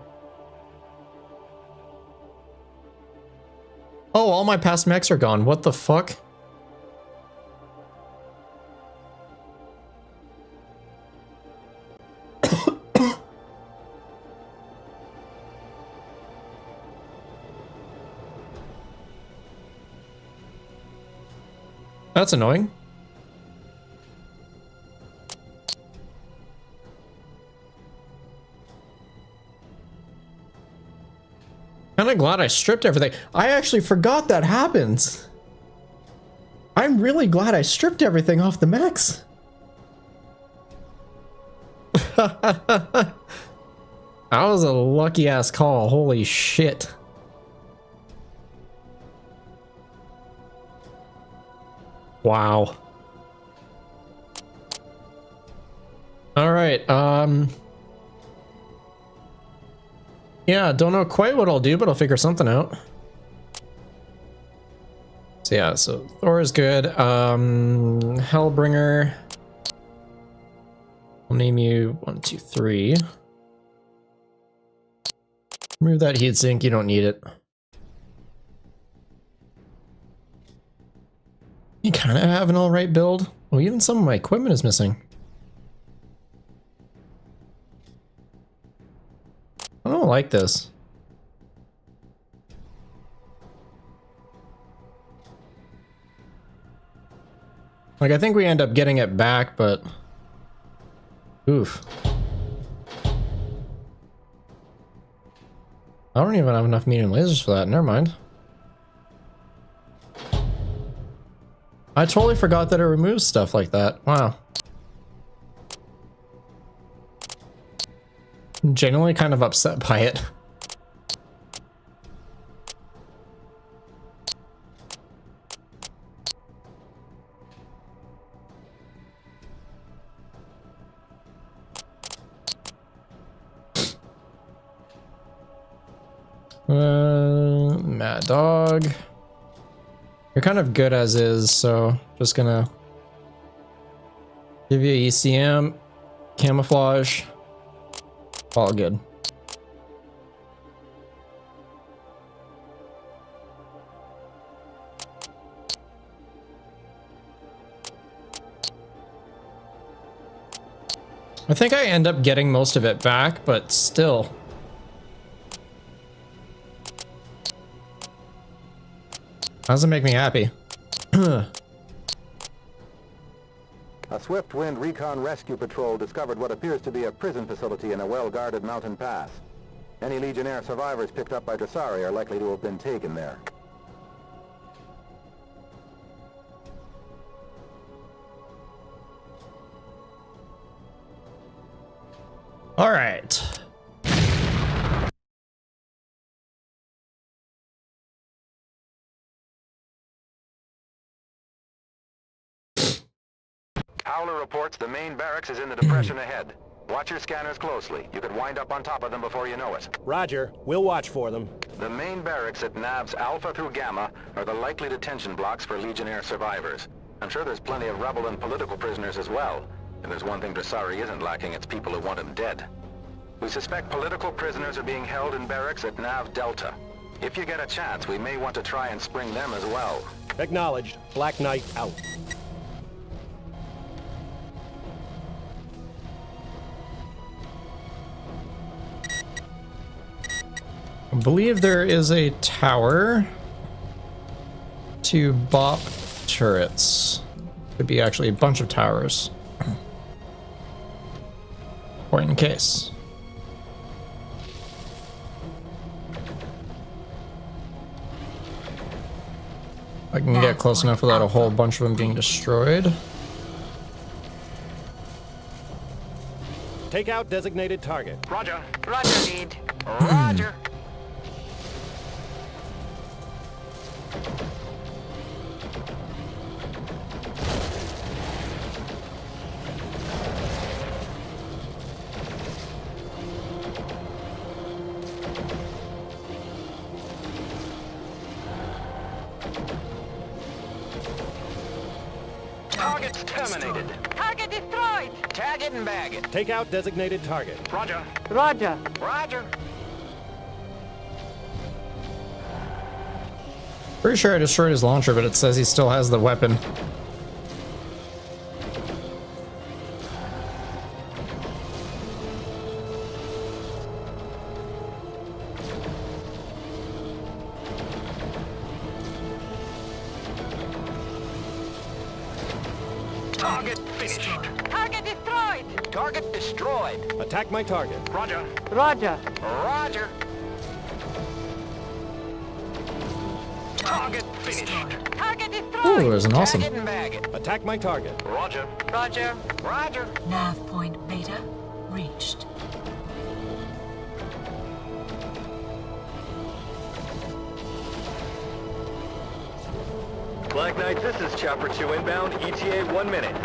all my past mechs are gone. What the fuck? That's annoying. Kinda glad I stripped everything. I actually forgot that happens. I'm really glad I stripped everything off the mechs. That was a lucky ass call. Holy shit. Wow. All right. Yeah, don't know quite what I'll do, but I'll figure something out. So yeah, so Thor is good. Hellbringer. I'll name you 1, 2, 3. Remove that heatsink, you don't need it. You kind of have an alright build. Oh, even some of my equipment is missing. I don't like this. Like, I think we end up getting it back, but... Oof. I don't even have enough medium lasers for that. Never mind. I totally forgot that it removes stuff like that. Wow. I'm genuinely kind of upset by it. Mad Dog. You're kind of good as is, so just gonna give you ECM, camouflage, all good. I think I end up getting most of it back, but still. Doesn't make me happy. A swift wind recon rescue patrol discovered what appears to be a prison facility in a well-guarded mountain pass. Any Legionnaire survivors picked up by Dressari are likely to have been taken there. All right. Howler reports the main barracks is in the depression ahead. Watch your scanners closely. You could wind up on top of them before you know it. Roger. We'll watch for them. The main barracks at Nav's Alpha through Gamma are the likely detention blocks for Legionnaire survivors. I'm sure there's plenty of rebel and political prisoners as well. And there's one thing Dressari isn't lacking, it's people who want him dead. We suspect political prisoners are being held in barracks at Nav Delta. If you get a chance, we may want to try and spring them as well. Acknowledged. Black Knight out. I believe there is a tower to bop turrets. Could be actually a bunch of towers. Point in case. I can get close enough without a whole bunch of them being destroyed. Take out designated target. Roger. Roger, lead. Roger. Target's terminated. Target destroyed. Tag it and bag it. Take out designated target. Roger. Roger. Roger. Pretty sure I destroyed his launcher, but it says he still has the weapon. Target finished. Target destroyed. Target destroyed. Attack my target. Roger. Roger. Roger. Target finished. Target destroyed. Ooh, there's an awesome. Tag it and bag it. Attack my target. Roger. Roger. Roger. Nav point beta reached. Black Knight, this is Chopper 2 inbound, ETA 1 minute.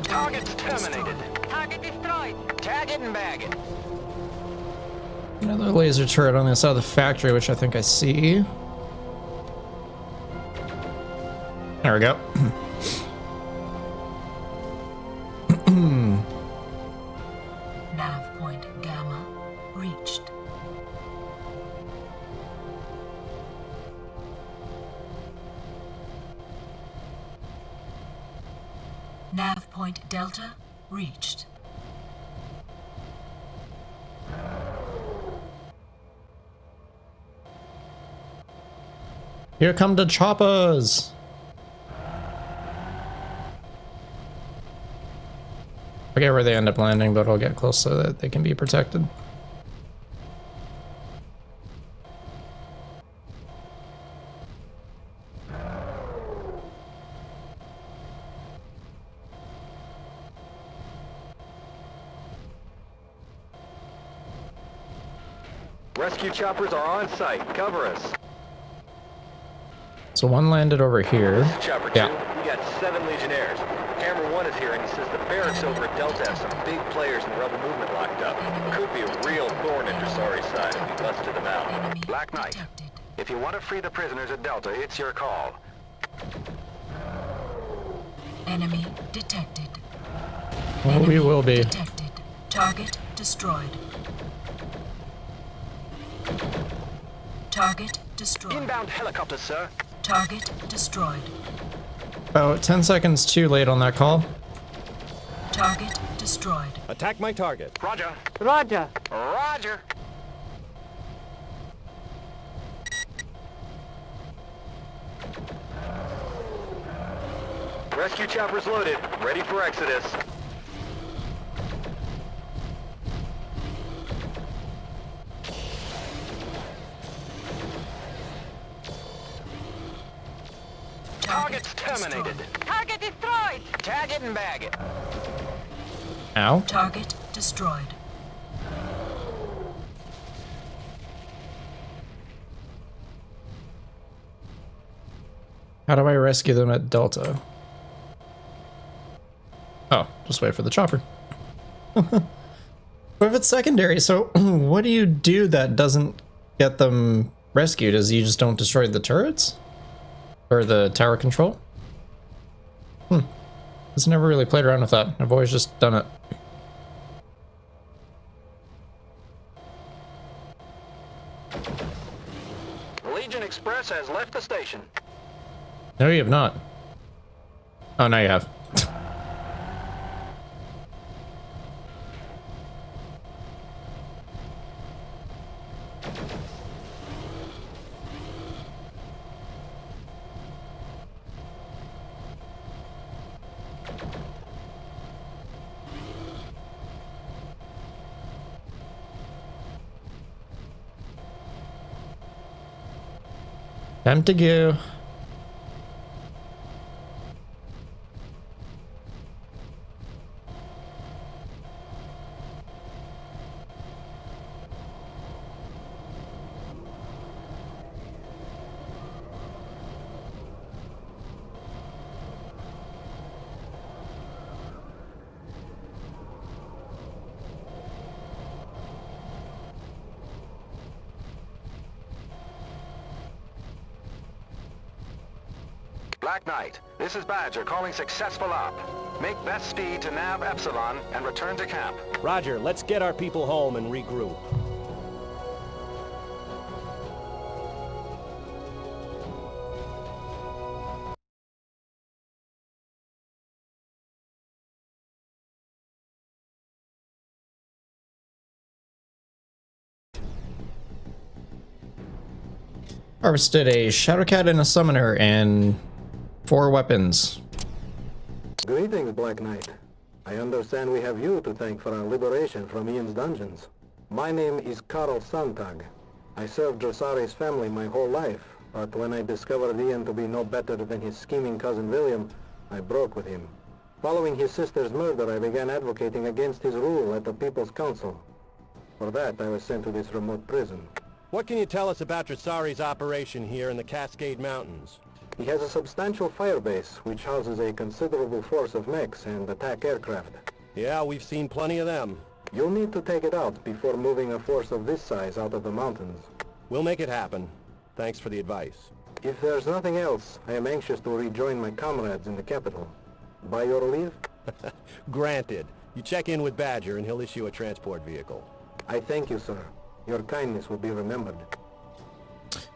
Target's terminated. Target destroyed. Tag it and bag it. Another laser turret on the side of the factory, which I think I see. There we go. Nav point Gamma reached. Nav point Delta reached. Here come the choppers. I forget where they end up landing, but I'll get close so that they can be protected. Rescue choppers are on site. Cover us. So one landed over here. Chopper 2, we got 7 Legionnaires. Hammer 1 is here and he says the barracks over at Delta have some big players in the rebel movement locked up. Could be a real thorn in Dressari's side if we busted them out. Enemy Black Knight. detected. If you want to free the prisoners at Delta, it's your call. Enemy detected. Well, we will be. Detected. Target destroyed. Target destroyed. Inbound helicopter, sir. Target destroyed. About 10 seconds too late on that call. Target destroyed. Attack my target. Roger. Roger. Roger. Rescue choppers loaded. Ready for Exodus. Target's terminated. Target destroyed. Tag it and bag it. Ow. Target destroyed. How do I rescue them at Delta? Oh, just Just wait for the chopper. But if it's secondary, so what do you do that doesn't get them rescued? Is you just don't destroy the turrets? Or the tower control? I've never really played around with that. I've always just done it. Legion Express has left the station. No, you have not. Oh, now you have. Time to go. Black Knight, this is Badger calling successful op. Make best speed to nav Epsilon and return to camp. Roger, let's get our people home and regroup. Harvested a Shadowcat and a Summoner and 4 weapons. Greetings, Black Knight. I understand we have you to thank for our liberation from Ian's dungeons. My name is Karl Santag. I served Drosari's family my whole life, but when I discovered Ian to be no better than his scheming cousin William, I broke with him. Following his sister's murder, I began advocating against his rule at the People's Council. For that, I was sent to this remote prison. What can you tell us about Drosari's operation here in the Cascade Mountains? He has a substantial firebase, which houses a considerable force of mechs and attack aircraft. Yeah, we've seen plenty of them. You'll need to take it out before moving a force of this size out of the mountains. We'll make it happen. Thanks for the advice. If there's nothing else, I am anxious to rejoin my comrades in the capital. By your leave? Granted. You check in with Badger and he'll issue a transport vehicle. I thank you, sir. Your kindness will be remembered.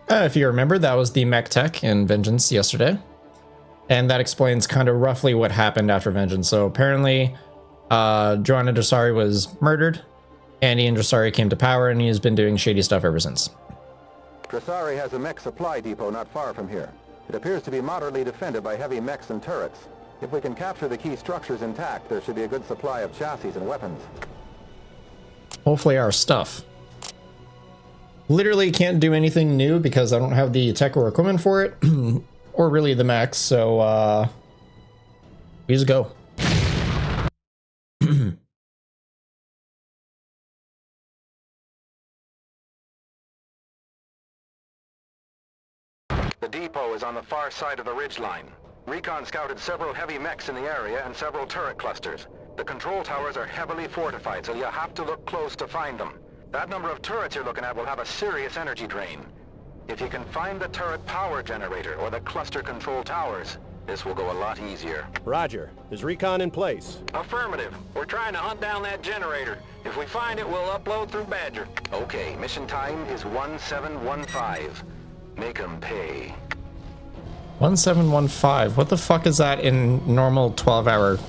If you remember, that was the mech tech in Vengeance yesterday. And that explains kind of roughly what happened after Vengeance. So apparently, Joanna Drosari was murdered, and Ian Drosari came to power, and he has been doing shady stuff ever since. Drosari has a mech supply depot not far from here. It appears to be moderately defended by heavy mechs and turrets. If we can capture the key structures intact, there should be a good supply of chassis and weapons. Hopefully our stuff. Literally can't do anything new because I don't have the tech or equipment for it, or really the mechs, so we just go. The depot is on the far side of the ridgeline. Recon scouted several heavy mechs in the area and several turret clusters. The control towers are heavily fortified, so you'll have to look close to find them. That number of turrets you're looking at will have a serious energy drain. If you can find the turret power generator or the cluster control towers, this will go a lot easier. Roger. Is recon in place? Affirmative. We're trying to hunt down that generator. If we find it, we'll upload through Badger. Okay, mission time is 1715. Make 'em pay. 1715. What the fuck is that in normal 12-hour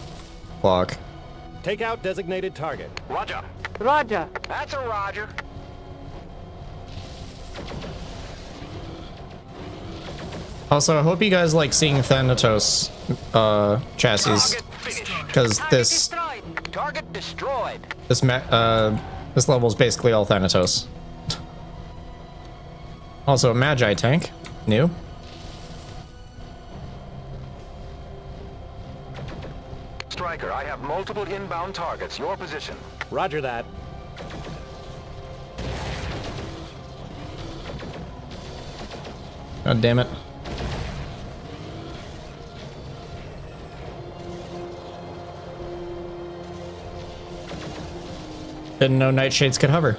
clock? Take out designated target. Roger. Roger. That's a Roger. Also, I hope you guys like seeing Thanatos chassis, because this Target destroyed. this level is basically all Thanatos. Also, a Magi tank, new. Striker, I have multiple inbound targets. Your position. Roger that. God damn it. Didn't know nightshades could hover.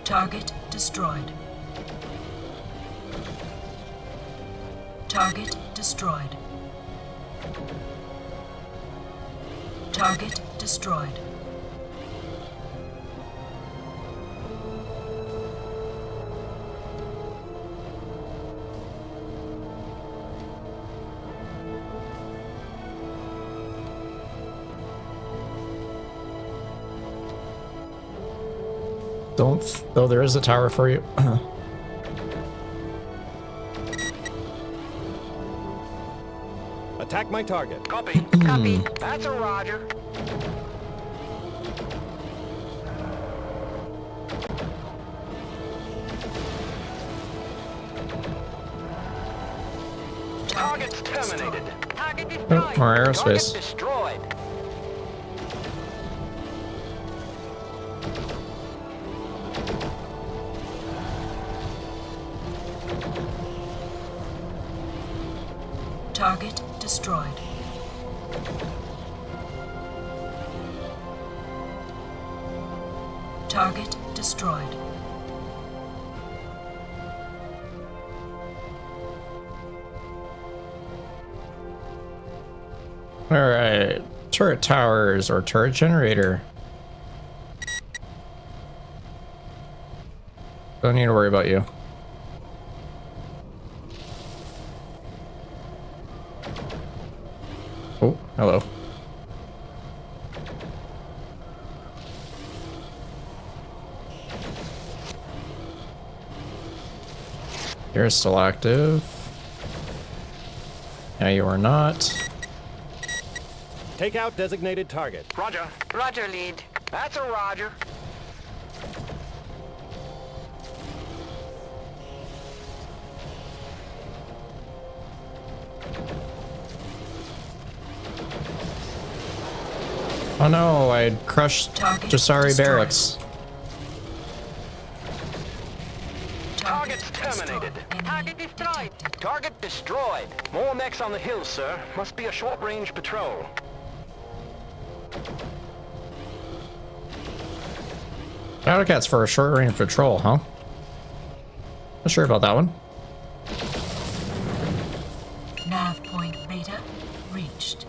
Target destroyed. Target destroyed. Target destroyed. Don't. Oh, there is a tower for you. Attack my target. Copy. Copy. That's a roger. Target's terminated. Target destroyed. Oh, more Target aerospace. destroyed. Target destroyed. Target destroyed. All right, turret towers or turret generator. Don't need to worry about you. Oh, hello. You're still active. Now you are not. Take out designated target. Roger. Roger, lead. That's a roger. Oh no, I crushed Target Jasari destroyed. barracks. Target's terminated. Target destroyed. Target destroyed. More mechs on the hill, sir. Must be a short-range patrol. Shadowcat's for a short range patrol, huh? Not sure about that one. Nav point beta reached.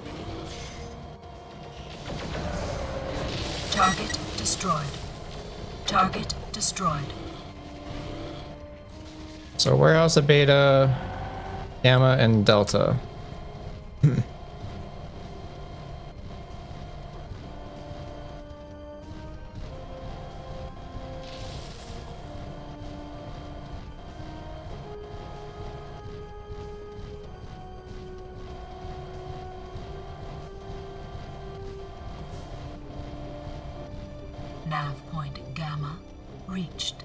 Target destroyed. Target destroyed. So warehouse of beta, gamma, and delta. Nav point gamma reached.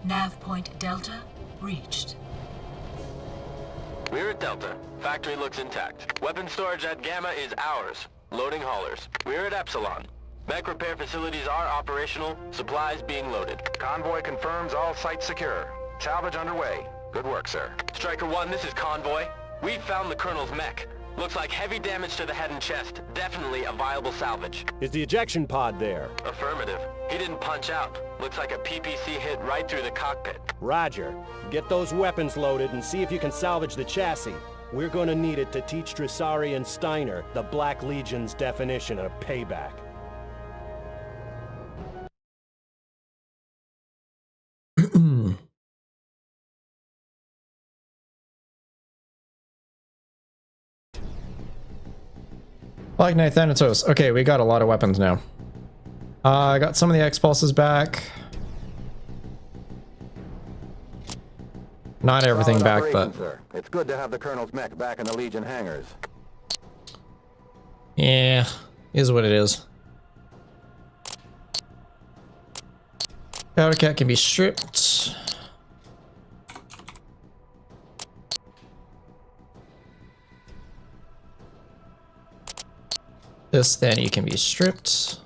Nav point delta reached. We're at Delta. Factory looks intact. Weapon storage at Gamma is ours. Loading haulers. We're at Epsilon. Mech repair facilities are operational. Supplies being loaded. Convoy confirms all sites secure. Salvage underway. Good work, sir. Striker 1, this is Convoy. We've found the Colonel's mech. Looks like heavy damage to the head and chest. Definitely a viable salvage. Is the ejection pod there? Affirmative. He didn't punch out. Looks like a PPC hit right through the cockpit. Roger. Get those weapons loaded and see if you can salvage the chassis. We're gonna need it to teach Dressari and Steiner the Black Legion's definition of payback. Black Knight Thanatos. Okay, we got a lot of weapons now. I got some of the X-Pulses back. Not everything Solid back, operation, but... sir. It's good to have the Colonel's mech back in the Legion hangars. Yeah, is what it is. Shadowcat can be stripped. This then you can be stripped.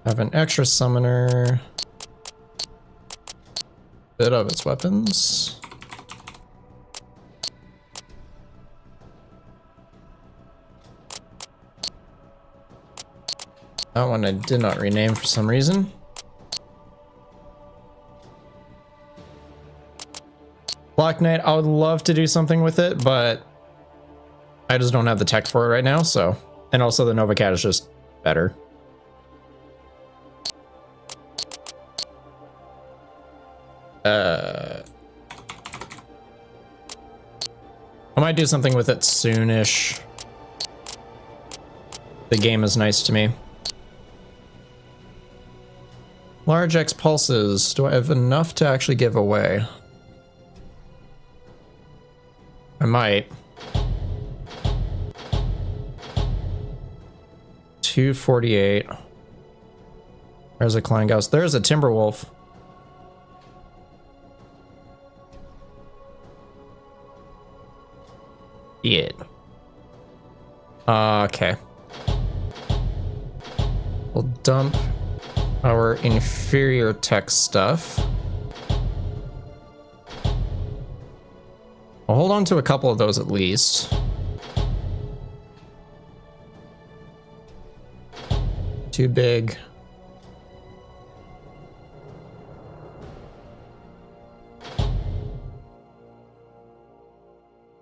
Have an extra summoner. Bit of its weapons. That one I did not rename for some reason. Black Knight, I would love to do something with it, but I just don't have the tech for it right now, so. And also the Nova Cat is just better. I might do something with it soonish. The game is nice to me. Large X pulses. Do I have enough to actually give away? I might. 248. There's a Kleingaus. There's a Timberwolf. Yeah. Okay. We'll dump our inferior tech stuff. I'll hold on to a couple of those at least. Too big.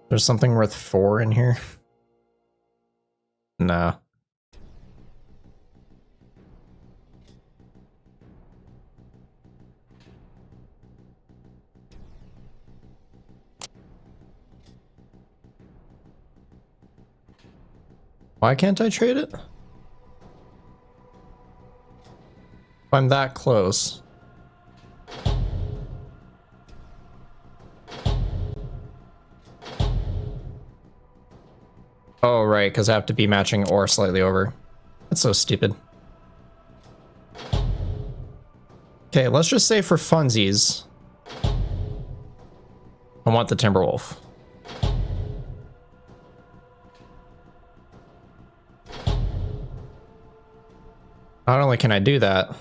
There's something worth 4 in here. Nah. Why can't I trade it? If I'm that close. Oh, right, because I have to be matching or slightly over. That's so stupid. Okay, let's just say for funsies, I want the Timberwolf. Not only can I do that,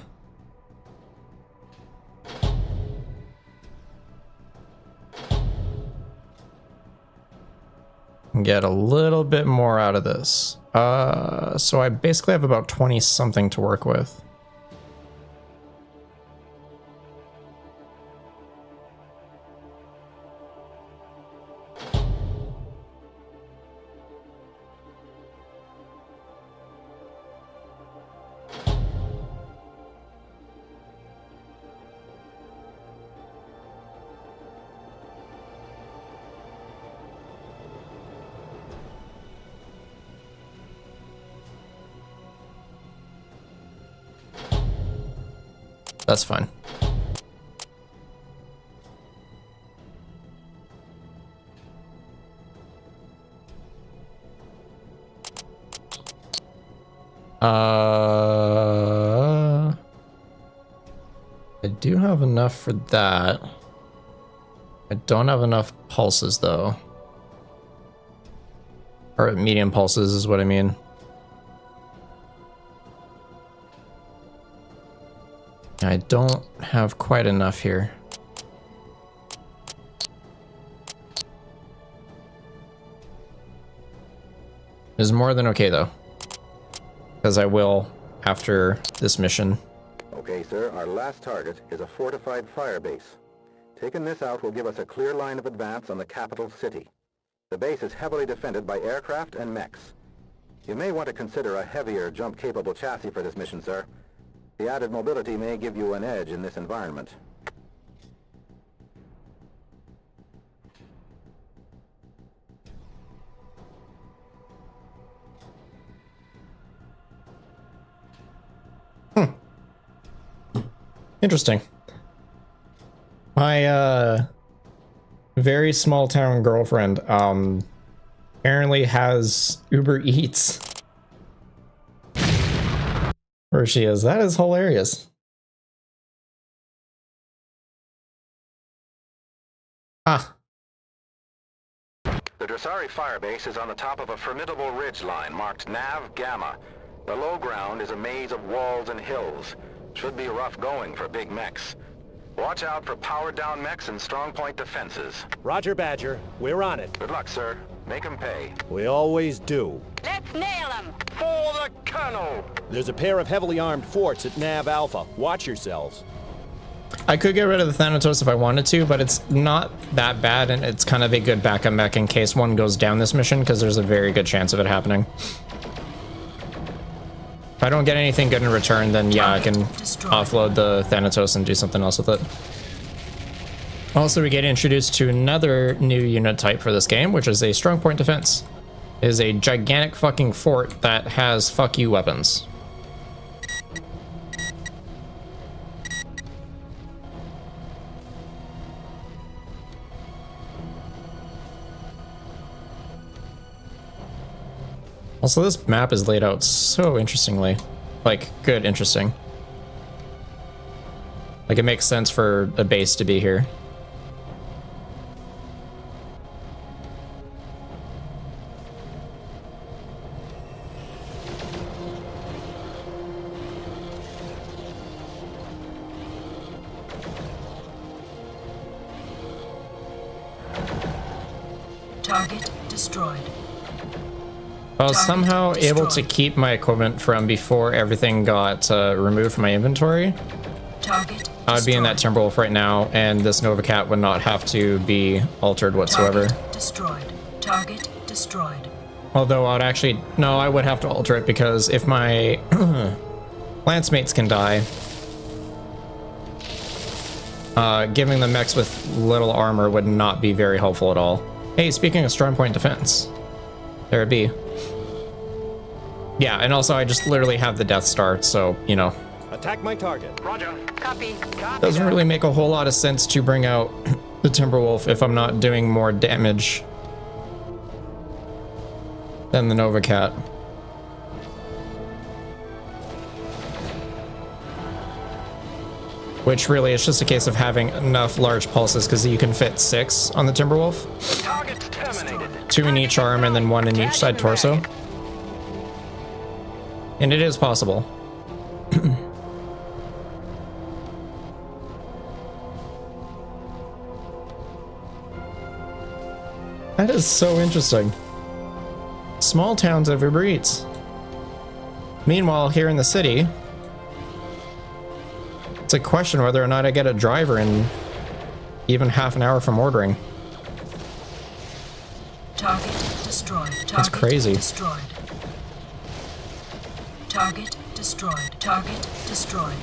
get a little bit more out of this. So I basically have about 20 something to work with. That's fine. I do have enough for that. I don't have enough pulses though. Or medium pulses is what I mean. I don't have quite enough here. It's more than okay though, because I will after this mission. Okay, sir, our last target is a fortified fire base. Taking this out will give us a clear line of advance on the capital city. The base is heavily defended by aircraft and mechs. You may want to consider a heavier jump-capable chassis for this mission, sir. The added mobility may give you an edge in this environment. Interesting. My very small town girlfriend apparently has Uber Eats where she is. That is hilarious. Ah. The Dressari firebase is on the top of a formidable ridge line marked Nav Gamma. The low ground is a maze of walls and hills. Should be rough going for big mechs. Watch out for powered-down mechs and strong-point defenses. Roger, Badger. We're on it. Good luck, sir. Make 'em pay. We always do. Let's nail him! For the Colonel! There's a pair of heavily armed forts at Nav Alpha. Watch yourselves. I could get rid of the Thanatos if I wanted to, but it's not that bad, and it's kind of a good backup mech in case one goes down this mission, because there's a very good chance of it happening. If I don't get anything good in return, then yeah, I can offload the Thanatos and do something else with it. Also, we get introduced to another new unit type for this game, which is a strong point defense. It is a gigantic fucking fort that has fuck you weapons. Also, this map is laid out so interestingly. Like, good, interesting. Like, it makes sense for a base to be here. Target destroyed. I was somehow able to keep my equipment from before everything got removed from my inventory. Target I would be in that Timberwolf right now, and this Nova Cat would not have to be altered whatsoever. Target destroyed. Target destroyed. Although I'd actually... No, I would have to alter it, because if my lance mates can die, giving the mechs with little armor would not be very helpful at all. Hey, speaking of strong point defense, there it be. Yeah, and also I just literally have the Death Star, so, you know. Attack my target. Roger. Copy. Doesn't really make a whole lot of sense to bring out the Timberwolf if I'm not doing more damage than the Nova Cat. Which really is just a case of having enough large pulses, because you can fit 6 on the Timberwolf. Target's terminated. 2 in each arm and then 1 in each side torso. And it is possible. That is so interesting. Small towns have Uber Eats. Meanwhile, here in the city, it's a question whether or not I get a driver in even half an hour from ordering. Target destroyed. Target That's crazy. Destroyed. Target destroyed. Target destroyed.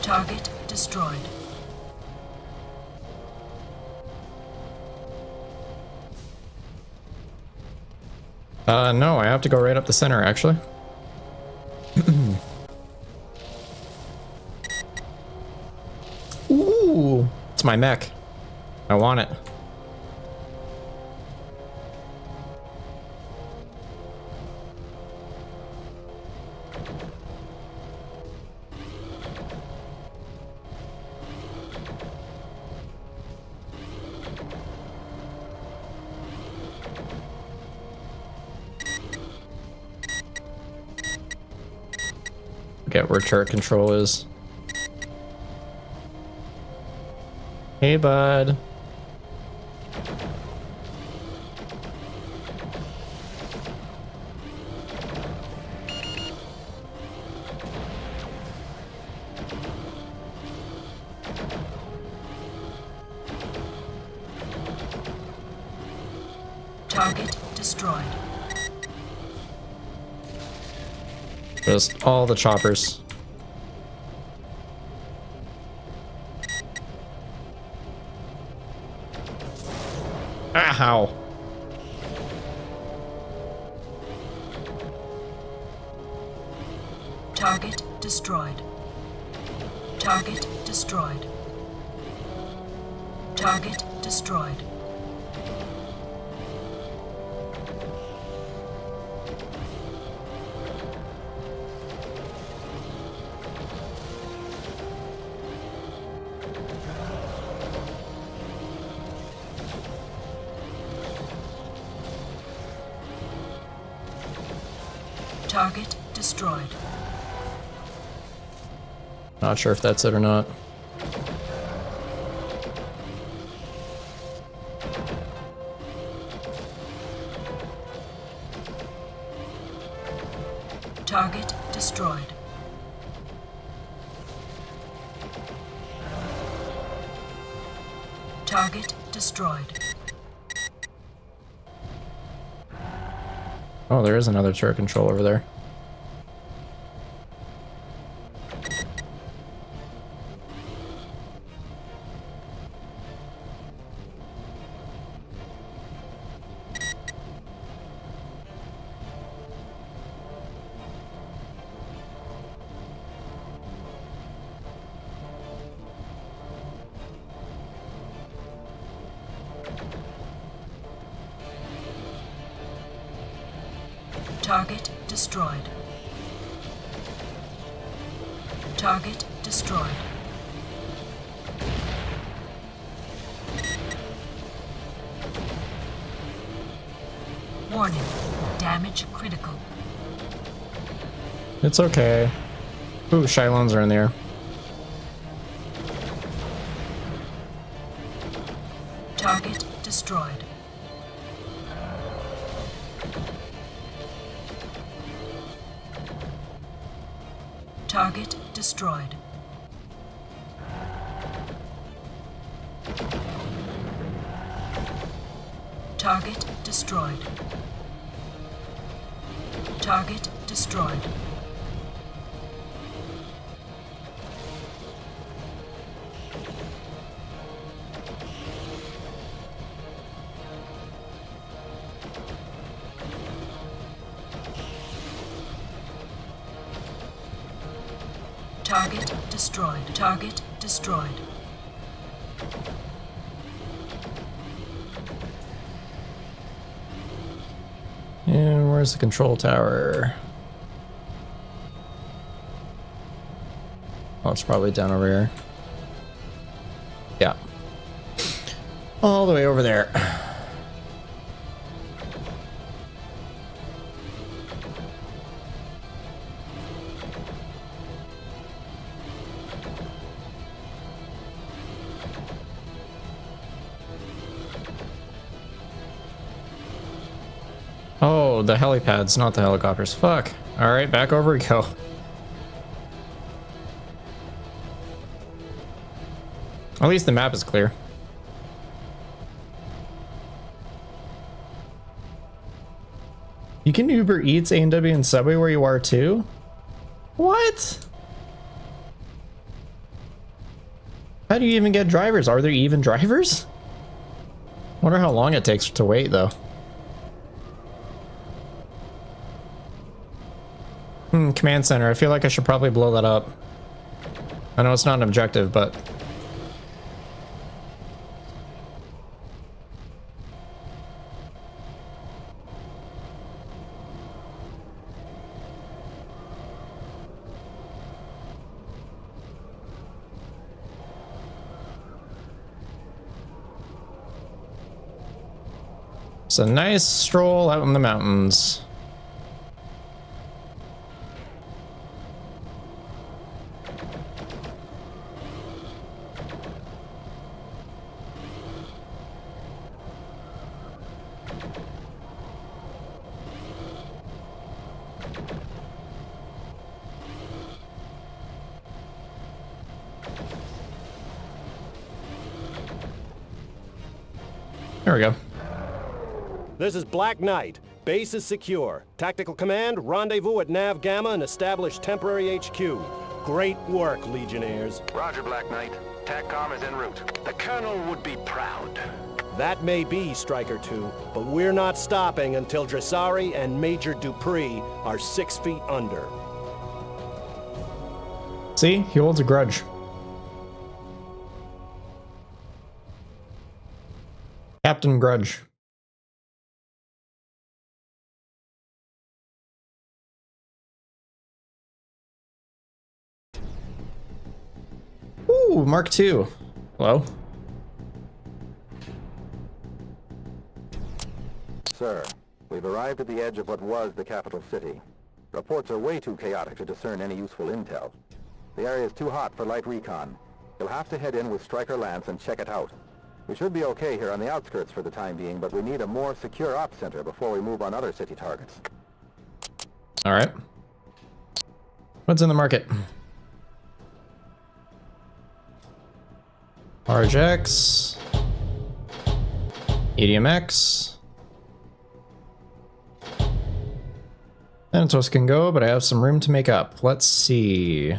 Target destroyed. No, I have to go right up the center, actually. Ooh, it's my mech. I want it. Forget where turret control is. Hey, bud. Target destroyed. Just all the choppers. Ow. Target destroyed. Target destroyed. Target destroyed. Target destroyed. Not sure if that's it or not. Target destroyed. Target destroyed. Oh, there is another turret control over there. Target destroyed. Target destroyed. Warning. Damage critical. It's okay. Ooh, Shylons are in the air. Target destroyed. Target destroyed. Target destroyed. Target destroyed. Target destroyed. Target destroyed. And where's the control tower? Oh, it's probably down over here. Yeah. All the way over there. Oh, the helipads, not the helicopters. Fuck. Alright, back over we go. At least the map is clear. You can Uber Eats, A&W, and Subway where you are too? What? How do you even get drivers? Are there even drivers? Wonder how long it takes to wait though. Command center. I feel like I should probably blow that up. I know it's not an objective, but... It's a nice stroll out in the mountains. There we go. This is Black Knight. Base is secure. Tactical command, rendezvous at Nav Gamma and establish temporary HQ. Great work, Legionnaires. Roger, Black Knight. TACCOM is en route. The Colonel would be proud. That may be, Striker 2, but we're not stopping until Dressari and Major Dupree are 6 feet under. See? He holds a grudge. Captain Grudge. Ooh, Mark II. Hello? Sir, we've arrived at the edge of what was the capital city. Reports are way too chaotic to discern any useful intel. The area is too hot for light recon. You'll have to head in with Striker Lance and check it out. We should be okay here on the outskirts for the time being, but we need a more secure ops center before we move on other city targets. Alright. What's in the market? RGX. EDMX. Thanatos can go, but I have some room to make up. Let's see.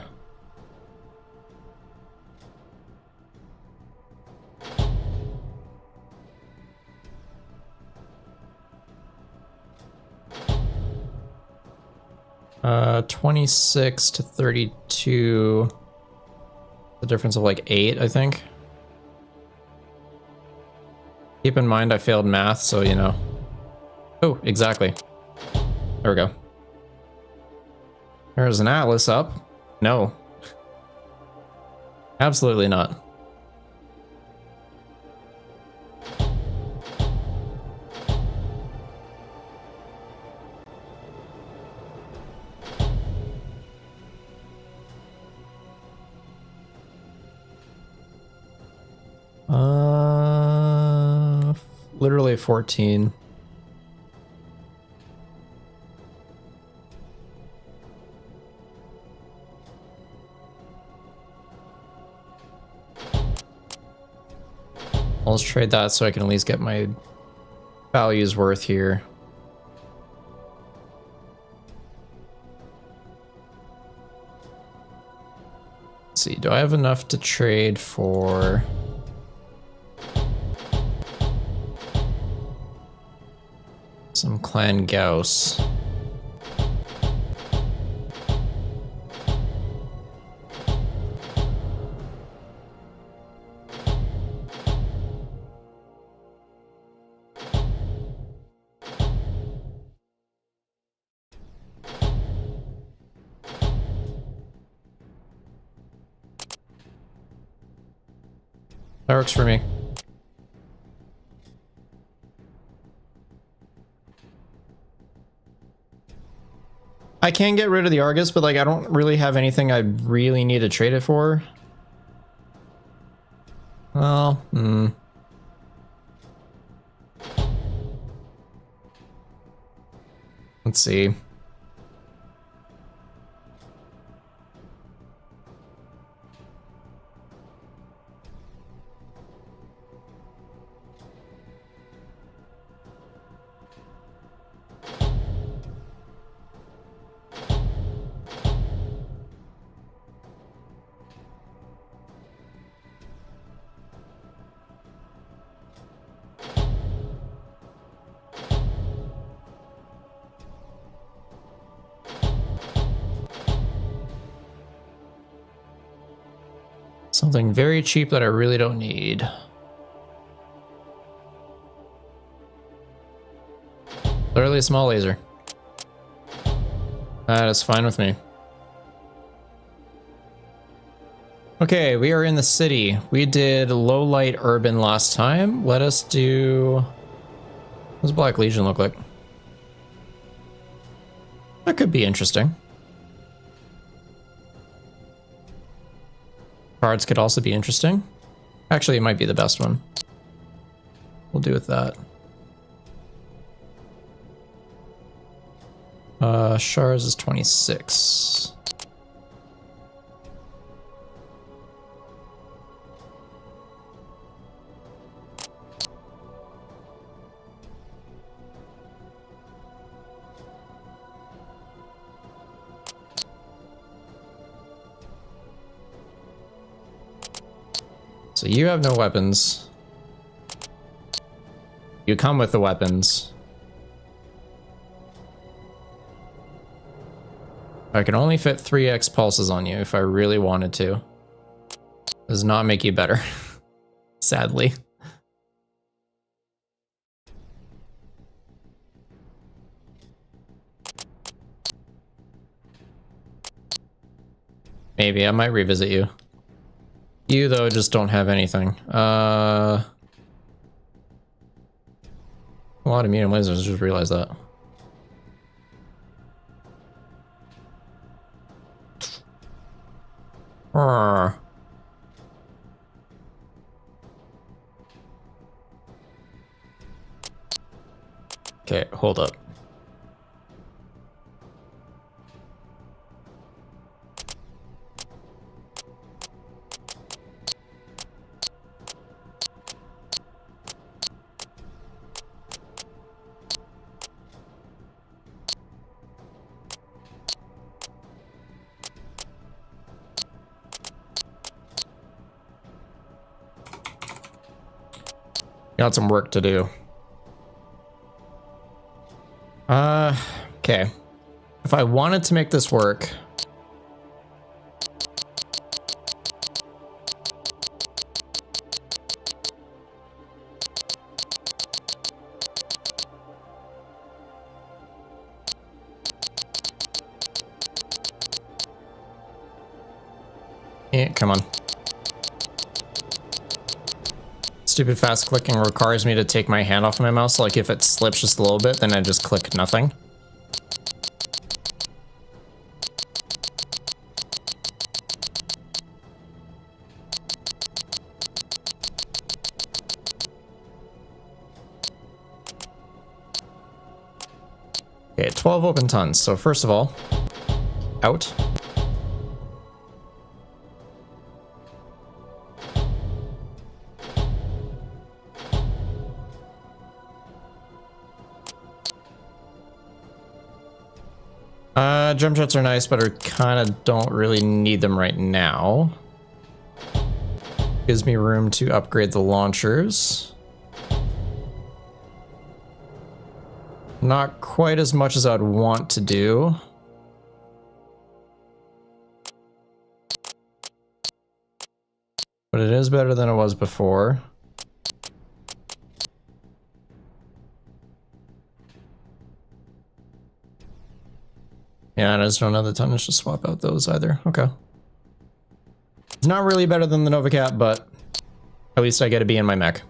Uh, 26 to 32. The difference of like 8, I think. Keep in mind I failed math, so you know. Oh, exactly. There we go. There's an atlas up. No. Absolutely not. Literally 14. I'll just trade that so I can at least get my values worth here. Let's see, do I have enough to trade for some Clan Gauss? That works for me. I can get rid of the Argus, but like I don't really have anything I really need to trade it for. Well, let's see. Something very cheap that I really don't need. Literally a small laser. That is fine with me. Okay, we are in the city. We did low light urban last time. Let us do... What does Black Legion look like? That could be interesting. Cards could also be interesting. Actually, it might be the best one. We'll do with that. Shars is 26. So you have no weapons. You come with the weapons. I can only fit 3x pulses on you if I really wanted to. Does not make you better, sadly. Maybe I might revisit you. You, though, just don't have anything. A lot of medium lasers, just realized that. Okay, hold up. Got some work to do. Okay. If I wanted to make this work, yeah, come on. Stupid fast clicking requires me to take my hand off my mouse. Like if it slips just a little bit, then I just click nothing. Okay, 12 open tons. So first of all, out. Jump jets are nice, but I kind of don't really need them right now. Gives me room to upgrade the launchers. Not quite as much as I'd want to do. But it is better than it was before. Yeah, and I just don't have the tonnage to swap out those either. Okay. It's not really better than the Nova Cat, but at least I get to be in my mech.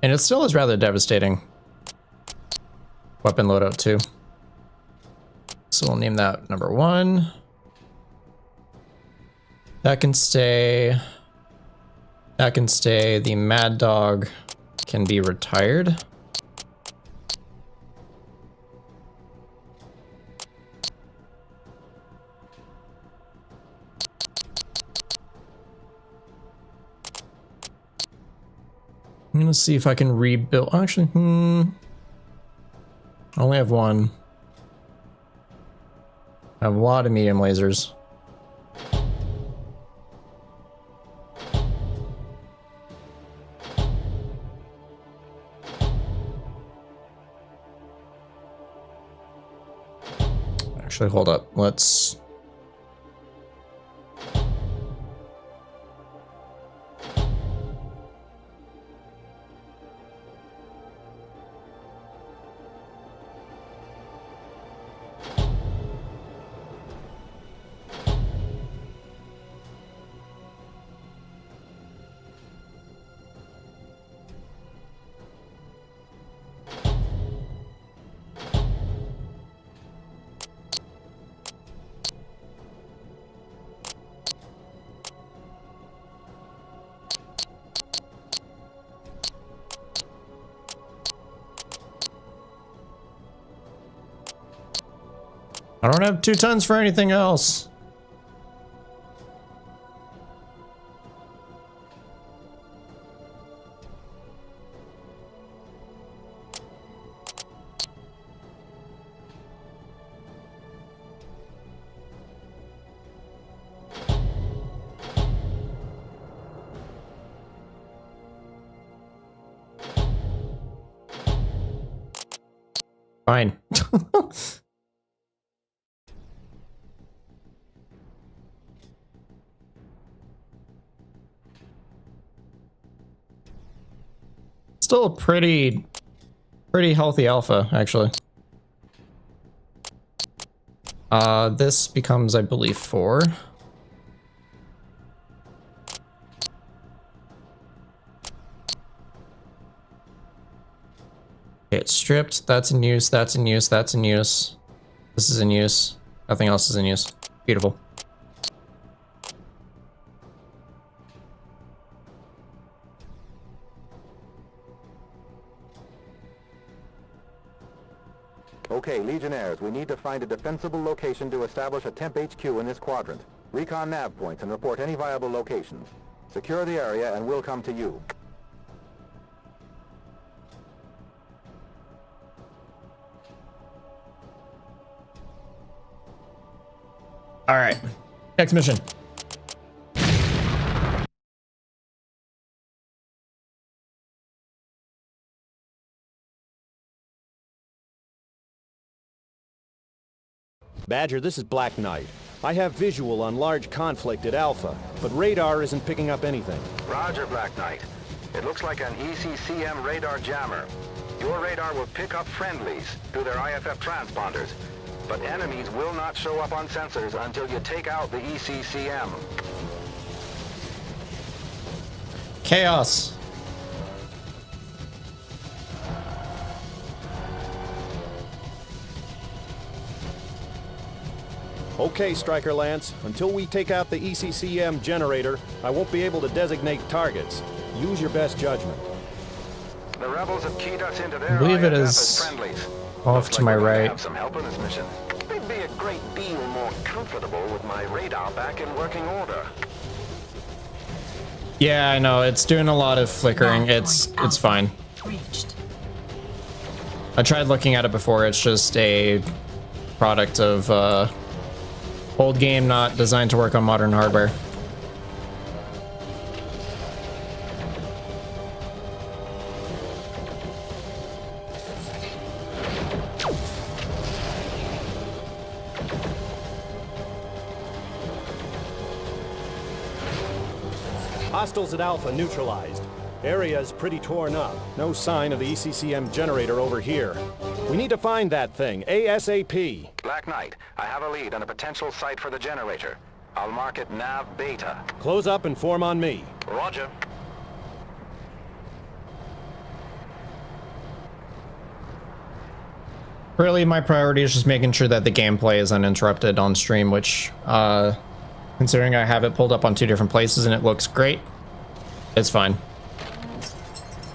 And it still is rather devastating. Weapon loadout too. So we'll name that number 1. That can stay. That can stay. The Mad Dog can be retired. I'm gonna see if I can rebuild. Actually, I only have 1. I have a lot of medium lasers. Actually, hold up. Let's... I don't have 2 tons for anything else. Fine. Still a pretty healthy alpha, actually. This becomes, I believe, 4. Okay, it's stripped. That's in use. That's in use. That's in use. This is in use. Nothing else is in use. Beautiful. Okay, Legionnaires, we need to find a defensible location to establish a temp HQ in this quadrant. Recon nav points and report any viable locations. Secure the area and we'll come to you. All right. Next mission. Badger, this is Black Knight. I have visual on large conflict at Alpha, but radar isn't picking up anything. Roger, Black Knight. It looks like an ECCM radar jammer. Your radar will pick up friendlies through their IFF transponders, but enemies will not show up on sensors until you take out the ECCM. Chaos. Okay, Striker Lance. Until we take out the ECCM generator, I won't be able to designate targets. Use your best judgment. The rebels have keyed us into their I believe it IFF is as friendlies. off to my We're gonna right. have some help in this mission. I'd be a great deal more comfortable with my radar back in working order. Yeah, I know. It's doing a lot of flickering. It's fine. Reached. I tried looking at it before. It's just a product of old game, not designed to work on modern hardware. Hostiles at Alpha neutralized. Area is pretty torn up. No sign of the ECCM generator over here. We need to find that thing, ASAP. Black Knight, I have a lead on a potential site for the generator. I'll mark it Nav Beta. Close up and form on me. Roger. Really, my priority is just making sure that the gameplay is uninterrupted on stream, which, considering I have it pulled up on 2 different places and it looks great, it's fine.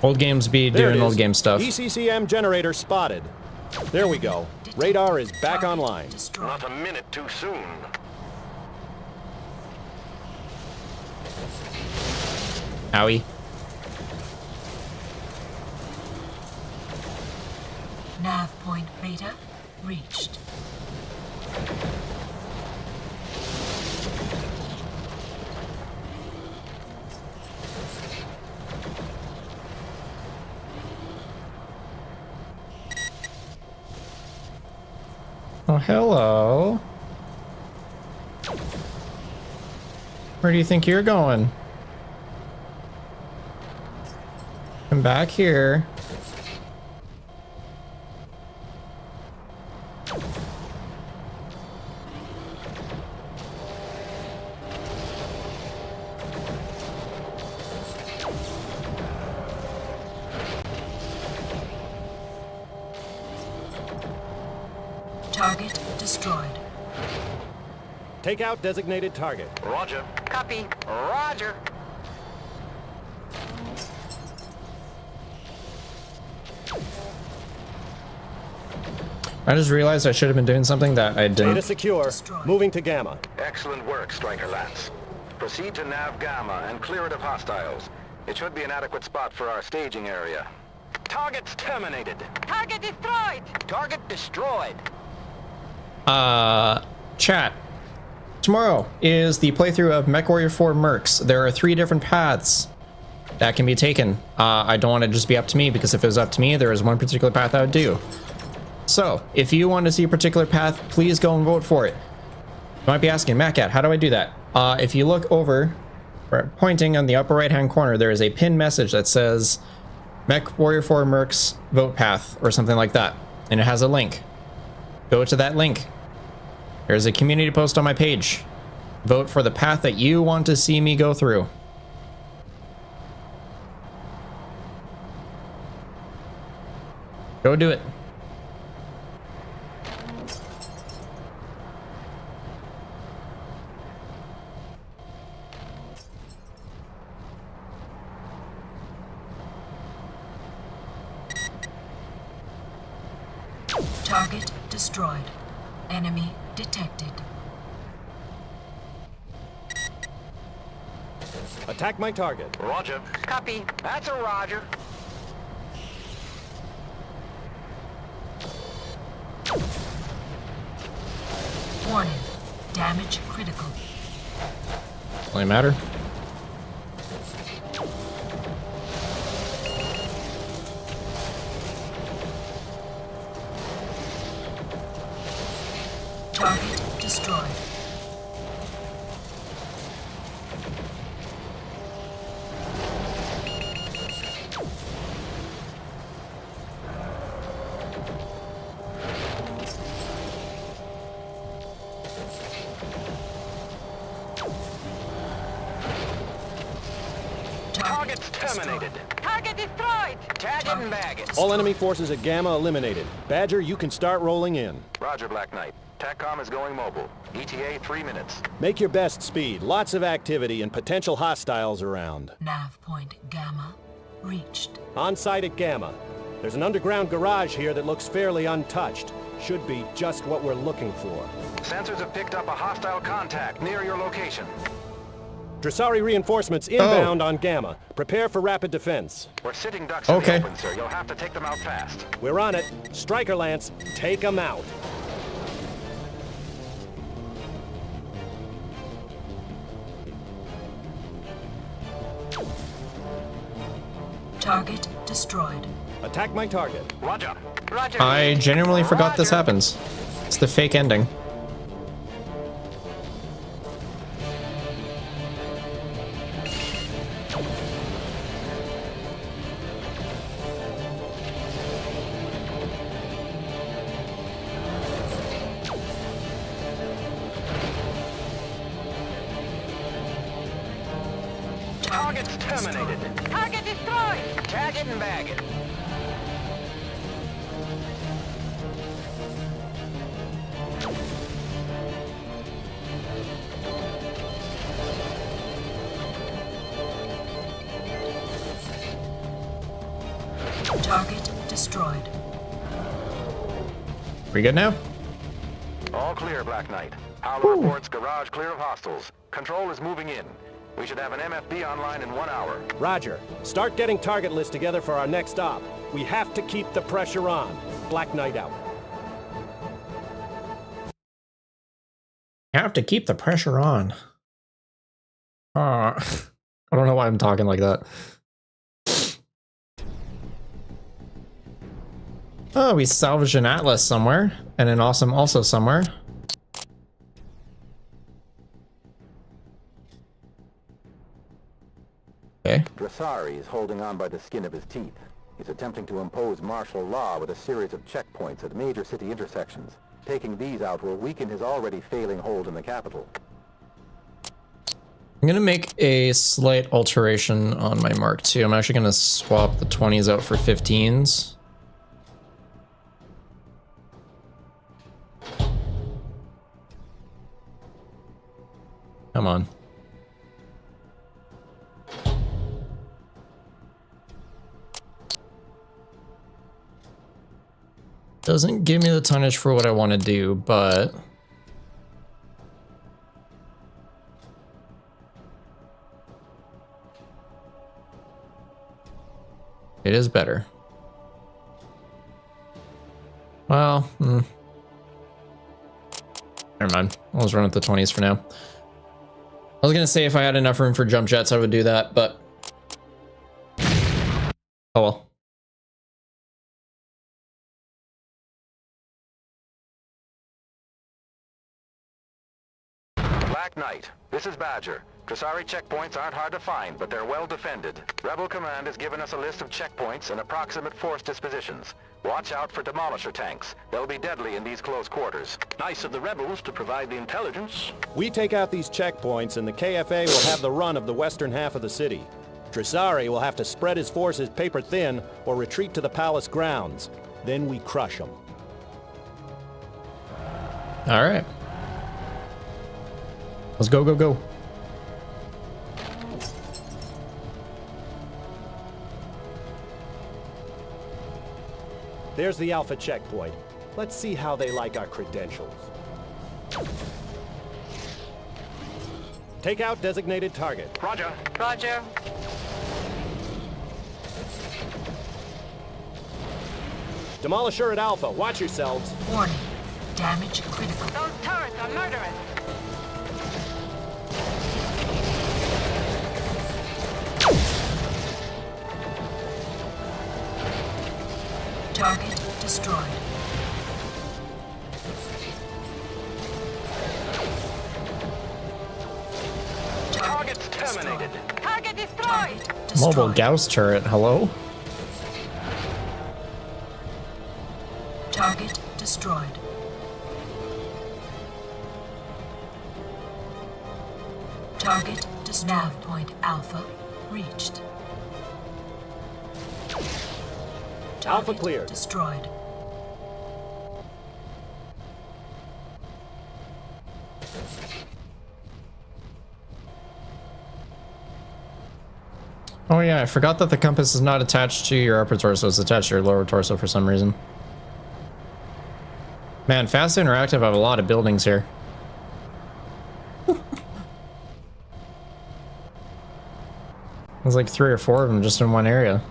Old games be There it doing is. old game stuff. ECCM generator spotted. There we go. Radar is back online. Not a minute too soon. Owie. Nav point beta reached. Oh, hello. Where do you think you're going? Come back here. Target destroyed. Take out designated target. Roger. Copy. Roger. I just realized I should have been doing something that I Data didn't. secure. Moving to Gamma. Excellent work, Striker Lance. Proceed to Nav Gamma and clear it of hostiles. It should be an adequate spot for our staging area. Target's terminated. Target destroyed! Target destroyed. Chat. Tomorrow is the playthrough of MechWarrior 4 Mercs. There are 3 different paths that can be taken. I don't want it to just be up to me, because if it was up to me, there is one particular path I would do. So, if you want to see a particular path, please go and vote for it. You might be asking, MacCat, how do I do that? If you look over, pointing on the upper right-hand corner, there is a pinned message that says MechWarrior 4 Mercs vote path, or something like that. And it has a link. Go to that link. There's a community post on my page. Vote for the path that you want to see me go through. Go do it. Target destroyed. Enemy detected. Attack my target. Roger. Copy. That's a roger. Warning. Damage critical. Only matter. Target destroyed. Target's terminated. Target destroyed. Tag it and bag it. All enemy forces at Gamma eliminated. Badger, you can start rolling in. Roger, Black Knight. TACCOM is going mobile. ETA 3 minutes. Make your best speed. Lots of activity and potential hostiles around. Nav point Gamma reached. On site at Gamma. There's an underground garage here that looks fairly untouched. Should be just what we're looking for. Sensors have picked up a hostile contact near your location. Dressari reinforcements inbound on Gamma. Prepare for rapid defense. We're sitting ducks in the open, sir. You'll have to take them out fast. We're on it. Striker Lance, take them out. Target destroyed. Attack my target. Roger. Roger. I genuinely forgot this happens. It's the fake ending. Target's terminated. Target destroyed. Tag it and bag it. Target destroyed. We good now? All clear, Black Knight. Howler reports garage clear of hostiles. Control is moving in. We should have an MFB online in 1 hour. Roger. Start getting target lists together for our next op. We have to keep the pressure on. Black Knight out. You have to keep the pressure on. I don't know why I'm talking like that. Oh, we salvaged an Atlas somewhere, and an Awesome also somewhere. Okay. Dressari is holding on by the skin of his teeth. He's attempting to impose martial law with a series of checkpoints at major city intersections. Taking these out will weaken his already failing hold in the capital. I'm gonna make a slight alteration on my Mark II. I'm actually gonna swap the 20s out for 15s. Come on. Doesn't give me the tonnage for what I want to do, but it is better. Well, never mind. I'll just run with the 20s for now. I was gonna say if I had enough room for jump jets, I would do that, but oh well. Black Knight, this is Badger. Dressari checkpoints aren't hard to find, but they're well defended. Rebel Command has given us a list of checkpoints and approximate force dispositions. Watch out for demolisher tanks. They'll be deadly in these close quarters. Nice of the rebels to provide the intelligence. We take out these checkpoints and the KFA will have the run of the western half of the city. Dressari will have to spread his forces paper thin or retreat to the palace grounds. Then we crush them. All right. Let's go, go, go. There's the Alpha checkpoint. Let's see how they like our credentials. Take out designated target. Roger. Roger. Demolisher at Alpha, watch yourselves. Warning. Damage critical. Those turrets are murderous. Target destroyed. Target's terminated. Target destroyed. Target destroyed. Mobile Gauss turret, hello? Target destroyed. Target nav point Alpha reached. Alpha Target cleared. Destroyed. Oh yeah, I forgot that the compass is not attached to your upper torso, it's attached to your lower torso for some reason. Man, Fast Interactive have a lot of buildings here. There's like 3 or 4 of them just in one area.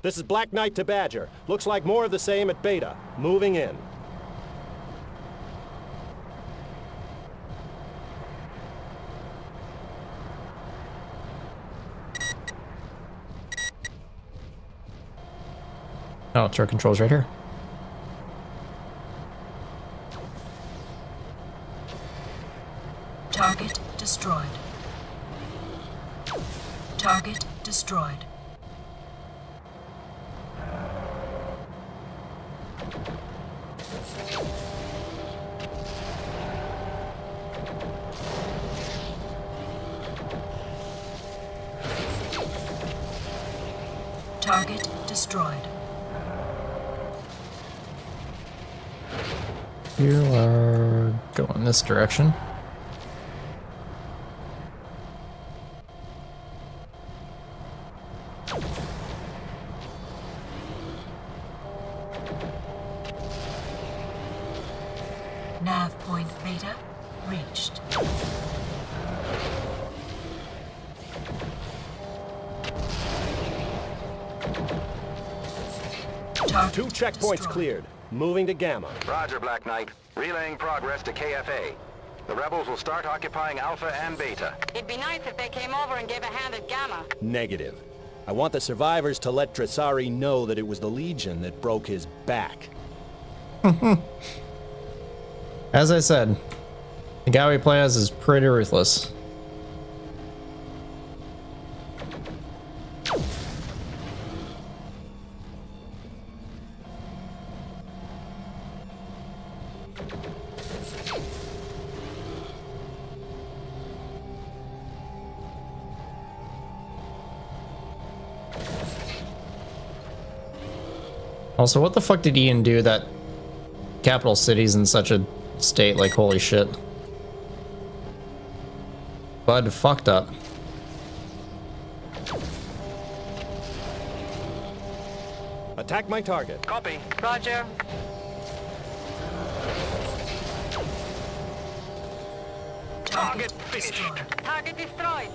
This is Black Knight to Badger. Looks like more of the same at Beta. Moving in. Oh, turret controls right here. Target destroyed. Target destroyed. Target destroyed. You are going this direction. Nav point Beta reached. Target 2 checkpoints destroyed. cleared. Moving to Gamma. Roger, Black Knight. Relaying progress to KFA. The rebels will start occupying Alpha and Beta. It'd be nice if they came over and gave a hand at Gamma. Negative. I want the survivors to let Dressari know that it was the Legion that broke his back. As I said, the guy we play as is pretty ruthless. Also, what the fuck did Ian do that capital city's in such a state? Like, holy shit. Bud fucked up. Attack my target. Copy. Roger. Target finished. destroyed. Target destroyed.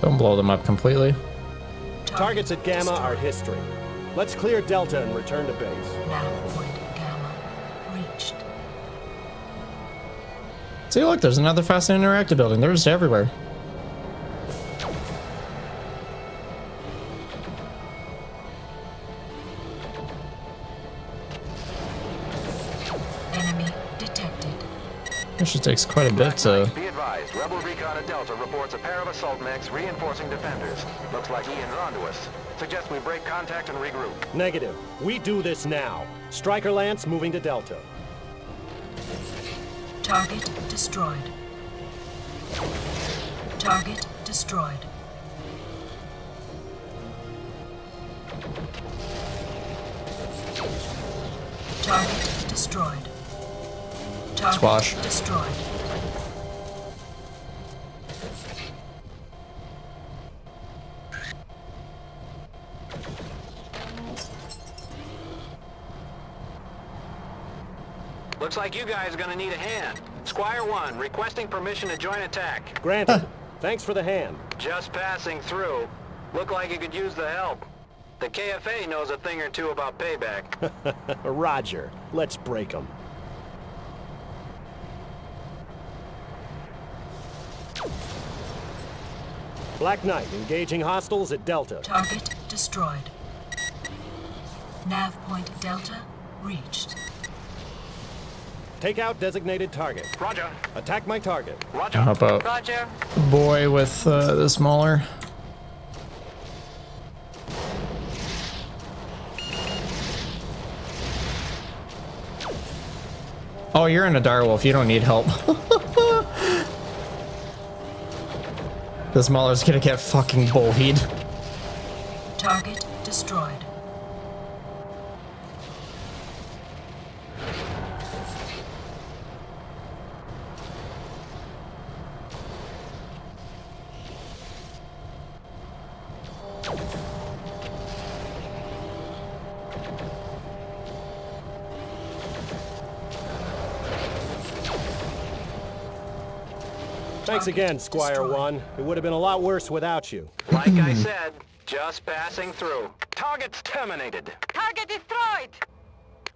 Don't blow them up completely. Targets at Gamma are history. Let's clear Delta and return to base. Nav point Gamma reached. See, look, there's another Fast and Interactive building. They're just everywhere. Enemy detected. It just takes quite a bit to... Be advised, Rebel Recon at Delta reports a pair of assault mechs reinforcing defenders. Looks like Ian's onto us. Suggest we break contact and regroup. Negative. We do this now. Striker Lance moving to Delta. Target destroyed. Target destroyed. Target destroyed. Target Squash. destroyed. Looks like you guys are gonna need a hand. Squire 1, requesting permission to join attack. Granted. Thanks for the hand. Just passing through. Look like you could use the help. The KFA knows a thing or two about payback. Roger. Let's break them. Black Knight engaging hostiles at Delta. Target destroyed. Nav point Delta reached. Take out designated target. Roger. Attack my target. Roger. How about Roger. boy with the smaller? Oh, you're in a direwolf. You don't need help. The smaller's gonna get fucking bullied. Target destroyed. Thanks again, Squire 1. It would have been a lot worse without you. Like I said, just passing through. Target's terminated. Target destroyed!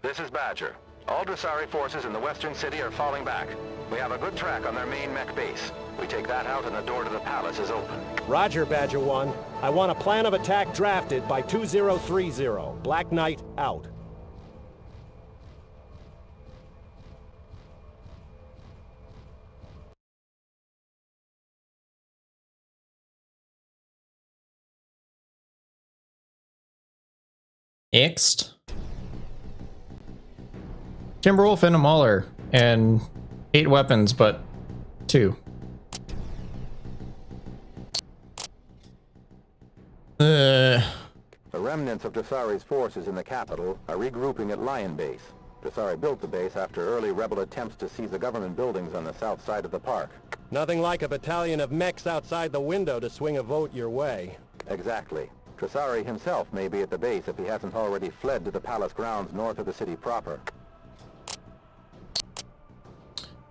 This is Badger. All Dressari forces in the western city are falling back. We have a good track on their main mech base. We take that out and the door to the palace is open. Roger, Badger 1. I want a plan of attack drafted by 2030. Black Knight out. Next. Timberwolf and a Mauler, and 8 weapons, but 2. The remnants of Dressari's forces in the capital are regrouping at Lion Base. Dressari built the base after early rebel attempts to seize the government buildings on the south side of the park. Nothing like a battalion of mechs outside the window to swing a vote your way. Exactly. Dressari himself may be at the base if he hasn't already fled to the palace grounds north of the city proper.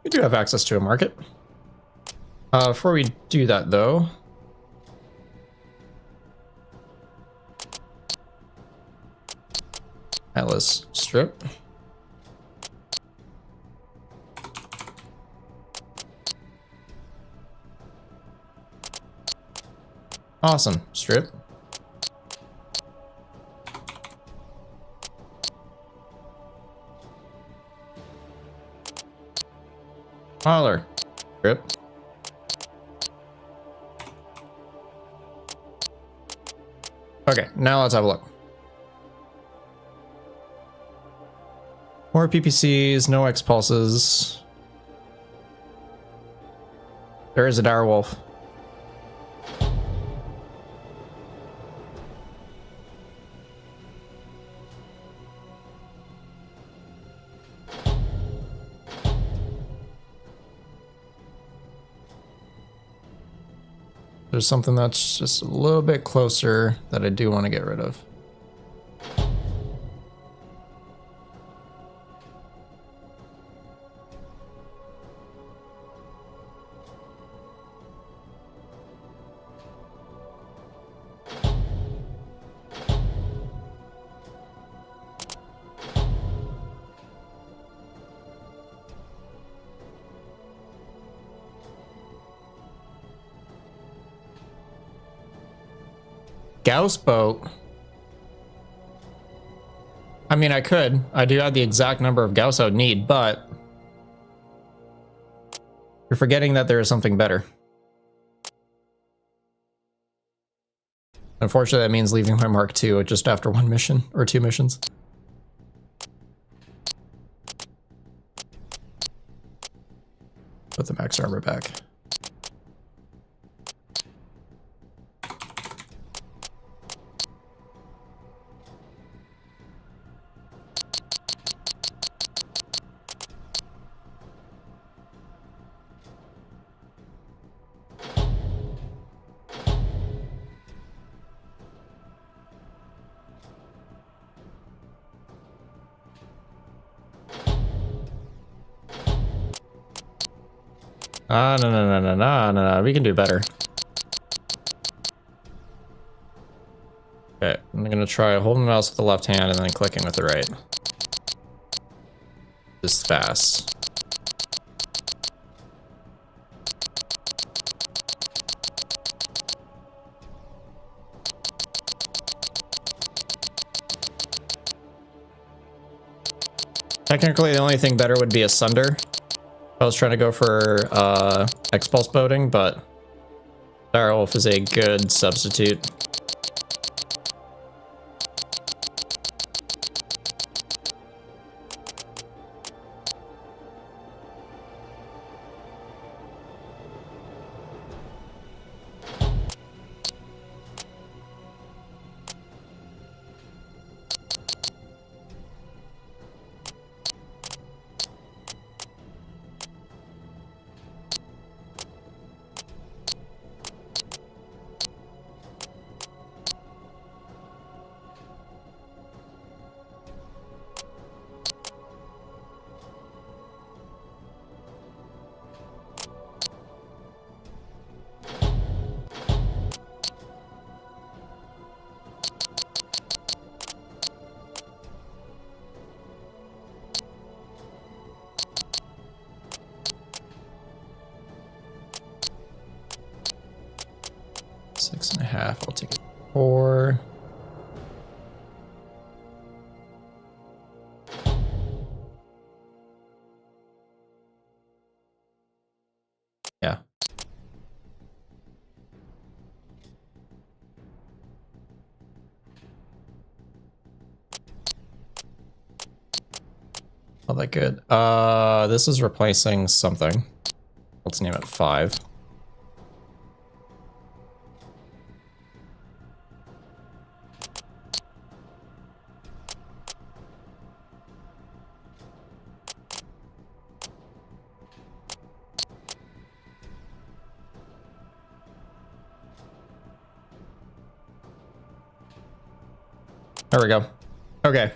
We do have access to a market. Before we do that, though, Atlas strip. Awesome strip. Holler. Strip. Okay, now let's have a look. More PPCs, no X-pulses. There is a direwolf. There's something that's just a little bit closer that I do want to get rid of. Gauss boat. I mean, I could. I do have the exact number of Gauss I would need, but you're forgetting that there is something better. Unfortunately, that means leaving my Mark II just after 1 mission or 2 missions. Put the max armor back. No. We can do better. Okay, I'm gonna try holding the mouse with the left hand and then clicking with the right. Just fast. Technically, the only thing better would be a Sunder. I was trying to go for Expulse boating, but Direwolf is a good substitute. Six and a half, I'll take it. 4. Yeah. Not that good. This is replacing something. Let's name it 5. There we go. Okay.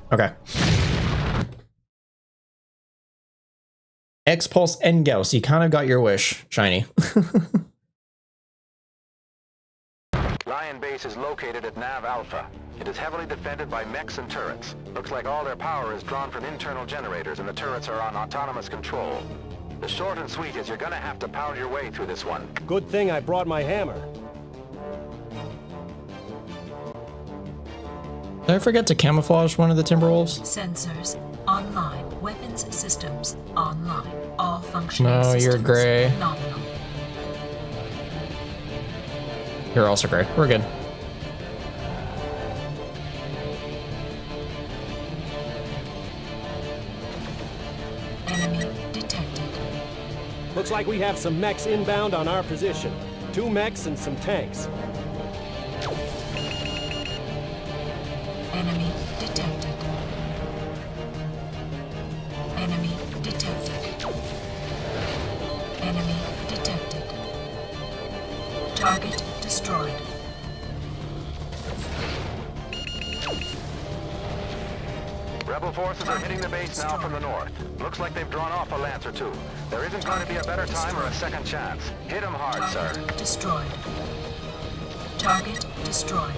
Okay. Expulse and Gauss. You kind of got your wish, Shiny. Lion Base is located at Nav Alpha. It is heavily defended by mechs and turrets. Looks like all their power is drawn from internal generators and the turrets are on autonomous control. The short and sweet is you're gonna have to power your way through this one. Good thing I brought my hammer. Did I forget to camouflage one of the Timberwolves? Sensors online. Weapons systems online. All functioning No, systems you're gray. nominal. You're also gray. We're good. Enemy detected. Looks like we have some mechs inbound on our position. 2 mechs and some tanks. Enemy detected. Enemy detected. Enemy detected. Target destroyed. Rebel forces are hitting the base now from the north. Looks like they've drawn off a lance or 2. There isn't going to be a better time or a second chance. Hit them hard, sir. Destroyed. Target destroyed.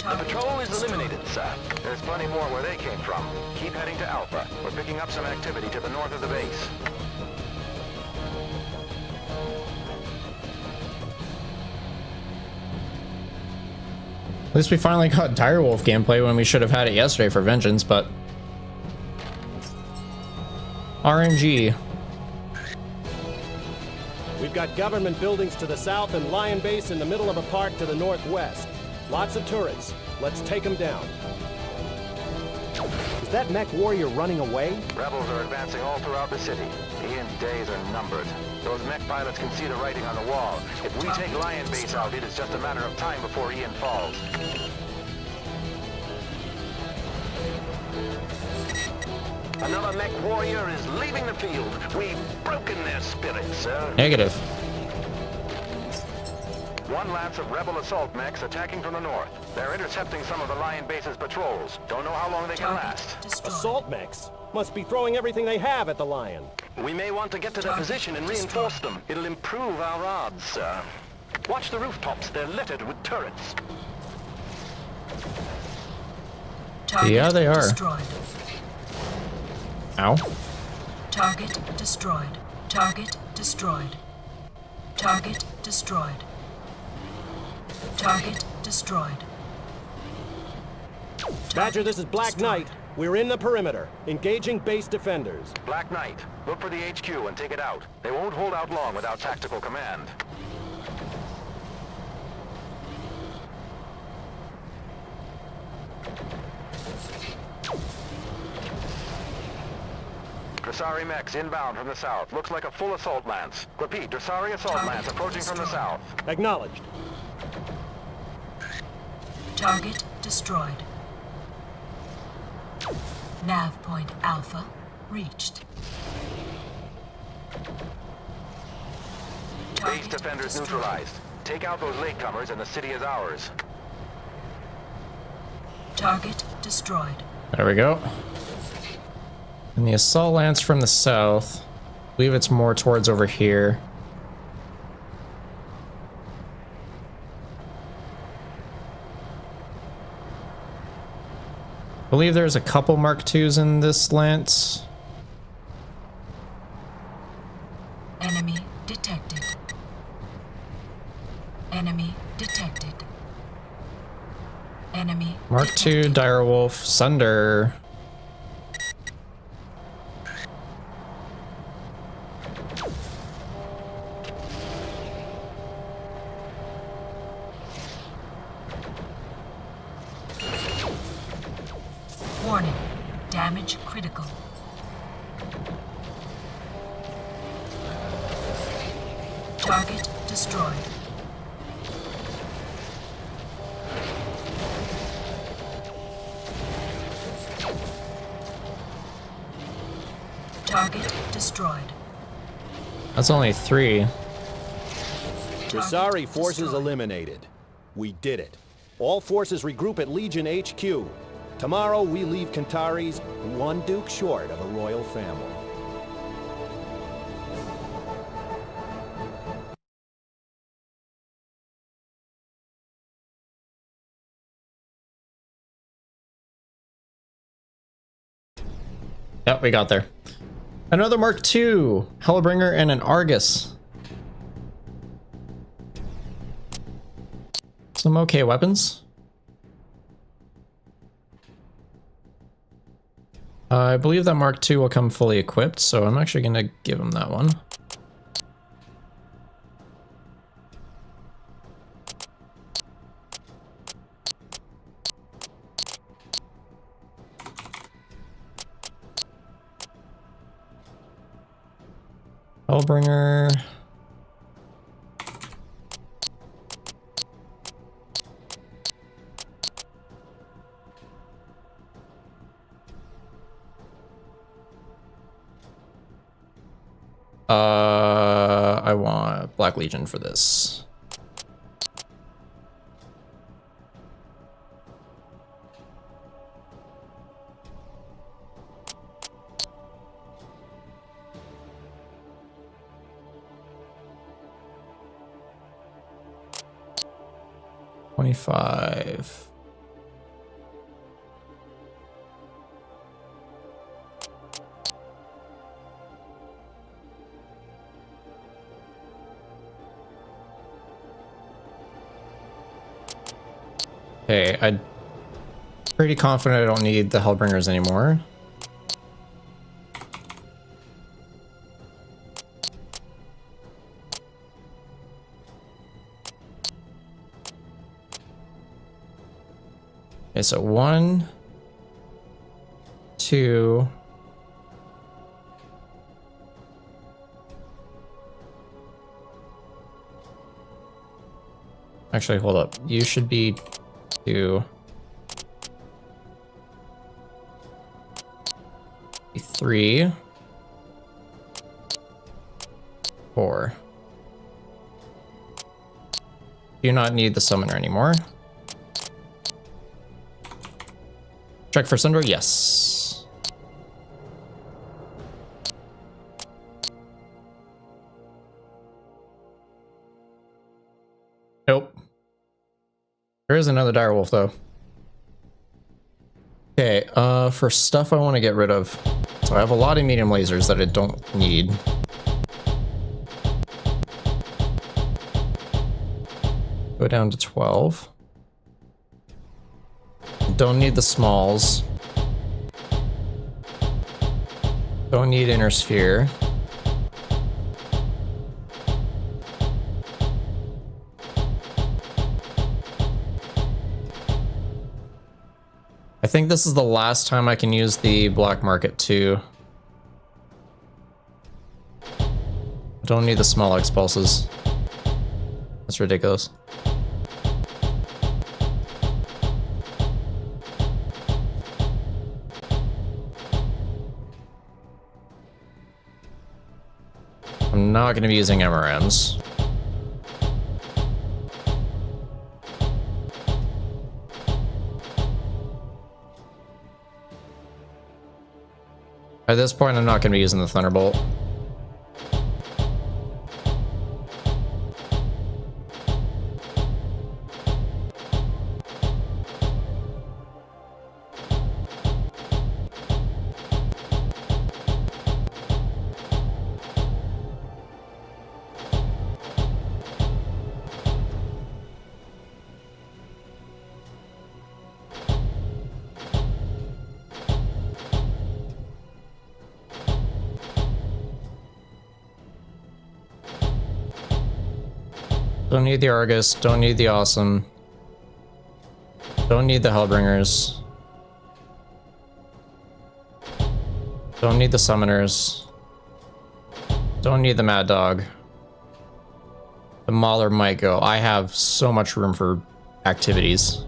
The patrol is eliminated, sir. There's plenty more where they came from. Keep heading to Alpha. We're picking up some activity to the north of the base. At least we finally got Direwolf gameplay when we should have had it yesterday for Vengeance, but... RNG. We've got government buildings to the south and Lion Base in the middle of a park to the northwest. Lots of turrets. Let's take them down. Is that MechWarrior running away? Rebels are advancing all throughout the city. Ian's days are numbered. Those mech pilots can see the writing on the wall. If we take Lion Base out, it is just a matter of time before Ian falls. Another MechWarrior is leaving the field. We've broken their spirit, sir. Negative. One lance of rebel assault mechs attacking from the north. They're intercepting some of the Lion Base's patrols. Don't know how long they can last. Assault mechs? Must be throwing everything they have at the Lion. We may want to get to their position and reinforce them. It'll improve our odds, sir. Watch the rooftops. They're littered with turrets. Yeah, they are. Destroyed. Ow. Target destroyed. Target destroyed. Target destroyed. Target destroyed. Badger, this is Black Knight. We're in the perimeter, engaging base defenders. Black Knight, look for the HQ and take it out. They won't hold out long without tactical command. Dressari mechs inbound from the south. Looks like a full assault lance. Repeat, Dressari assault lance approaching from the south. Acknowledged. Target destroyed. Nav point Alpha reached. Base defenders neutralized. Take out those latecomers and the city is ours. Target destroyed. There we go. And the assault lance from the south. I believe it's more towards over here. I believe there's a couple Mark IIs in this lance. Enemy detected. Enemy detected. Enemy Mark II, Direwolf, Sunder. Warning. Damage critical. Target destroyed. Target destroyed. That's only 3. Dressari forces eliminated. We did it. All forces regroup at Legion HQ. Tomorrow we leave Kentaris one Duke short of a royal family. Yep, we got there. Another Mark II, Hellbringer, and an Argus. Some okay weapons. I believe that Mark II will come fully equipped, so I'm actually going to give him that one. Hellbringer. I want Black Legion for this. $25. Okay, I'm pretty confident I don't need the Hellbringers anymore. Okay, so 1, 2. Actually, hold up. You should be 2. 3. 4. Do not need the summoner anymore. Check for Sundro, yes. Nope. There is another direwolf though. Okay, for stuff I want to get rid of. So I have a lot of medium lasers that I don't need. Go down to 12. Don't need the smalls. Don't need inner sphere. I think this is the last time I can use the black market too. Don't need the small X pulses. That's ridiculous. I'm not going to be using MRMs. At this point, I'm not going to be using the Thunderbolt. Don't need the Argus, don't need the Awesome. Don't need the Hellbringers. Don't need the Summoners. Don't need the Mad Dog. The Mauler might go. I have so much room for activities.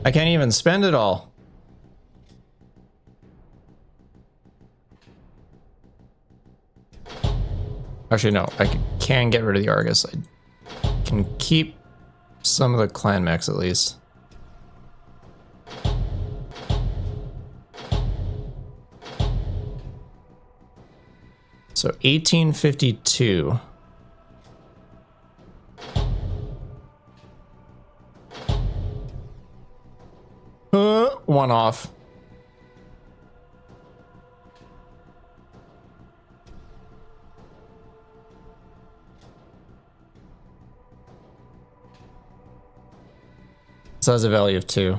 I can't even spend it all. Actually, no. I can get rid of the Argus. I can keep some of the clan mechs at least. So 1852. One off. This has a value of 2.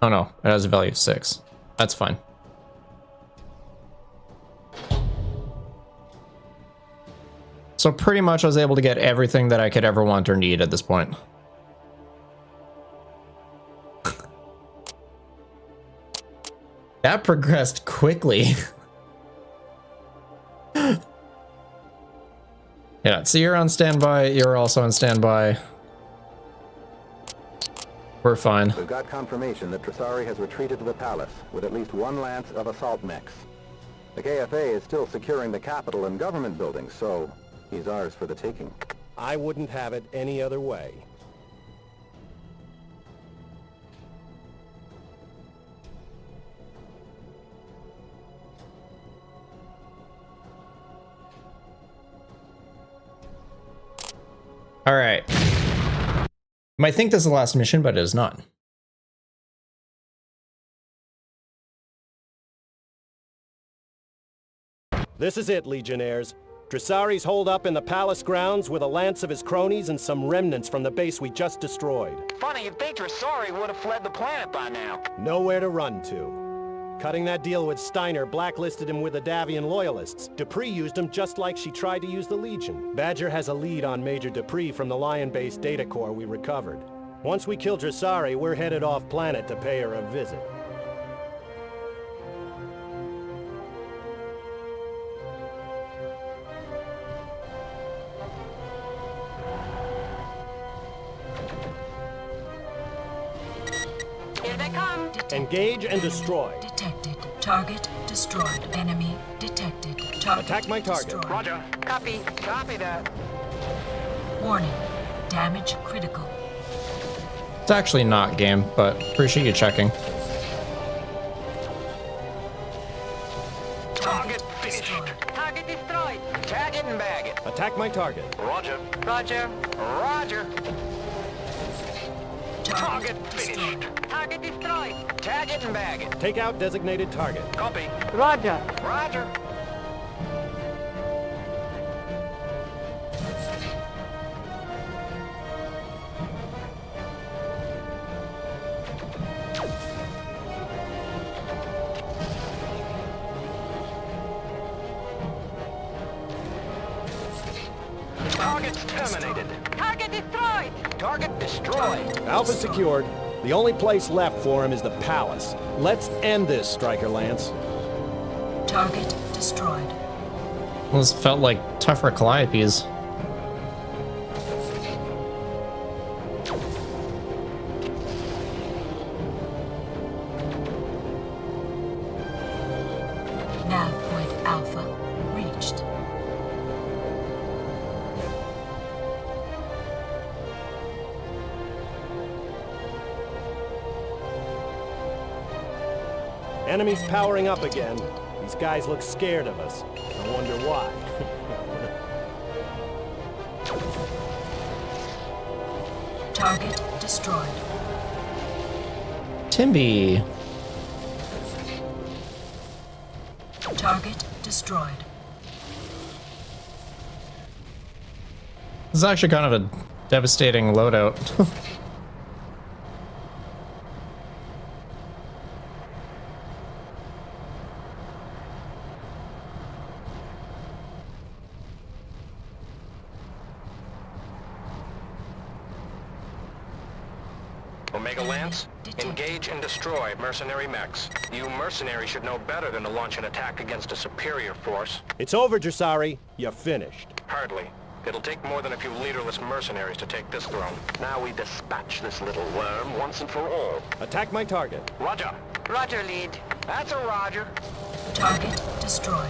Oh no, it has a value of 6. That's fine. So pretty much I was able to get everything that I could ever want or need at this point. That progressed quickly. Yeah, so you're on standby, you're also on standby. We're fine. We've got confirmation that Trisari has retreated to the palace with at least 1 lance of assault mechs. The KFA is still securing the capital and government buildings, so he's ours for the taking. I wouldn't have it any other way. All right. might think this is the last mission, but it is not. This is it, Legionnaires. Dressari's holed up in the palace grounds with a lance of his cronies and some remnants from the base we just destroyed. Funny, you'd think Dressari would have fled the planet by now. Nowhere to run to. Cutting that deal with Steiner blacklisted him with the Davian loyalists. Dupree used him just like she tried to use the Legion. Badger has a lead on Major Dupree from the Lion-based data core we recovered. Once we kill Dressari, we're headed off planet to pay her a visit. Here they come. Engage and destroy. Detected. Target destroyed. Enemy detected. Target Attack my target. destroyed. Roger. Copy. Copy that. Warning. Damage critical. It's actually not game, but appreciate you checking. Target finished. Target destroyed. Tag it and bag it. Attack my target. Roger. Roger. Roger. Target destroyed. finished. Target destroyed. Tag it and bag it. Take out designated target. Copy. Roger. Roger. Target's terminated. Target destroyed. Target destroyed. Alpha secured. The only place left for him is the palace. Let's end this, Striker Lance. Target destroyed. This felt like tougher Calliopes. Nav point Alpha reached. Enemy's powering up again. These guys look scared of us. I wonder why. Target destroyed. Timby. Target destroyed. This is actually kind of a devastating loadout. Omega Lance, engage and destroy mercenary mechs. You mercenaries should know better than to launch an attack against a superior force. It's over, Dressari. You're finished. Hardly. It'll take more than a few leaderless mercenaries to take this throne. Now we dispatch this little worm once and for all. Attack my target. Roger. Roger, lead. That's a Roger. Target destroyed.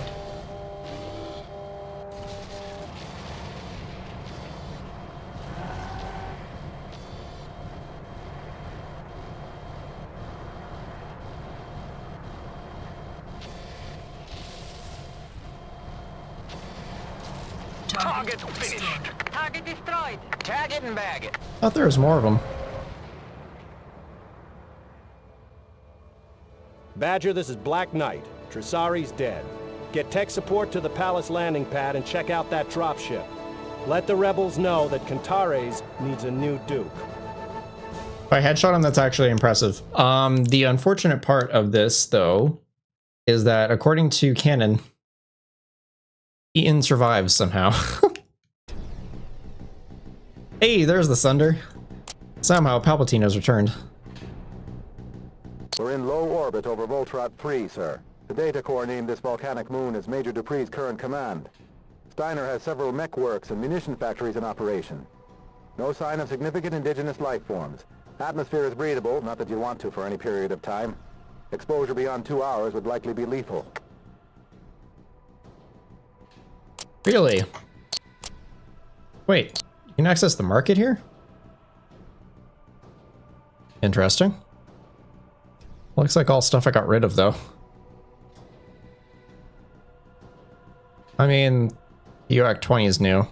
Target finished. Target destroyed. Tag it and bag it. Thought there was more of them. Badger, this is Black Knight. Dressari's dead. Get tech support to the palace landing pad and check out that dropship. Let the rebels know that Cantares needs a new duke. If I headshot him, that's actually impressive. The unfortunate part of this, though, is that according to canon, Eaton survives somehow. Hey, there's the Sunder. Somehow Palpatine has returned. We're in low orbit over Voltron 3, sir. The data core named this volcanic moon as Major Dupree's current command. Steiner has several mech works and munition factories in operation. No sign of significant indigenous life forms. Atmosphere is breathable, not that you want to for any period of time. Exposure beyond 2 hours would likely be lethal. Really? Wait, you can access the market here? Interesting. Looks like all stuff I got rid of, though. I mean, UAC 20 is new.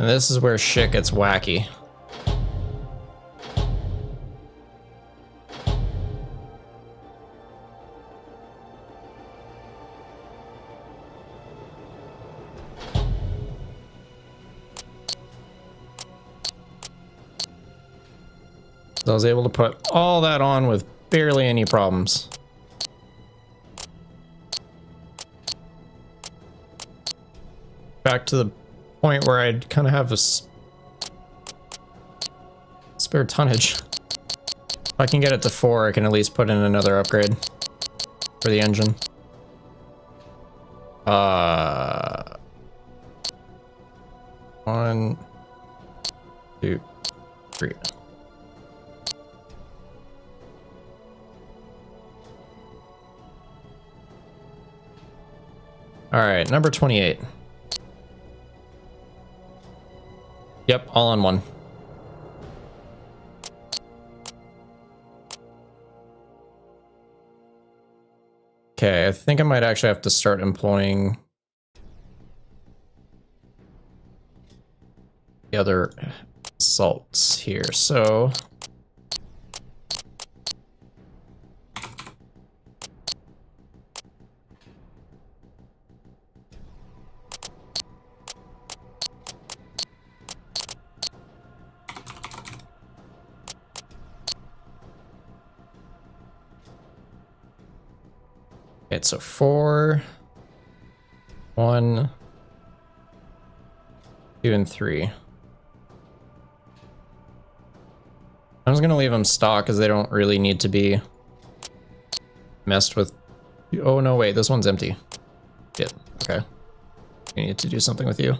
And this is where shit gets wacky. I was able to put all that on with barely any problems. Back to the point where I'd kind of have a spare tonnage. If I can get it to 4, I can at least put in another upgrade for the engine. 1, 2, 3. All right, number 28. Yep, all on one. Okay, I think I might actually have to start employing the other salts here. So so 4, 1, 2, and 3. I'm just gonna leave them stock because they don't really need to be messed with. Oh no, wait, this one's empty. Shit. Okay. We need to do something with you.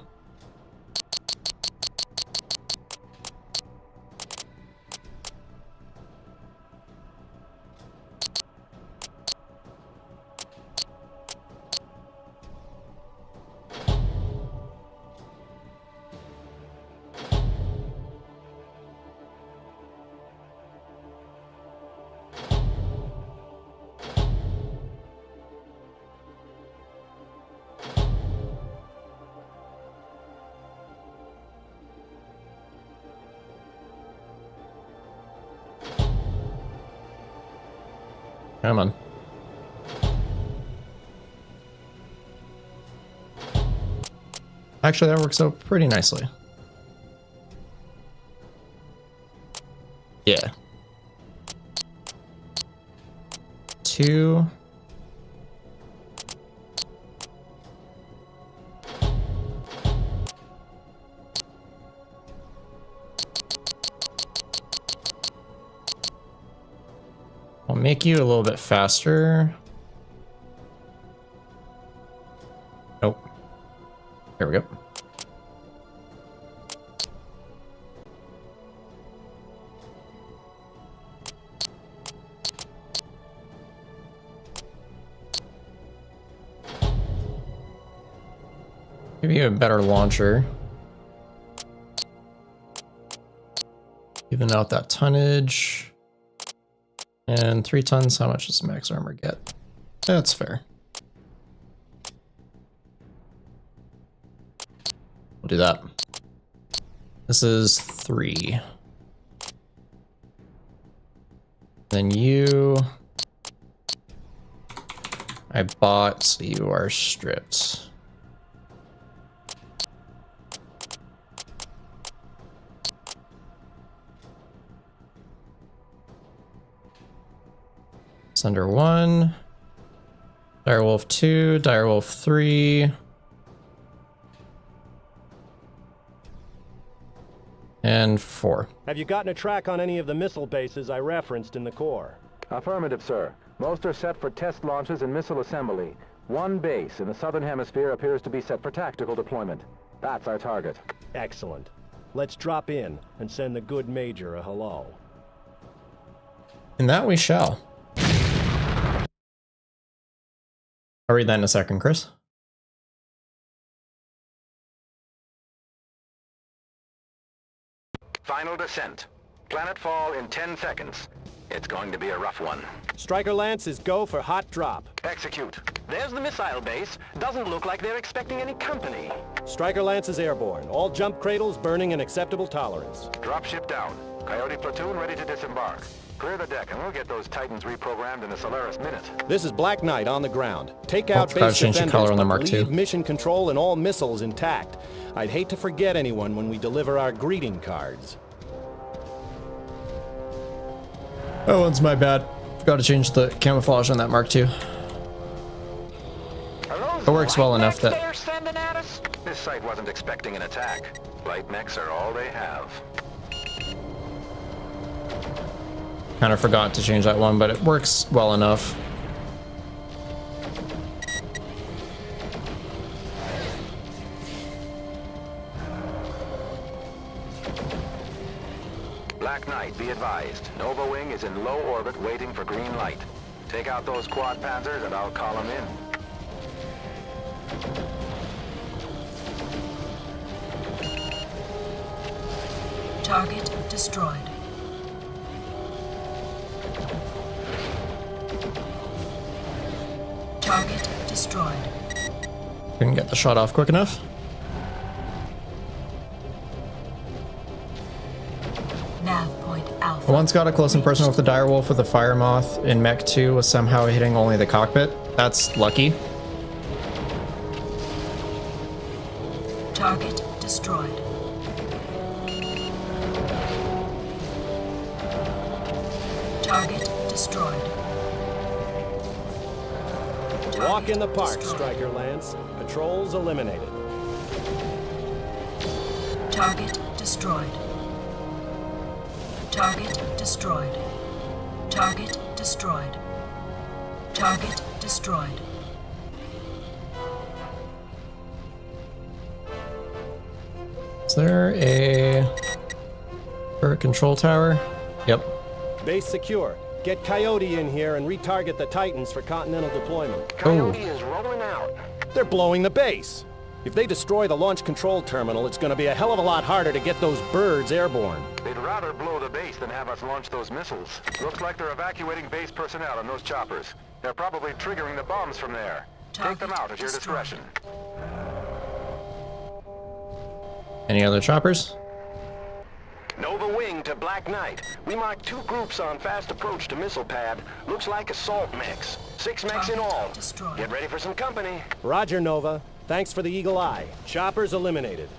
Come on. Actually, that works out pretty nicely. Yeah. 2. I'll make you a little bit faster. Nope. There we go. Give you a better launcher. Even out that tonnage. And 3 tons, how much does max armor get? That's fair. We'll do that. This is 3. Then you... I bought, so you are stripped. Under 1, Direwolf 2, Direwolf 3, and 4. Have you gotten a track on any of the missile bases I referenced in the core? Affirmative, sir. Most are set for test launches and missile assembly. One base in the southern hemisphere appears to be set for tactical deployment. That's our target. Excellent. Let's drop in and send the good Major a hello. And that we shall. I'll read that in a second, Chris. Final descent. Planetfall in 10 seconds. It's going to be a rough one. Striker Lances go for hot drop. Execute. There's the missile base. Doesn't look like they're expecting any company. Striker Lance is airborne. All jump cradles burning an acceptable tolerance. Dropship down. Coyote platoon ready to disembark. Clear the deck and we'll get those Titans reprogrammed in a Solaris minute. This is Black Knight on the ground. Take out forgot base to change the defenders, color on the but Mark II. leave mission control and all missiles intact. I'd hate to forget anyone when we deliver our greeting cards. That one's my bad. Forgot to change the camouflage on that Mark II. It works well enough that... They're sending at us? This site wasn't expecting an attack. Light mechs are all they have. Kind of forgot to change that one, but it works well enough. Black Knight, be advised. Nova Wing is in low orbit waiting for green light. Take out those quad panzers and I'll call them in. Target destroyed. Target destroyed. Couldn't get the shot off quick enough. Nav point Alpha. I once got a close and personal with the direwolf with the fire moth in Mech 2 was somehow hitting only the cockpit. That's lucky. Target destroyed. Target destroyed. Walk in the park, Striker Lance. Patrols eliminated. Target destroyed. Target destroyed. Target destroyed. Target destroyed. Is there a turret control tower? Yep. Base secure. Get Coyote in here and retarget the Titans for continental deployment. Coyote is rolling out. They're blowing the base. If they destroy the launch control terminal, it's going to be a hell of a lot harder to get those birds airborne. They'd rather blow the base than have us launch those missiles. Looks like they're evacuating base personnel in those choppers. They're probably triggering the bombs from there. Take them out at your discretion. Any other choppers? Nova Wing to Black Knight. We marked 2 groups on fast approach to missile pad. Looks like assault mechs. 6 mechs in all. Get ready for some company. Roger, Nova. Thanks for the eagle eye. Choppers eliminated.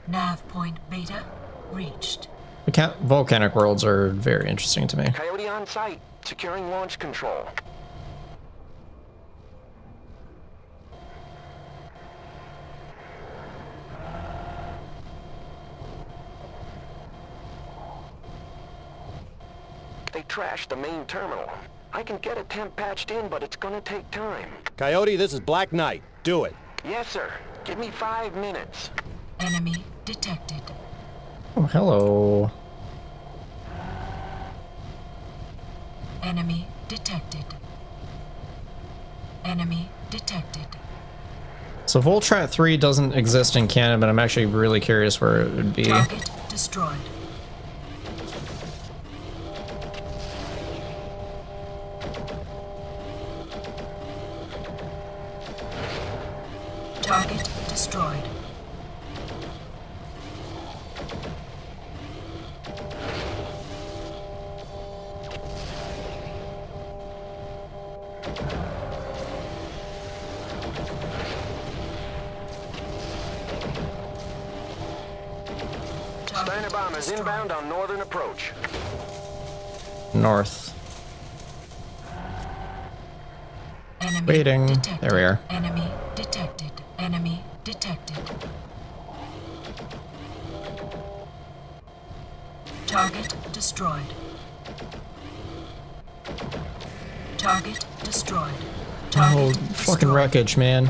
Nav point Beta reached. Volcanic worlds are very interesting to me. Coyote on site. Securing launch control. They trashed the main terminal. I can get a temp patched in, but it's gonna take time. Coyote, this is Black Knight. Do it. Yes, sir. Give me 5 minutes. Enemy detected. Oh, hello. Enemy detected. Enemy detected. So Voltrat 3 doesn't exist in canon, but I'm actually really curious where it would be. Target destroyed. Target destroyed. Steiner bombers inbound on northern approach. North. Enemy Waiting. detected. There we are. Enemy detected. Enemy detected. Target destroyed. Target destroyed. Oh, fucking wreckage, man.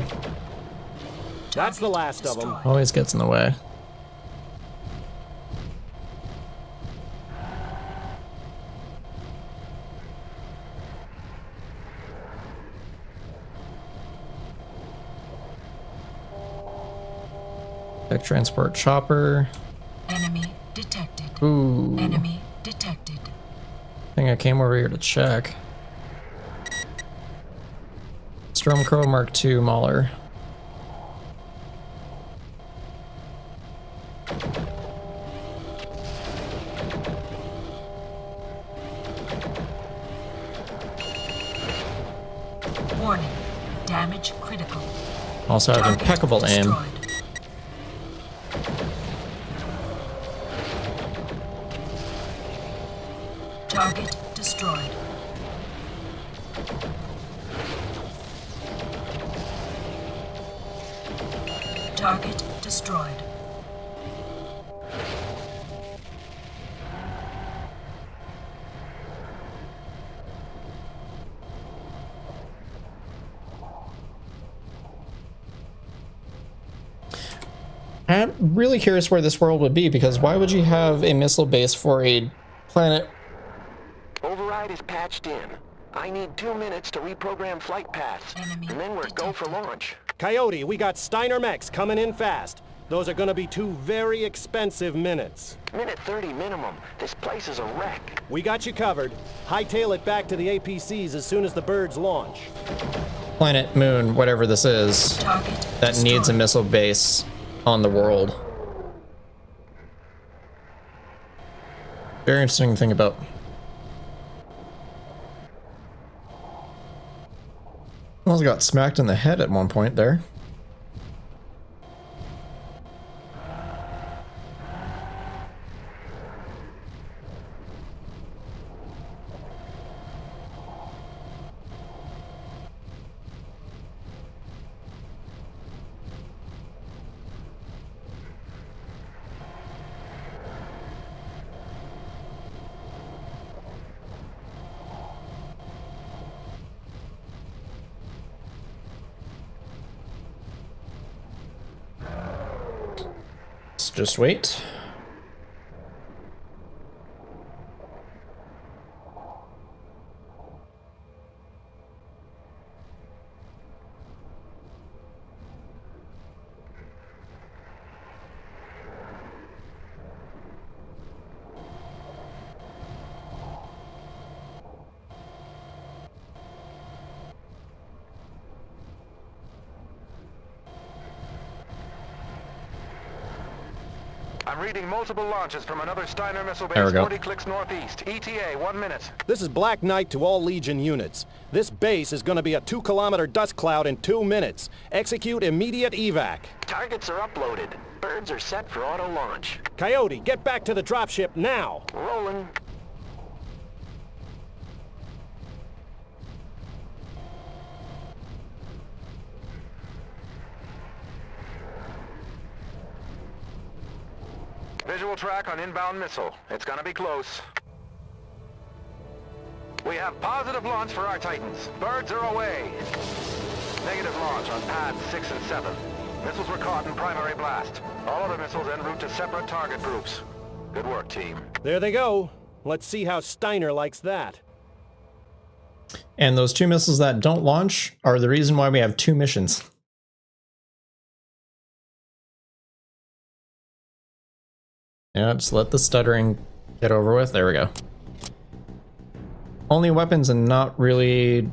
That's the last of them. Always gets in the way. Tech transport chopper. Enemy detected. Ooh. Enemy detected. I think I came over here to check. Just Stormcrow Mark II Mauler. Warning. Damage critical. Also have Target impeccable aim. destroyed. Target destroyed. Target destroyed. I'm really curious where this world would be, because why would you have a missile base for a planet? Override is patched in. I need 2 minutes to reprogram flight paths, and then we're go for launch. Coyote, we got Steiner mechs coming in fast. Those are gonna be 2 very expensive minutes. Minute 30 minimum. This place is a wreck. We got you covered. Hightail it back to the APCs as soon as the birds launch. Planet, moon, whatever this is, Target that needs a destroyed. missile base on the world. Very interesting thing about. Almost got smacked in the head at one point there. Let's just wait. I'm reading multiple launches from another Steiner missile There we base go. 40 clicks northeast. ETA, 1 minute. This is Black Knight to all Legion units. This base is gonna be a 2-kilometer dust cloud in 2 minutes. Execute immediate evac. Targets are uploaded. Birds are set for auto launch. Coyote, get back to the dropship now. Rolling. Visual track on inbound missile. It's gonna be close. We have positive launch for our Titans. Birds are away. Negative launch on pads 6 and 7. Missiles were caught in primary blast. All other missiles en route to separate target groups. Good work, team. There they go. Let's see how Steiner likes that. And those 2 missiles that don't launch are the reason why we have 2 missions. Yeah, just let the stuttering get over with. There we go. Only weapons and not really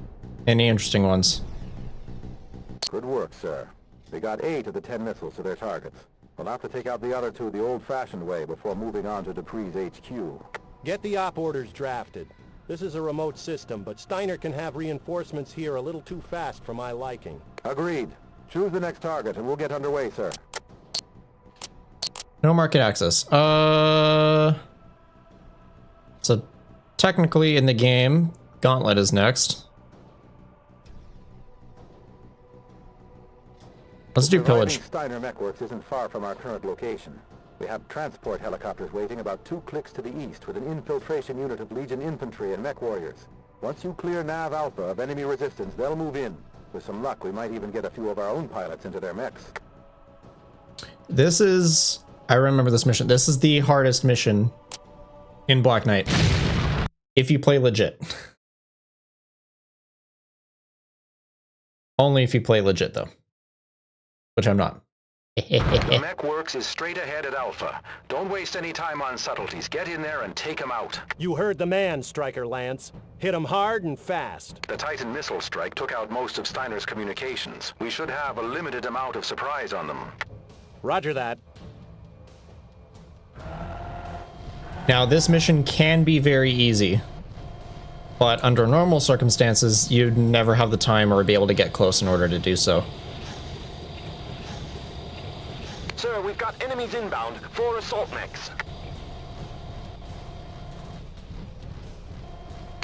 any interesting ones. Good work, sir. They got 8 of the 10 missiles to their targets. We'll have to take out the other 2 the old-fashioned way before moving on to Dupree's HQ. Get the op orders drafted. This is a remote system, but Steiner can have reinforcements here a little too fast for my liking. Agreed. Choose the next target and we'll get underway, sir. No market access. So technically in the game, Gauntlet is next. Let's do pillage. Surviving Steiner Mechworks isn't far from our current location. We have transport helicopters waiting about 2 clicks to the east with an infiltration unit of Legion infantry and mech warriors. Once you clear Nav Alpha of enemy resistance, they'll move in. With some luck, we might even get a few of our own pilots into their mechs. This is... I remember this mission. This is the hardest mission in Black Knight. If you play legit. Only if you play legit, though. Which I'm not. The mech works is straight ahead at Alpha. Don't waste any time on subtleties. Get in there and take him out. You heard the man, Striker Lance. Hit him hard and fast. The Titan missile strike took out most of Steiner's communications. We should have a limited amount of surprise on them. Roger that. Now, this mission can be very easy, but under normal circumstances, you'd never have the time or be able to get close in order to do so. Sir, we've got enemies inbound, 4 assault mechs.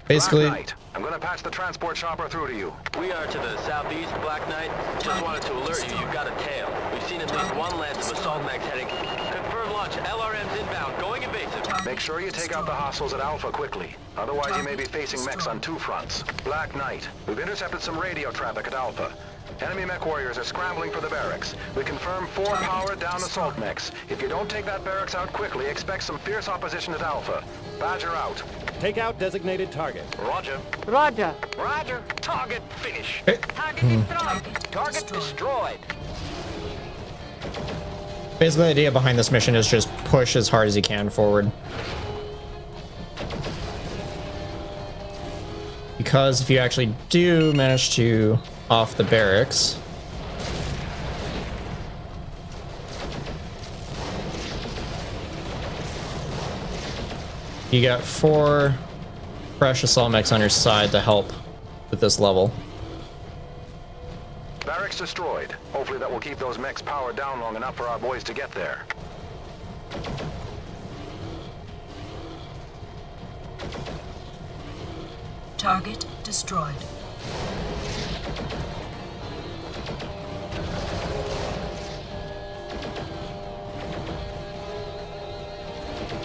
Basically, Black Knight, I'm gonna patch the transport chopper through to you. We are to the southeast, Black Knight. Just wanted to alert you, you've got a tail. We've seen at least one lance of assault mechs heading. Confirm launch, LRM's inbound, going invasive. Make sure you take out the hostiles at Alpha quickly. Otherwise you may be facing mechs on 2 fronts. Black Knight, we've intercepted some radio traffic at Alpha. Enemy mech warriors are scrambling for the barracks. We confirm 4 powered down assault mechs. If you don't take that barracks out quickly, expect some fierce opposition at Alpha. Badger out. Take out designated target. Roger. Roger. Roger. Target finish. Target destroyed. Target destroyed. basically the idea behind this mission is just push as hard as you can forward. Because if you actually do manage to off the barracks, you got 4 fresh assault mechs on your side to help with this level. Barracks destroyed. Hopefully that will keep those mechs powered down long enough for our boys to get there. Target destroyed.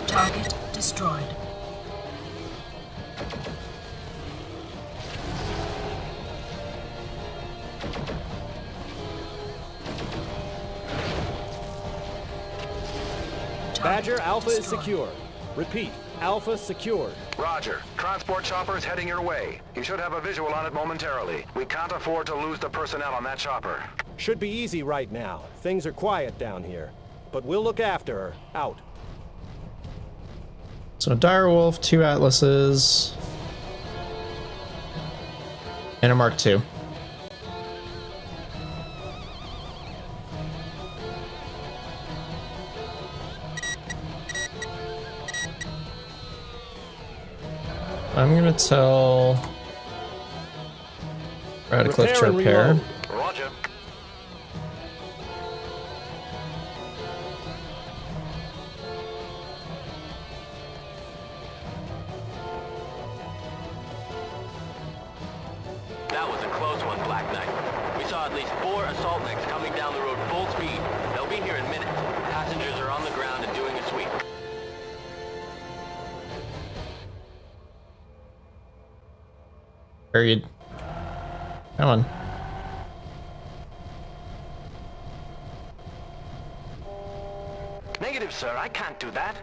Target destroyed. Badger, Alpha is secure. Repeat, Alpha secured. Roger. Transport chopper is heading your way. You should have a visual on it momentarily. We can't afford to lose the personnel on that chopper. Should be easy right now. Things are quiet down here. But we'll look after her. Out. So Direwolf, 2 Atlases, and a Mark II. I'm gonna tell Radcliffe to repair. Roger. That was a close one, Black Knight. We saw at least 4 assault mechs coming down the road full speed. They'll be here in minutes. Passengers are on the ground and doing a sweep. Period. Come on. Negative, sir. I can't do that.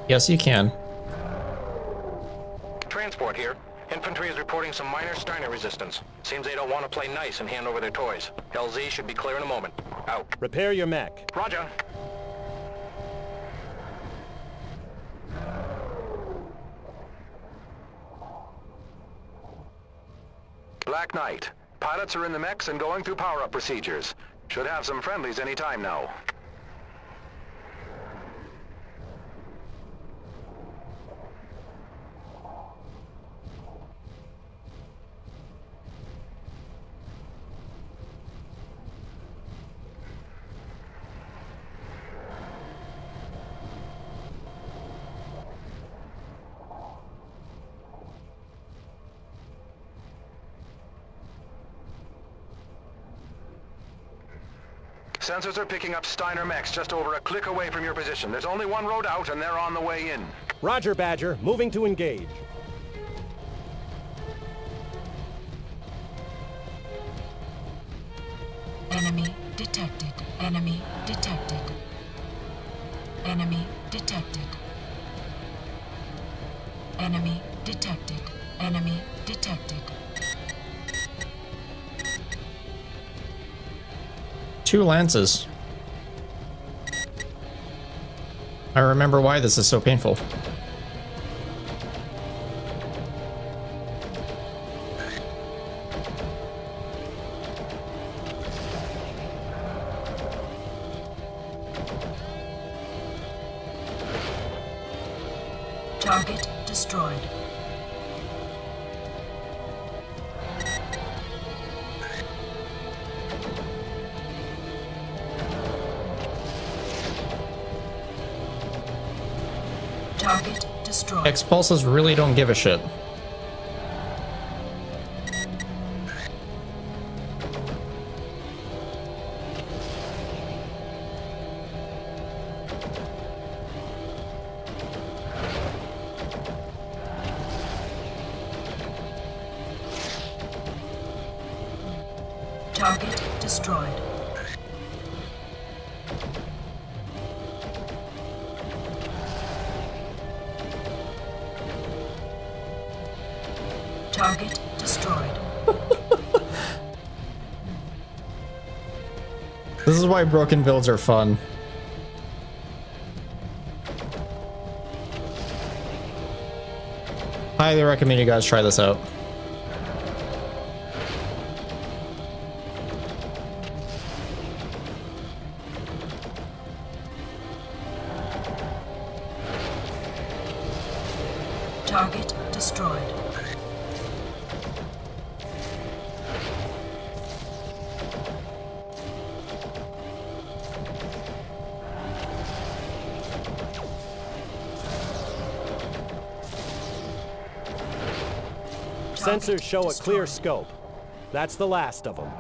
Yes, you can. Transport here. Infantry is reporting some minor Steiner resistance. Seems they don't want to play nice and hand over their toys. LZ should be clear in a moment. Out. Repair your mech. Roger. Black Knight. Pilots are in the mechs and going through power-up procedures. Should have some friendlies any time now. Sensors are picking up Steiner mechs just over a click away from your position. There's only one road out and they're on the way in. Roger, Badger. Moving to engage. Enemy detected. Enemy detected. Enemy detected. Enemy detected. Enemy detected. 2 Lances. I remember why this is so painful. Target destroyed. Target destroyed. X-Pulses really don't give a shit. Target destroyed. Target destroyed. This is why broken builds are fun. Highly recommend you guys try this out. Target destroyed. Sensors show a clear scope. That's the last of them.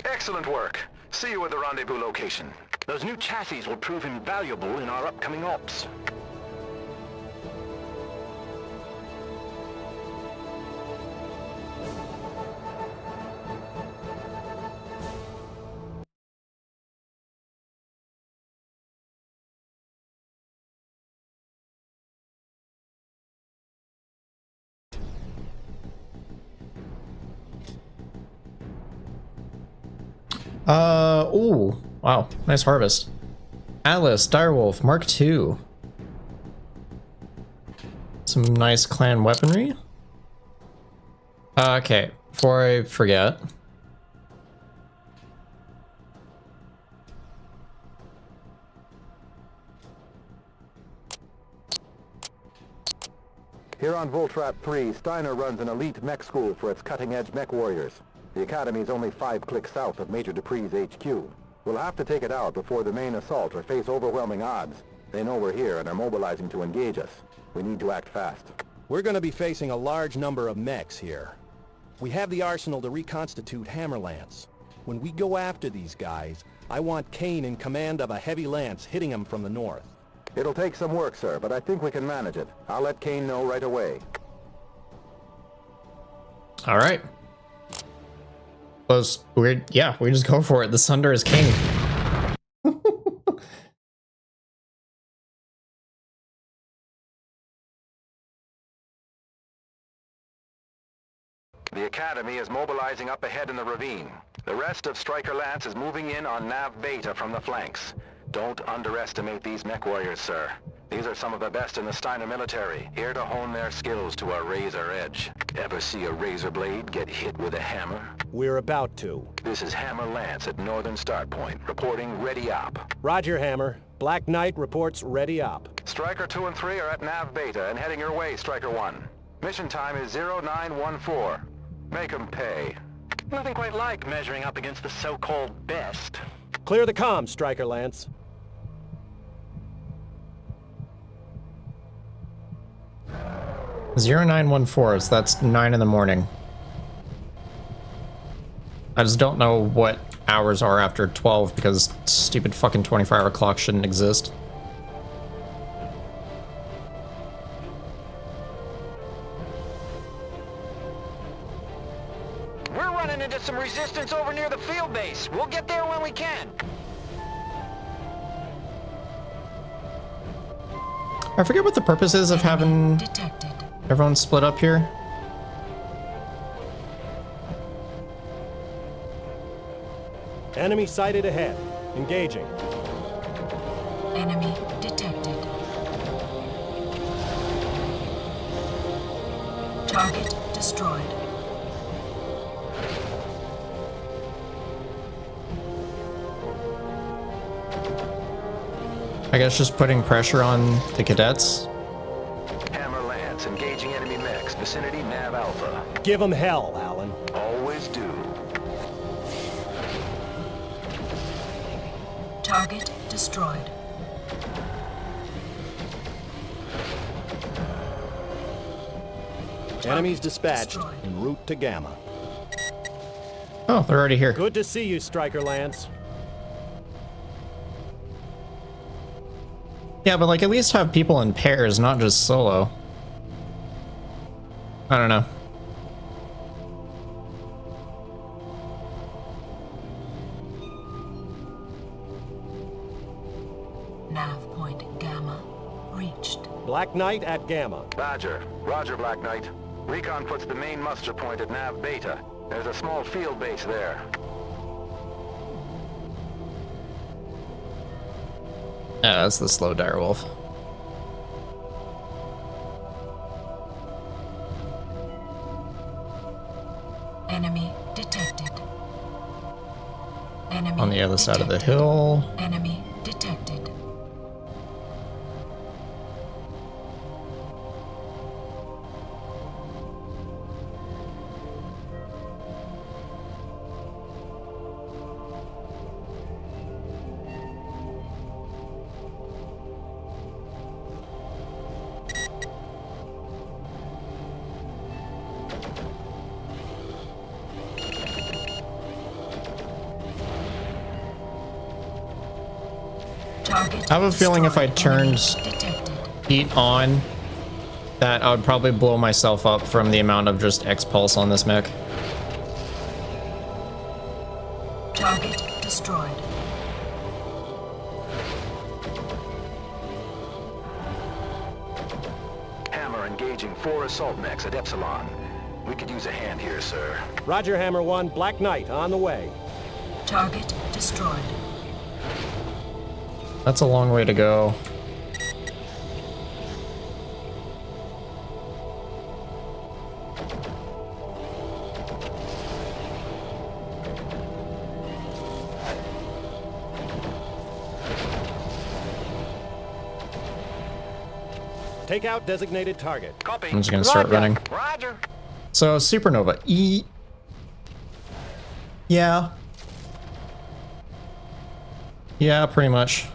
Excellent work. See you at the rendezvous location. Those new chassis will prove invaluable in our upcoming ops. Ooh, wow, nice harvest. Atlas, Direwolf, Mark II. Some nice clan weaponry. Okay, before I forget. Here on Voltrat 3, Steiner runs an elite mech school for its cutting-edge mech warriors. The academy is only 5 clicks south of Major Dupree's HQ. We'll have to take it out before the main assault or face overwhelming odds. They know we're here and are mobilizing to engage us. We need to act fast. We're going to be facing a large number of mechs here. We have the arsenal to reconstitute Hammerlance. When we go after these guys, I want Kane in command of a heavy lance hitting them from the north. It'll take some work, sir, but I think we can manage it. I'll let Kane know right away. All right. Yeah, we just go for it. The Sunder is king. The Academy is mobilizing up ahead in the ravine. The rest of Stryker Lance is moving in on Nav Beta from the flanks. Don't underestimate these mech warriors, sir. These are some of the best in the Steiner military, here to hone their skills to a razor edge. Ever see a razor blade get hit with a hammer? We're about to. This is Hammer Lance at Northern Start Point, reporting ready op. Roger, Hammer. Black Knight reports ready op. Stryker 2 and 3 are at Nav Beta and heading your way, Stryker 1. Mission time is 0914. Make 'em pay. Nothing quite like measuring up against the so-called best. Clear the comms, Stryker Lance. (0914), so that's 9 in the morning. I just don't know what hours are after 12 because stupid fucking 24-hour clock shouldn't exist. We're running into some resistance over near the field base. We'll get there when we can. I forget what the purpose is of having everyone split up here. Enemy sighted ahead. Engaging. Enemy detected. Target destroyed. I guess just putting pressure on the cadets. Hammer Lance, engaging enemy mechs, vicinity Nav Alpha. Give them hell, Alan. Always do. Target destroyed. Enemies dispatched destroyed. en route to Gamma. Oh, they're already here. Good to see you, Striker Lance. Yeah, but like at least have people in pairs, not just solo. I don't know. Nav point Gamma reached. Black Knight at Gamma. Roger. Roger, Black Knight. Recon puts the main muster point at Nav Beta. There's a small field base there. Yeah, that's the slow direwolf. Enemy detected. Enemy On the other side of the detected. hill. Enemy detected. Target I have a feeling if I destroyed. Enemy turned detected. heat on, that I would probably blow myself up from the amount of just X-Pulse on this mech. Target destroyed. Hammer engaging 4 assault mechs at Epsilon. We could use a hand here, sir. Roger, Hammer 1. Black Knight on the way. Target destroyed. That's a long way to go. Take out designated target. Copy. I'm just gonna start running. Roger. So, Supernova. Yeah. Yeah, pretty much.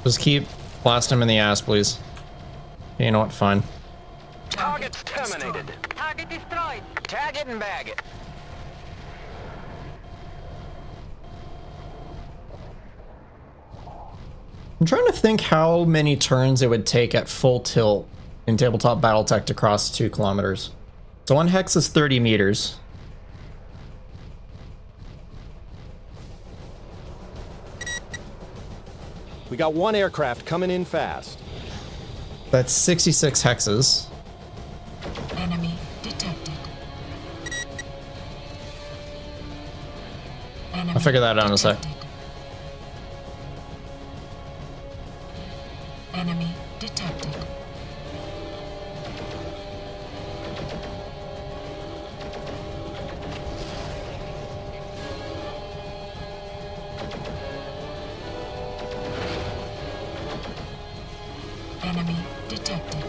Just keep blasting him in the ass, please. You know what? Fine. Target's terminated. Target destroyed. Tag it and bag it. I'm trying to think how many turns it would take at full tilt in tabletop battletech to cross 2 kilometers. So 1 hex is 30 meters. We got 1 aircraft coming in fast. That's 66 hexes. Enemy detected. Enemy I'll figure that out in a sec. detected. Enemy detected. Enemy detected.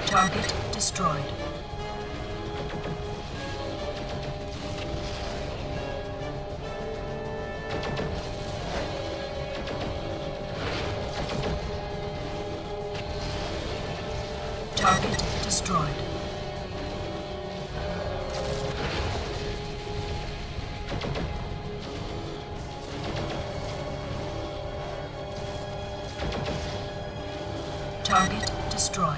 Target destroyed. Target destroyed. Target destroyed.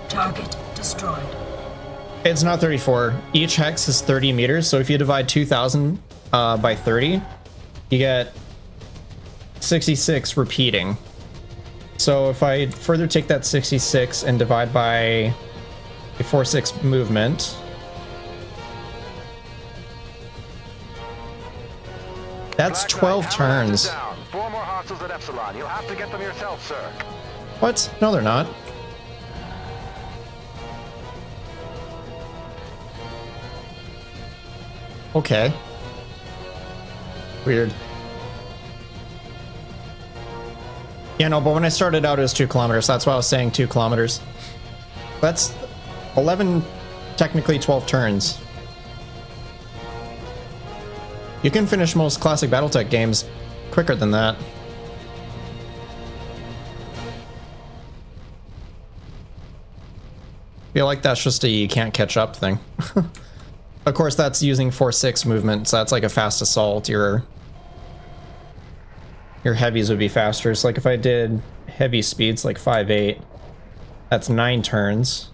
Target destroyed. It's not 34. Each hex is 30 meters, so if you divide 2,000 by 30, you get 66 repeating. So if I further take that 66 and divide by a 4-6 movement, that's 12 turns. 4 more hostiles at Epsilon. You'll have to get them yourself, sir. What? No, they're not. Okay. Weird. Yeah, no, but when I started out it was 2 kilometers. That's why I was saying 2 kilometers. That's 11, technically 12 turns. You can finish most classic Battletech games quicker than that. Feel like that's just a you can't catch up thing. Of course, that's using 4-6 movement, so that's like a fast assault. Your heavies would be faster. So like if I did heavy speeds like 5-8, that's 9 turns.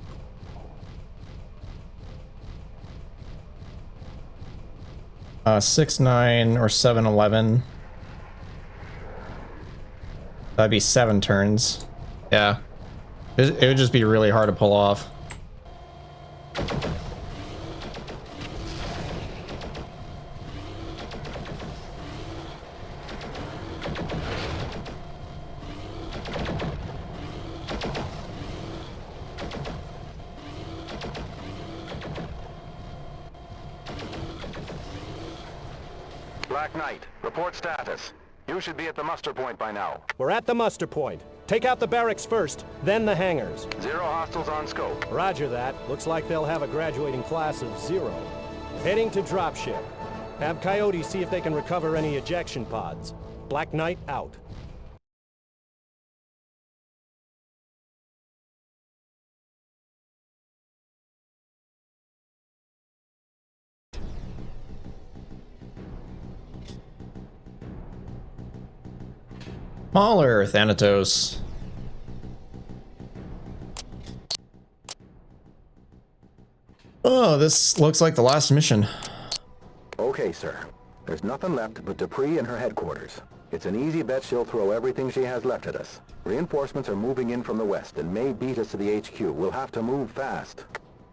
6-9 or 7-11. That'd be 7 turns. Yeah. It would just be really hard to pull off. Black Knight, report status. You should be at the muster point by now. We're at the muster point. Take out the barracks first, then the hangars. 0 hostiles on scope. Roger that. Looks like they'll have a graduating class of 0. Heading to dropship. Have Coyote see if they can recover any ejection pods. Black Knight out. Smaller Thanatos. Oh, this looks like the last mission. Okay, sir. There's nothing left but Dupree and her headquarters. It's an easy bet she'll throw everything she has left at us. Reinforcements are moving in from the west and may beat us to the HQ. We'll have to move fast.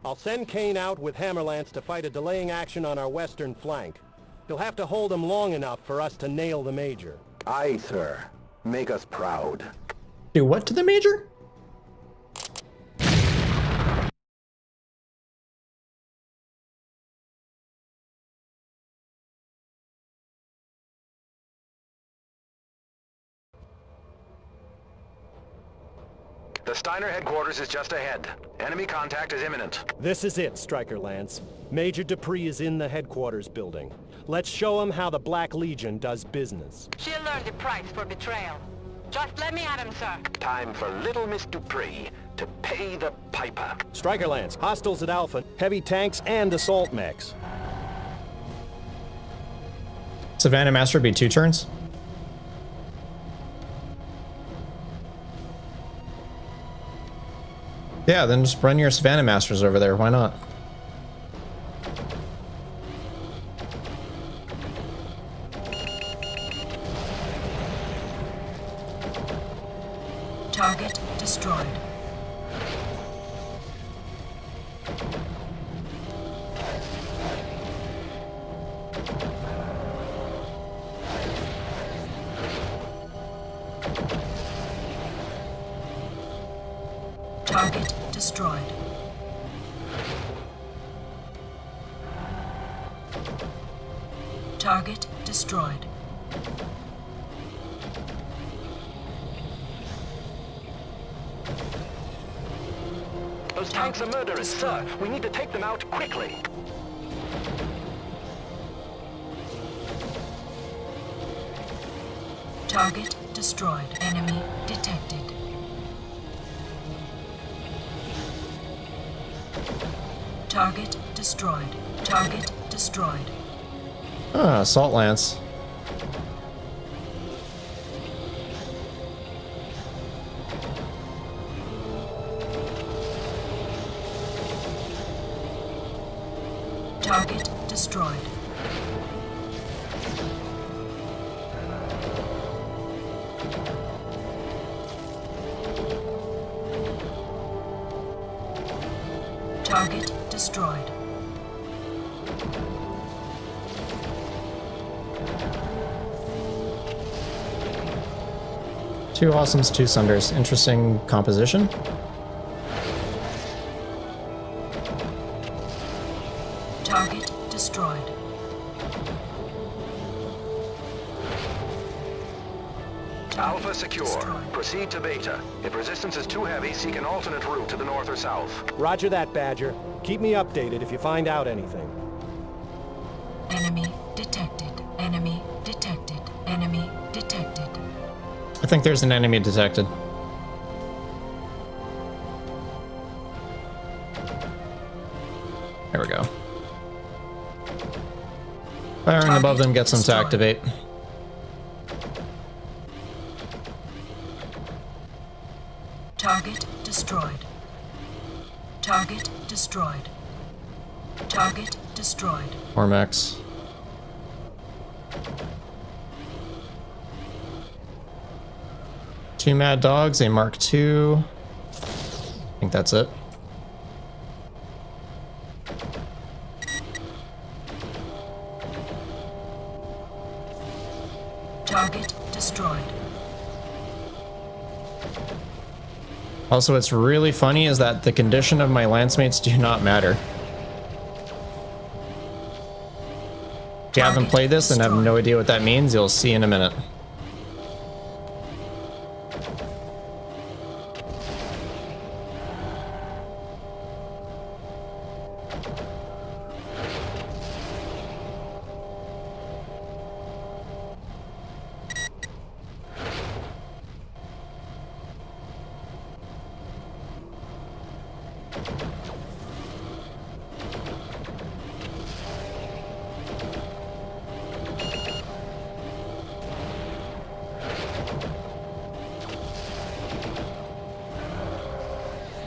I'll send Kane out with Hammerlance to fight a delaying action on our western flank. He'll have to hold him long enough for us to nail the Major. Aye, sir. Make us proud. Do what to the Major? The Steiner headquarters is just ahead. Enemy contact is imminent. This is it, Striker Lance. Major Dupree is in the headquarters building. Let's show him how the Black Legion does business. She'll learn the price for betrayal. Just let me at him, sir. Time for little Miss Dupree to pay the piper. Striker Lance, hostiles at Alpha, heavy tanks and assault mechs. Savannah Master would be 2 turns. Yeah, then just run your Savannah Masters over there. Why not? Target destroyed. Target destroyed. Target destroyed. Those tanks are murderers, sir. We need to take them out quickly. Target destroyed. Enemy detected. Target destroyed. Target destroyed. Ah, Assault Lance. destroyed. Target destroyed. Two Awesomes, two Sunders. Interesting composition. Target destroyed. Alpha secure. Proceed to Beta. If resistance is too heavy, seek an alternate route to the north or south. Roger that, Badger. Keep me updated if you find out anything. Enemy detected. Enemy detected. Enemy detected. I think there's an enemy detected. There we go. Firing above them gets them to activate. Target destroyed. Target destroyed. Target destroyed. Ormax. Two Mad Dogs, a Mark II. I think that's it. Target destroyed. Also, what's really funny is that the condition of my lancemates do not matter. If you haven't played this and have no idea what that means, you'll see in a minute.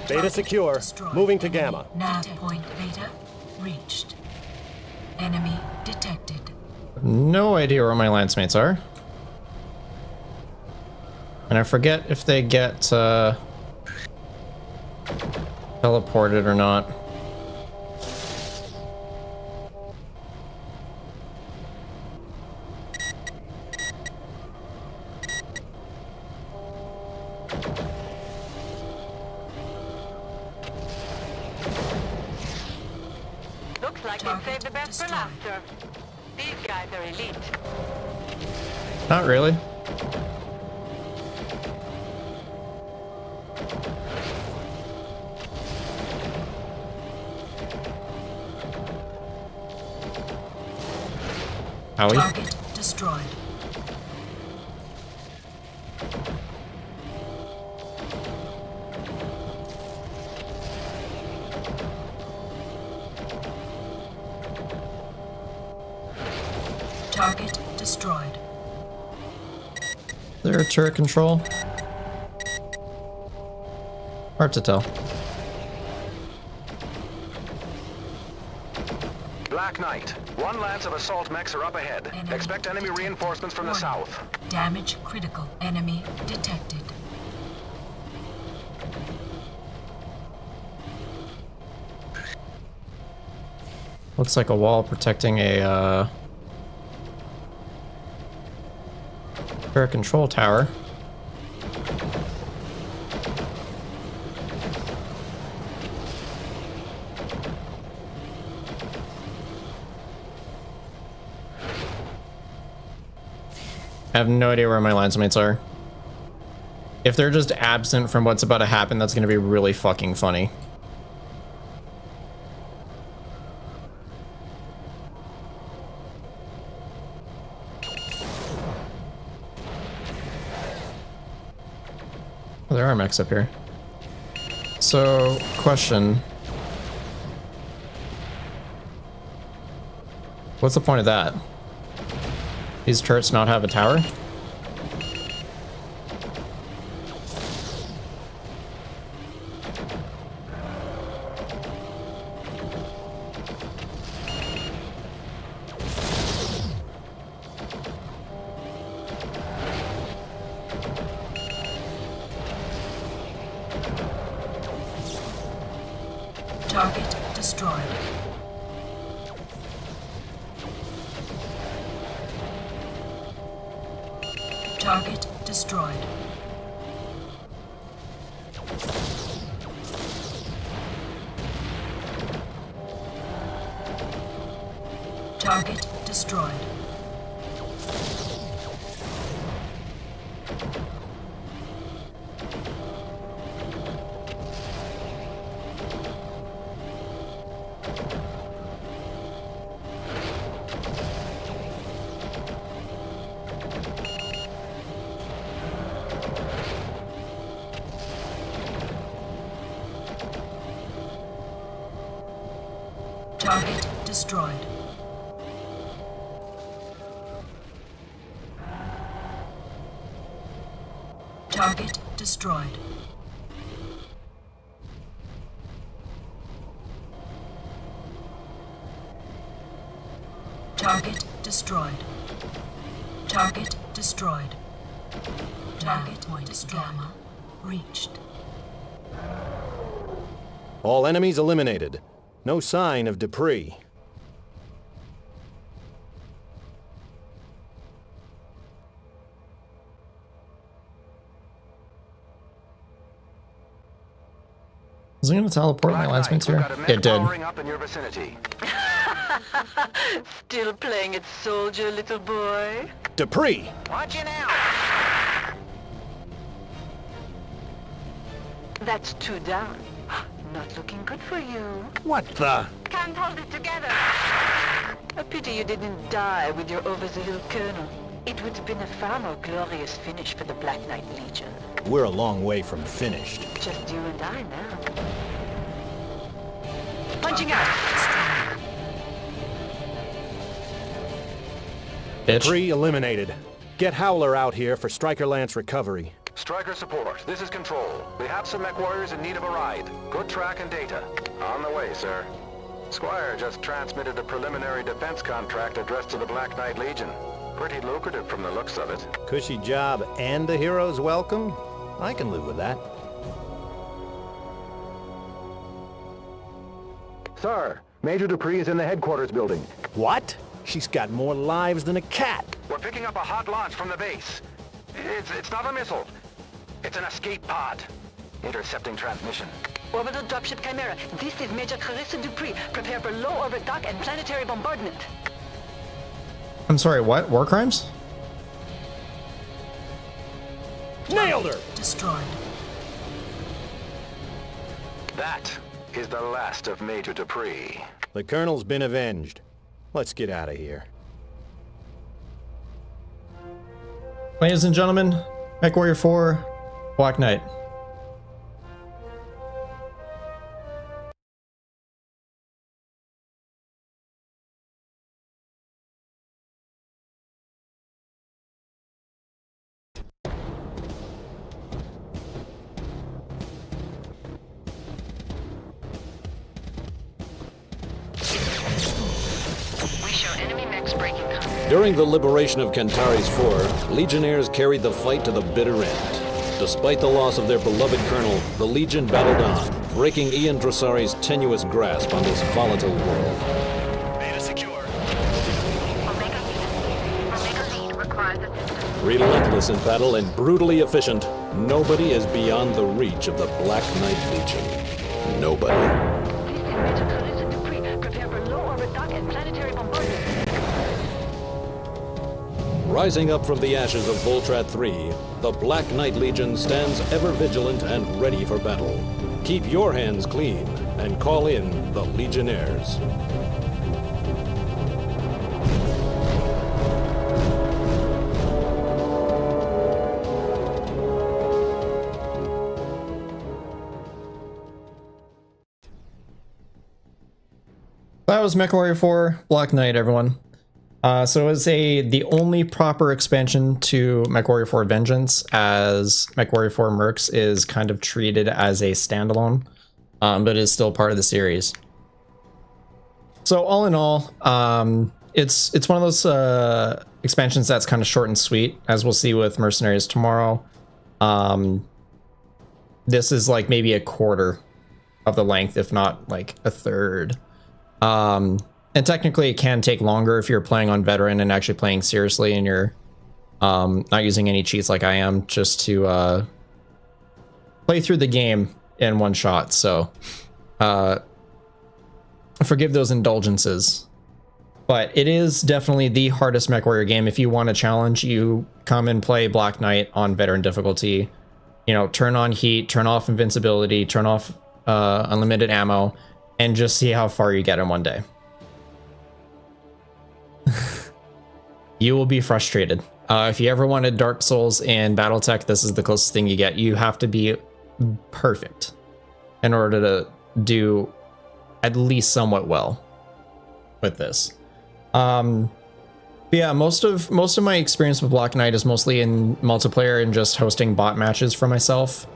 Beta secure. Destroyed. Moving to Enemy Gamma. Nav point Beta reached. Enemy detected. No idea where my lancemates are. And I forget if they get teleported or not. Looks like they saved the best for last, sir. These guys are elite. Not really. Howie? Target destroyed. Target destroyed. Is there a turret control? Hard to tell. Black Knight. One lance of assault mechs are up ahead. Enemy Expect enemy detected. reinforcements from the Warning. south. Damage critical. Enemy detected. Looks like a wall protecting a turret control tower. I have no idea where my lancemates are. If they're just absent from what's about to happen, that's going to be really fucking funny. Oh, there are mechs up here. So, question. What's the point of that? These turrets not have a tower? destroyed. Target destroyed. Target destroyed. Target destroyed. Target destroyed. Target destroyed. Target destroyed. Target point gamma reached. All enemies eliminated. No sign of Dupree. Is it going to teleport my landsmates here? It did. Up in your vicinity. Still playing it soldier, little boy? Dupree! Watch you now! That's 2 down. Not looking good for you. What the? Can't hold it together. A pity you didn't die with your over-the-hill colonel. It would have been a far more glorious finish for the Black Knight Legion. We're a long way from finished. Just you and I now. Punching out! Bitch. Dupree eliminated. Get Howler out here for Striker Lance recovery. Striker support, this is Control. We have some MechWarriors in need of a ride. Good track and data. On the way, sir. Squire just transmitted a preliminary defense contract addressed to the Black Knight Legion. Pretty lucrative from the looks of it. Cushy job and a hero's welcome? I can live with that. Sir, Major Dupree is in the headquarters building. What? She's got more lives than a cat. We're picking up a hot launch from the base. It's not a missile. It's an escape pod. Intercepting transmission. Orbital dropship Chimera. This is Major Clarissa Dupree. Prepare for low orbit dock and planetary bombardment. I'm sorry, what? War crimes? Nailed her! Destroyed. That is the last of Major Dupree. The Colonel's been avenged. Let's get out of here. Ladies and gentlemen, MechWarrior 4, Black Knight. During the liberation of Cantari's 4, Legionnaires carried the fight to the bitter end. Despite the loss of their beloved colonel, the Legion battled on, breaking Ian Dressari's tenuous grasp on this volatile world. Beta secure. Omega lead requires assistance. Relentless in battle and brutally efficient, nobody is beyond the reach of the Black Knight Legion. Nobody. This is Major Clarissa Dupree. Prepare for low orbit dock and planetary bombardment. Rising up from the ashes of Voltrat 3, the Black Knight Legion stands ever vigilant and ready for battle. Keep your hands clean and call in the Legionnaires. That was MechWarrior 4, Black Knight, everyone. So it was the only proper expansion to MechWarrior 4 Vengeance, as MechWarrior 4 Mercs is kind of treated as a standalone, but is still part of the series. So all in all, it's one of those expansions that's kind of short and sweet, as we'll see with Mercenaries tomorrow. This is like maybe a quarter of the length, if not like a third. And technically it can take longer if you're playing on veteran and actually playing seriously and you're not using any cheats like I am, just to play through the game in one shot. So forgive those indulgences. But it is definitely the hardest MechWarrior game. If you want a challenge, you come and play Black Knight on veteran difficulty. You know, turn on heat, turn off invincibility, turn off unlimited ammo, and just see how far you get in one day. You will be frustrated. If you ever wanted Dark Souls in Battletech, this is the closest thing you get. You have to be perfect in order to do at least somewhat well with this. Yeah, most of my experience with Black Knight is mostly in multiplayer and just hosting bot matches for myself.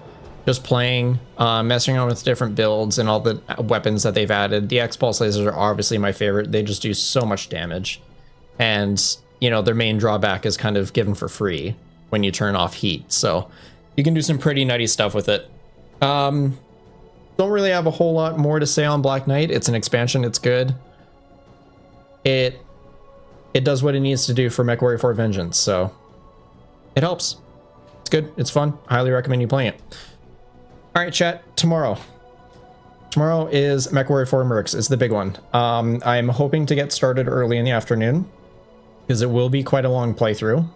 Just playing, messing around with different builds and all the weapons that they've added. The X-Pulse lasers are obviously my favorite. They just do so much damage. And, you know, their main drawback is kind of given for free when you turn off heat. So you can do some pretty nutty stuff with it. Don't really have a whole lot more to say on Black Knight. It's an expansion. It's good. It does what it needs to do for MechWarrior 4 Vengeance, so it helps. It's good. It's fun. I highly recommend you playing it. All right, chat. Tomorrow is MechWarrior 4 Mercs. Is the big one. I'm hoping to get started early in the afternoon because it will be quite a long playthrough.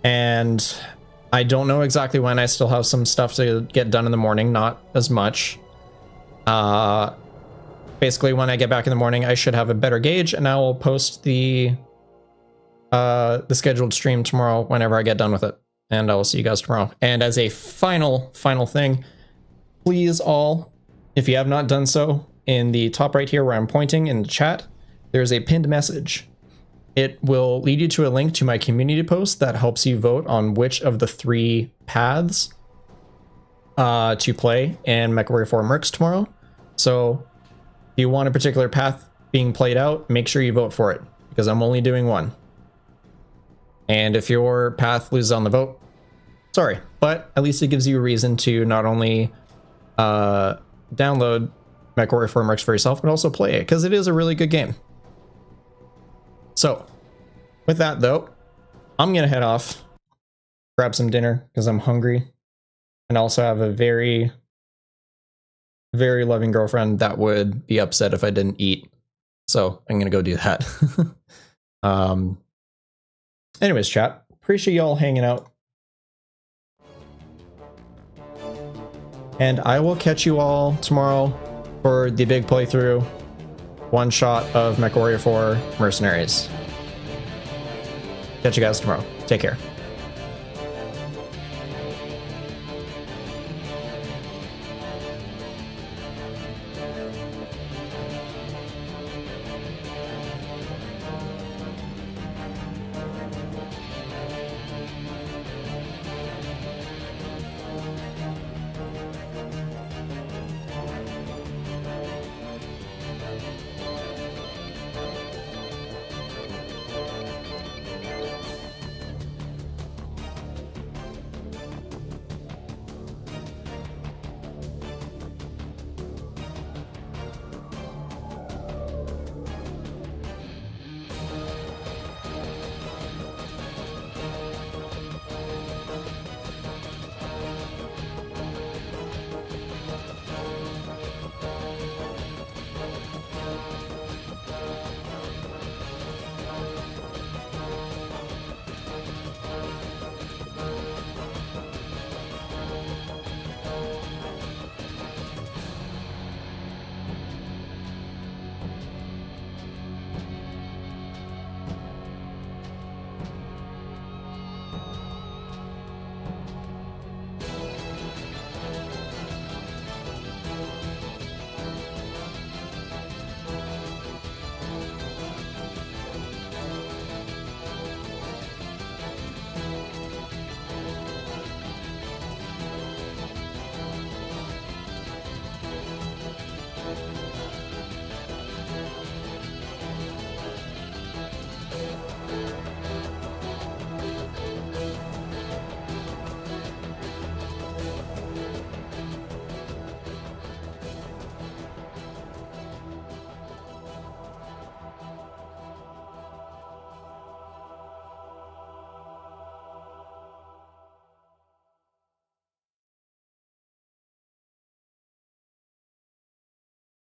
And I don't know exactly when. I still have some stuff to get done in the morning, not as much. Basically, when I get back in the morning, I should have a better gauge, and I will post the scheduled stream tomorrow whenever I get done with it. And I will see you guys tomorrow. And as a final thing, please all, if you have not done so, in the top right here where I'm pointing in the chat, there's a pinned message. It will lead you to a link to my community post that helps you vote on which of the 3 paths to play in MechWarrior 4 Mercs tomorrow. So if you want a particular path being played out, make sure you vote for it, because I'm only doing one. And if your path loses on the vote, sorry, but at least it gives you a reason to not only download MechWarrior 4 Mercs for yourself, but also play it, because it is a really good game. So, with that though, I'm gonna head off, grab some dinner, because I'm hungry, and also have a very, very loving girlfriend that would be upset if I didn't eat. So I'm gonna go do that. Anyways, chat, appreciate y'all hanging out. And I will catch you all tomorrow for the big playthrough, one shot of MechWarrior 4 Mercenaries. Catch you guys tomorrow. Take care.